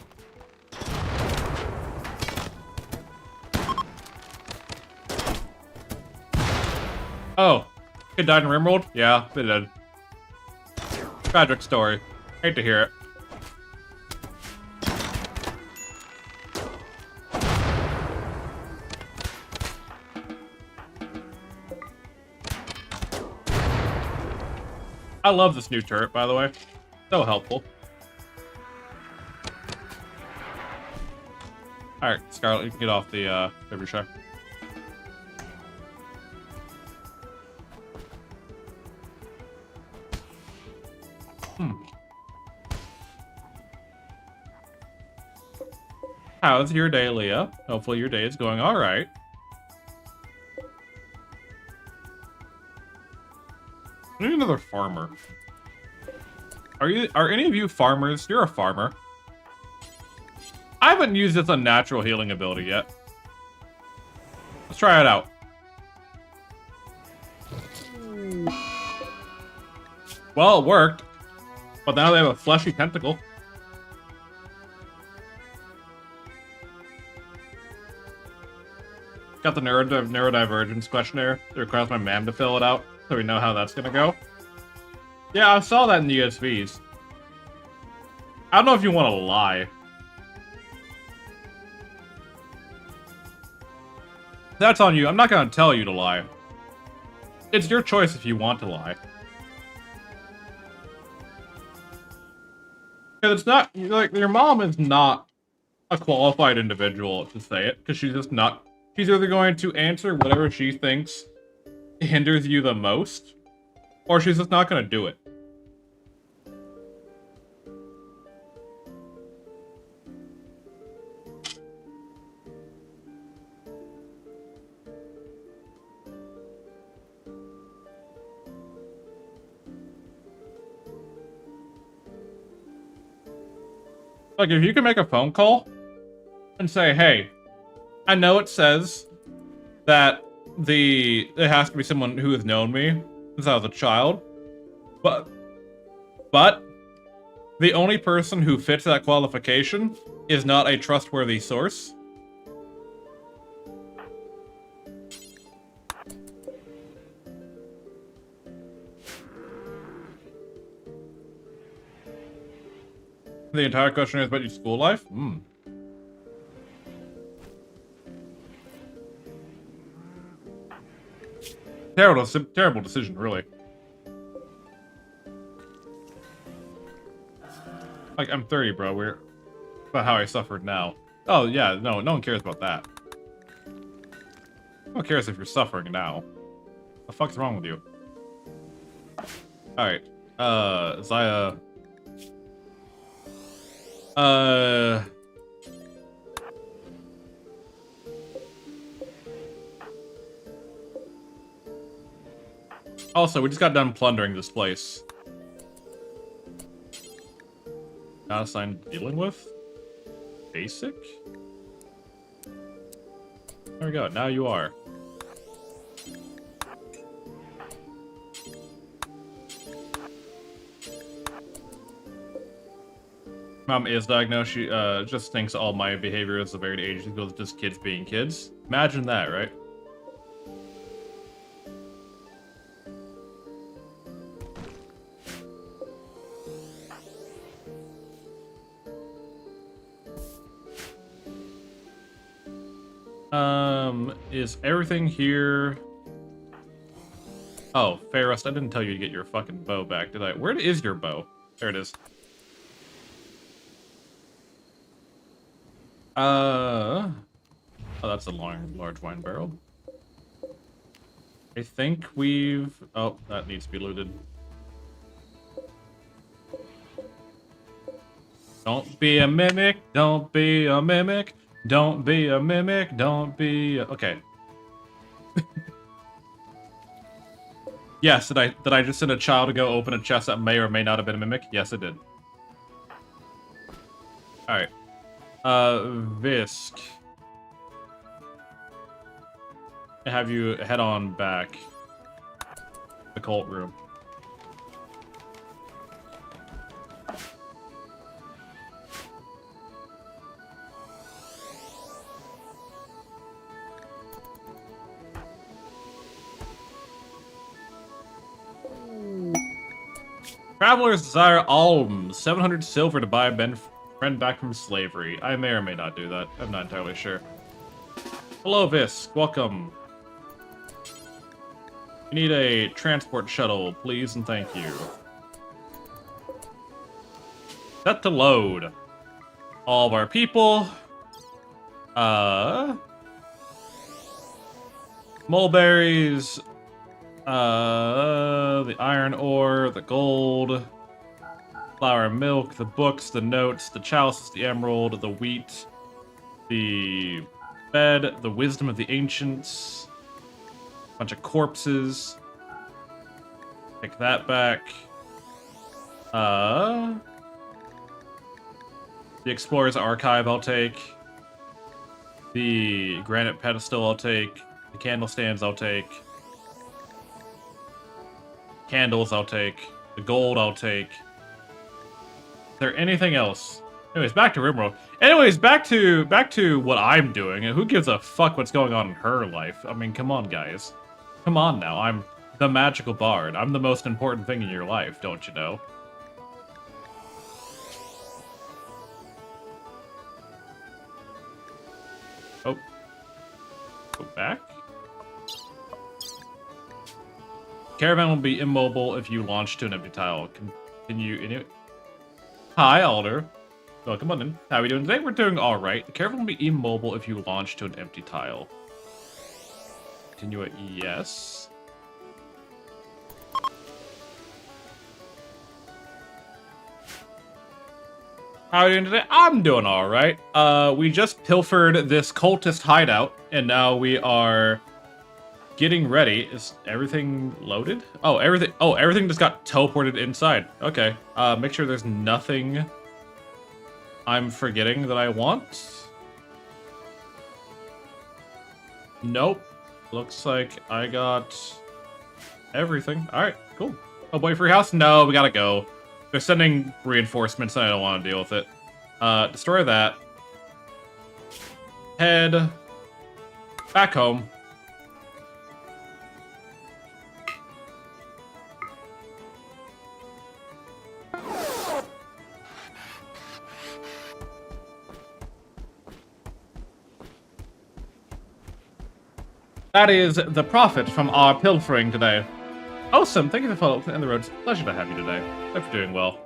Oh, kid died in Rimworld? Yeah, they did. Tragic story. Hate to hear it. I love this new turret, by the way. So helpful. Alright, Scarlet, you can get off the trebuchet. How's your day, Leah? Hopefully your day is going alright. I need another farmer. Are any of you farmers? You're a farmer. I haven't used this unnatural healing ability yet. Let's try it out. Well, it worked. But now they have a fleshy tentacle. Got the neurodivergence questionnaire. It requires my mam to fill it out, so we know how that's gonna go. Yeah, I saw that in the USVs. I don't know if you want to lie. That's on you. I'm not gonna tell you to lie. It's your choice if you want to lie. Because it's not, like, your mom is not a qualified individual to say it, because she's just not. She's either going to answer whatever she thinks hinders you the most, or she's just not going to do it. Like, if you can make a phone call and say, hey, I know it says that it has to be someone who has known me since I was a child, but the only person who fits that qualification is not a trustworthy source. The entire questionnaire is about your school life? Terrible decision, really. Like, I'm 30, bro. We're about how I suffered now. Oh, yeah, no one cares about that. No one cares if you're suffering now. What the fuck's wrong with you? Alright. Zaya. Also, we just got done plundering this place. Not assigned dealing with? Basic? There we go, now you are. Mom is diagnosed. She just thinks all my behavior is the very age goes just kids being kids. Imagine that, right? Is everything here? Oh, Fairest, I didn't tell you to get your fucking bow back, did I? Where is your bow? There it is. Oh, that's a large wine barrel. I think we've... Oh, that needs to be looted. Don't be a mimic, don't be a mimic, don't be a mimic, don't be a... Okay. Yes, did I just send a child to go open a chest that may or may not have been a mimic? Yes, it did. Alright. Visk. Have you head on back. The cult room. Travelers desire alms. 700 silver to buy a friend back from slavery. I may or may not do that. I'm not entirely sure. Hello, Visk. Welcome. You need a transport shuttle, please, and thank you. Set to load. All of our people. Mulberries. The iron ore, the gold, flour and milk, the books, the notes, the chalices, the emerald, the wheat, the bed, the wisdom of the ancients, a bunch of corpses. Take that back. The explorer's archive I'll take. The granite pedestal I'll take. The candle stands I'll take. Candles I'll take. The gold I'll take. Is there anything else? Anyways, back to Rimworld. Anyways, back to what I'm doing. Who gives a fuck what's going on in her life? I mean, come on, guys. Come on now. I'm the magical bard. I'm the most important thing in your life, don't you know? Oh. Go back. Caravan will be immobile if you launch to an empty tile. Continue in. Hi, Alder. Welcome on in. How are we doing today? We're doing alright. The caravan will be immobile if you launch to an empty tile. Continue it, yes. How are you doing today? I'm doing alright. We just pilfered this cultist hideout, and now we are getting ready. Is everything loaded? Oh, everything just got teleported inside. Okay. Make sure there's nothing I'm forgetting that I want. Nope. Looks like I got everything. Alright, cool. Oh boy, free house? No, we gotta go. They're sending reinforcements and I don't want to deal with it. Destroy that. Head back home. That is the profit from our pilfering today. Awesome, thank you for following in the roads. Pleasure to have you today. Hope you're doing well.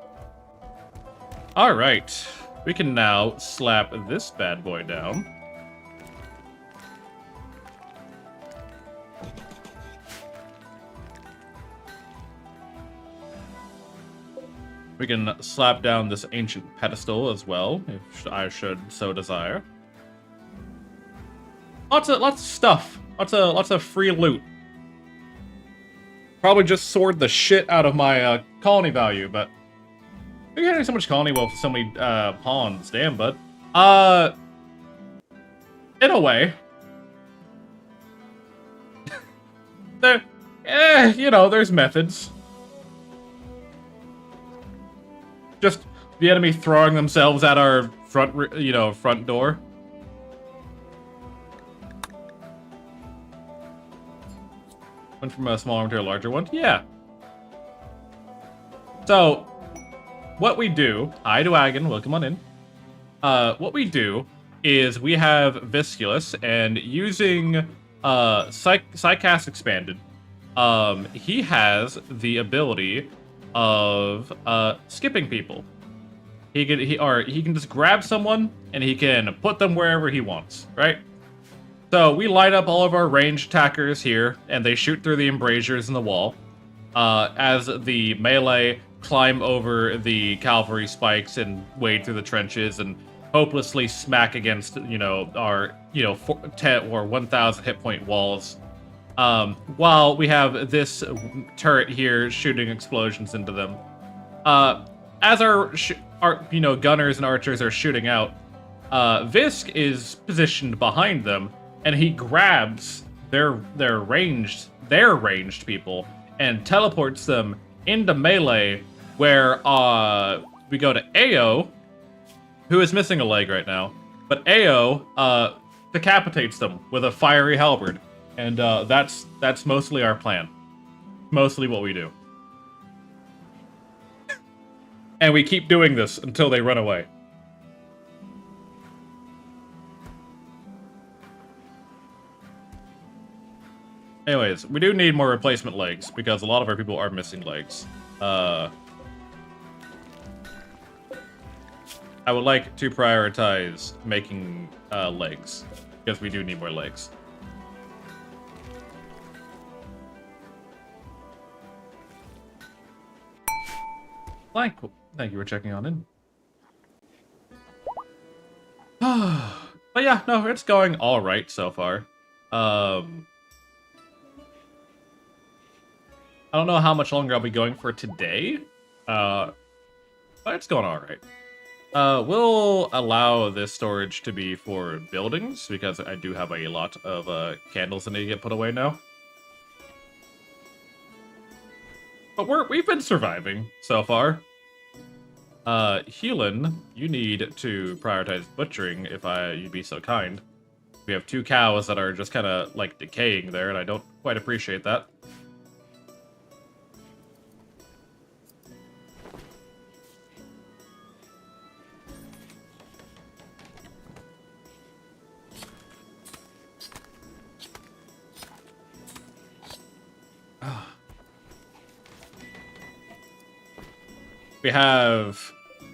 Alright, we can now slap this bad boy down. We can slap down this ancient pedestal as well, if I should so desire. Lots of stuff. Lots of free loot. Probably just soared the shit out of my colony value, but we're getting so much colony wealth with so many pawns. Damn, bud. In a way, you know, there's methods. Just the enemy throwing themselves at our front door. Went from a smaller one to a larger one. Yeah. So, what we do, hi to Agon, welcome on in. What we do is we have Visculus, and using Psycast Expanded, he has the ability of skipping people. He can just grab someone and he can put them wherever he wants, right? So we light up all of our ranged attackers here, and they shoot through the embrasures in the wall. As the melee climb over the cavalry spikes and wade through the trenches and hopelessly smack against, our, 10 or 1,000 hit point walls. While we have this turret here shooting explosions into them. As our gunners and archers are shooting out, Visk is positioned behind them, and he grabs their ranged people and teleports them into melee, where we go to Ao, who is missing a leg right now, but Ao decapitates them with a fiery halberd, and that's mostly our plan. Mostly what we do. And we keep doing this until they run away. Anyways, we do need more replacement legs, because a lot of our people are missing legs. I would like to prioritize making legs, because we do need more legs. Thank you for checking on in. But yeah, no, it's going all right so far. I don't know how much longer I'll be going for today, but it's going all right. We'll allow this storage to be for buildings, because I do have a lot of candles that need to get put away now. But we've been surviving so far. Healin, you need to prioritize butchering if you'd be so kind. We have 2 cows that are just kind of like decaying there, and I don't quite appreciate that. We have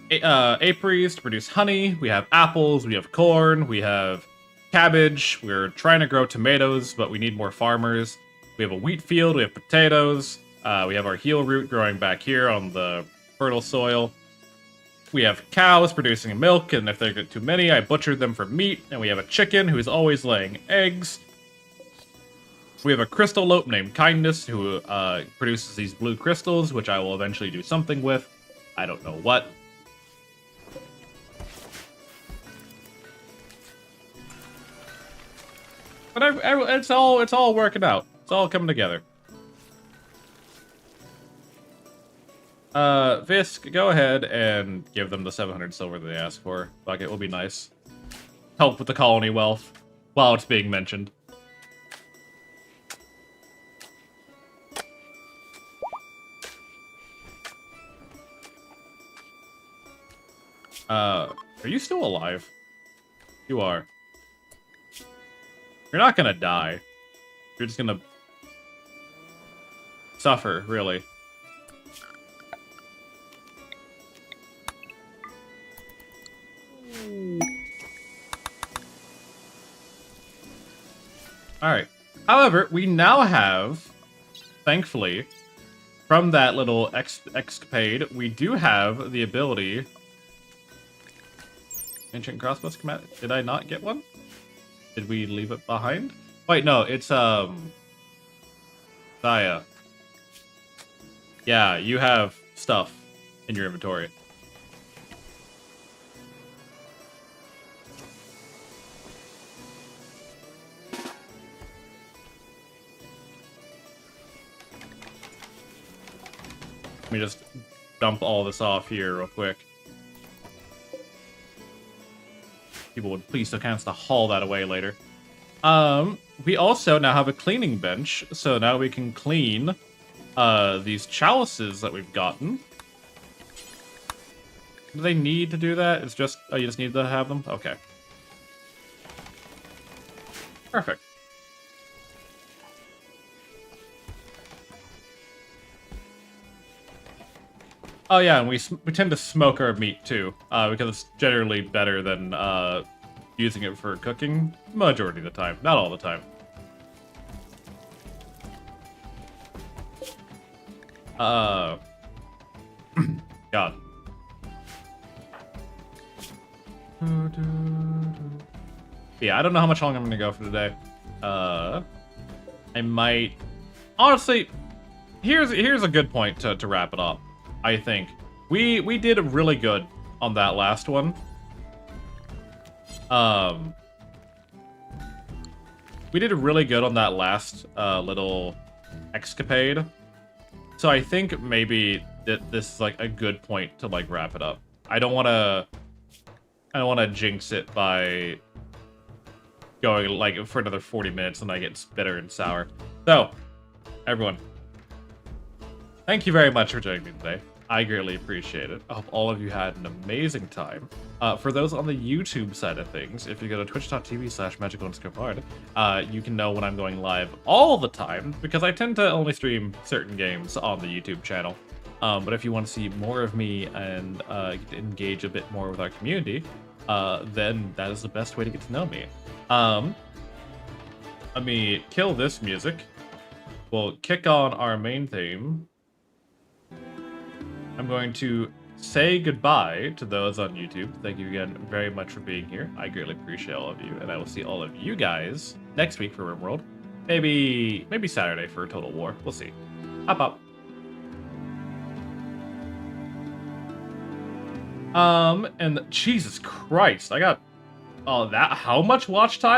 apiaries to produce honey, we have apples, we have corn, we have cabbage, we're trying to grow tomatoes, but we need more farmers. We have a wheat field, we have potatoes, we have our heel root growing back here on the fertile soil. We have cows producing milk, and if they get too many, I butchered them for meat, and we have a chicken who is always laying eggs. We have a crystal lope named Kindness who produces these blue crystals, which I will eventually do something with. I don't know what. But it's all working out. It's all coming together. Visk, go ahead and give them the 700 silver that they asked for. Fuck, it will be nice. Help with the colony wealth while it's being mentioned. Are you still alive? You are. You're not gonna die. You're just gonna suffer, really. Alright. However, we now have, thankfully, from that little escapade, we do have the ability... Ancient crossbow schematic. Did I not get one? Did we leave it behind? Wait, no, it's, Saya. Yeah, you have stuff in your inventory. Let me just dump all this off here real quick. people would please so kind to haul that away later. We also now have a cleaning bench, so now we can clean these chalices that we've gotten. Do they need to do that? It's just, oh, you just need to have them? Okay. Perfect. Oh yeah, and we tend to smoke our meat too, because it's generally better than using it for cooking majority of the time, not all the time. God. Yeah, I don't know how much longer I'm gonna go for today. I might... Honestly, here's a good point to wrap it up, I think. We did really good on that last one. We did really good on that last little escapade. So I think maybe that this is like a good point to like wrap it up. I don't want to jinx it by going like for another 40 minutes and I get bitter and sour. So, everyone, thank you very much for joining me today. I greatly appreciate it. I hope all of you had an amazing time. For those on the YouTube side of things, if you go to twitch.tv/magical_bard, you can know when I'm going live all the time, because I tend to only stream certain games on the YouTube channel. But if you want to see more of me and get to engage a bit more with our community, then that is the best way to get to know me. Let me kill this music. We'll kick on our main theme. I'm going to say goodbye to those on YouTube. Thank you again very much for being here. I greatly appreciate all of you, and I will see all of you guys next week for RimWorld. Maybe Saturday for Total War. We'll see. Hop up. And Jesus Christ, I got that how much watch time?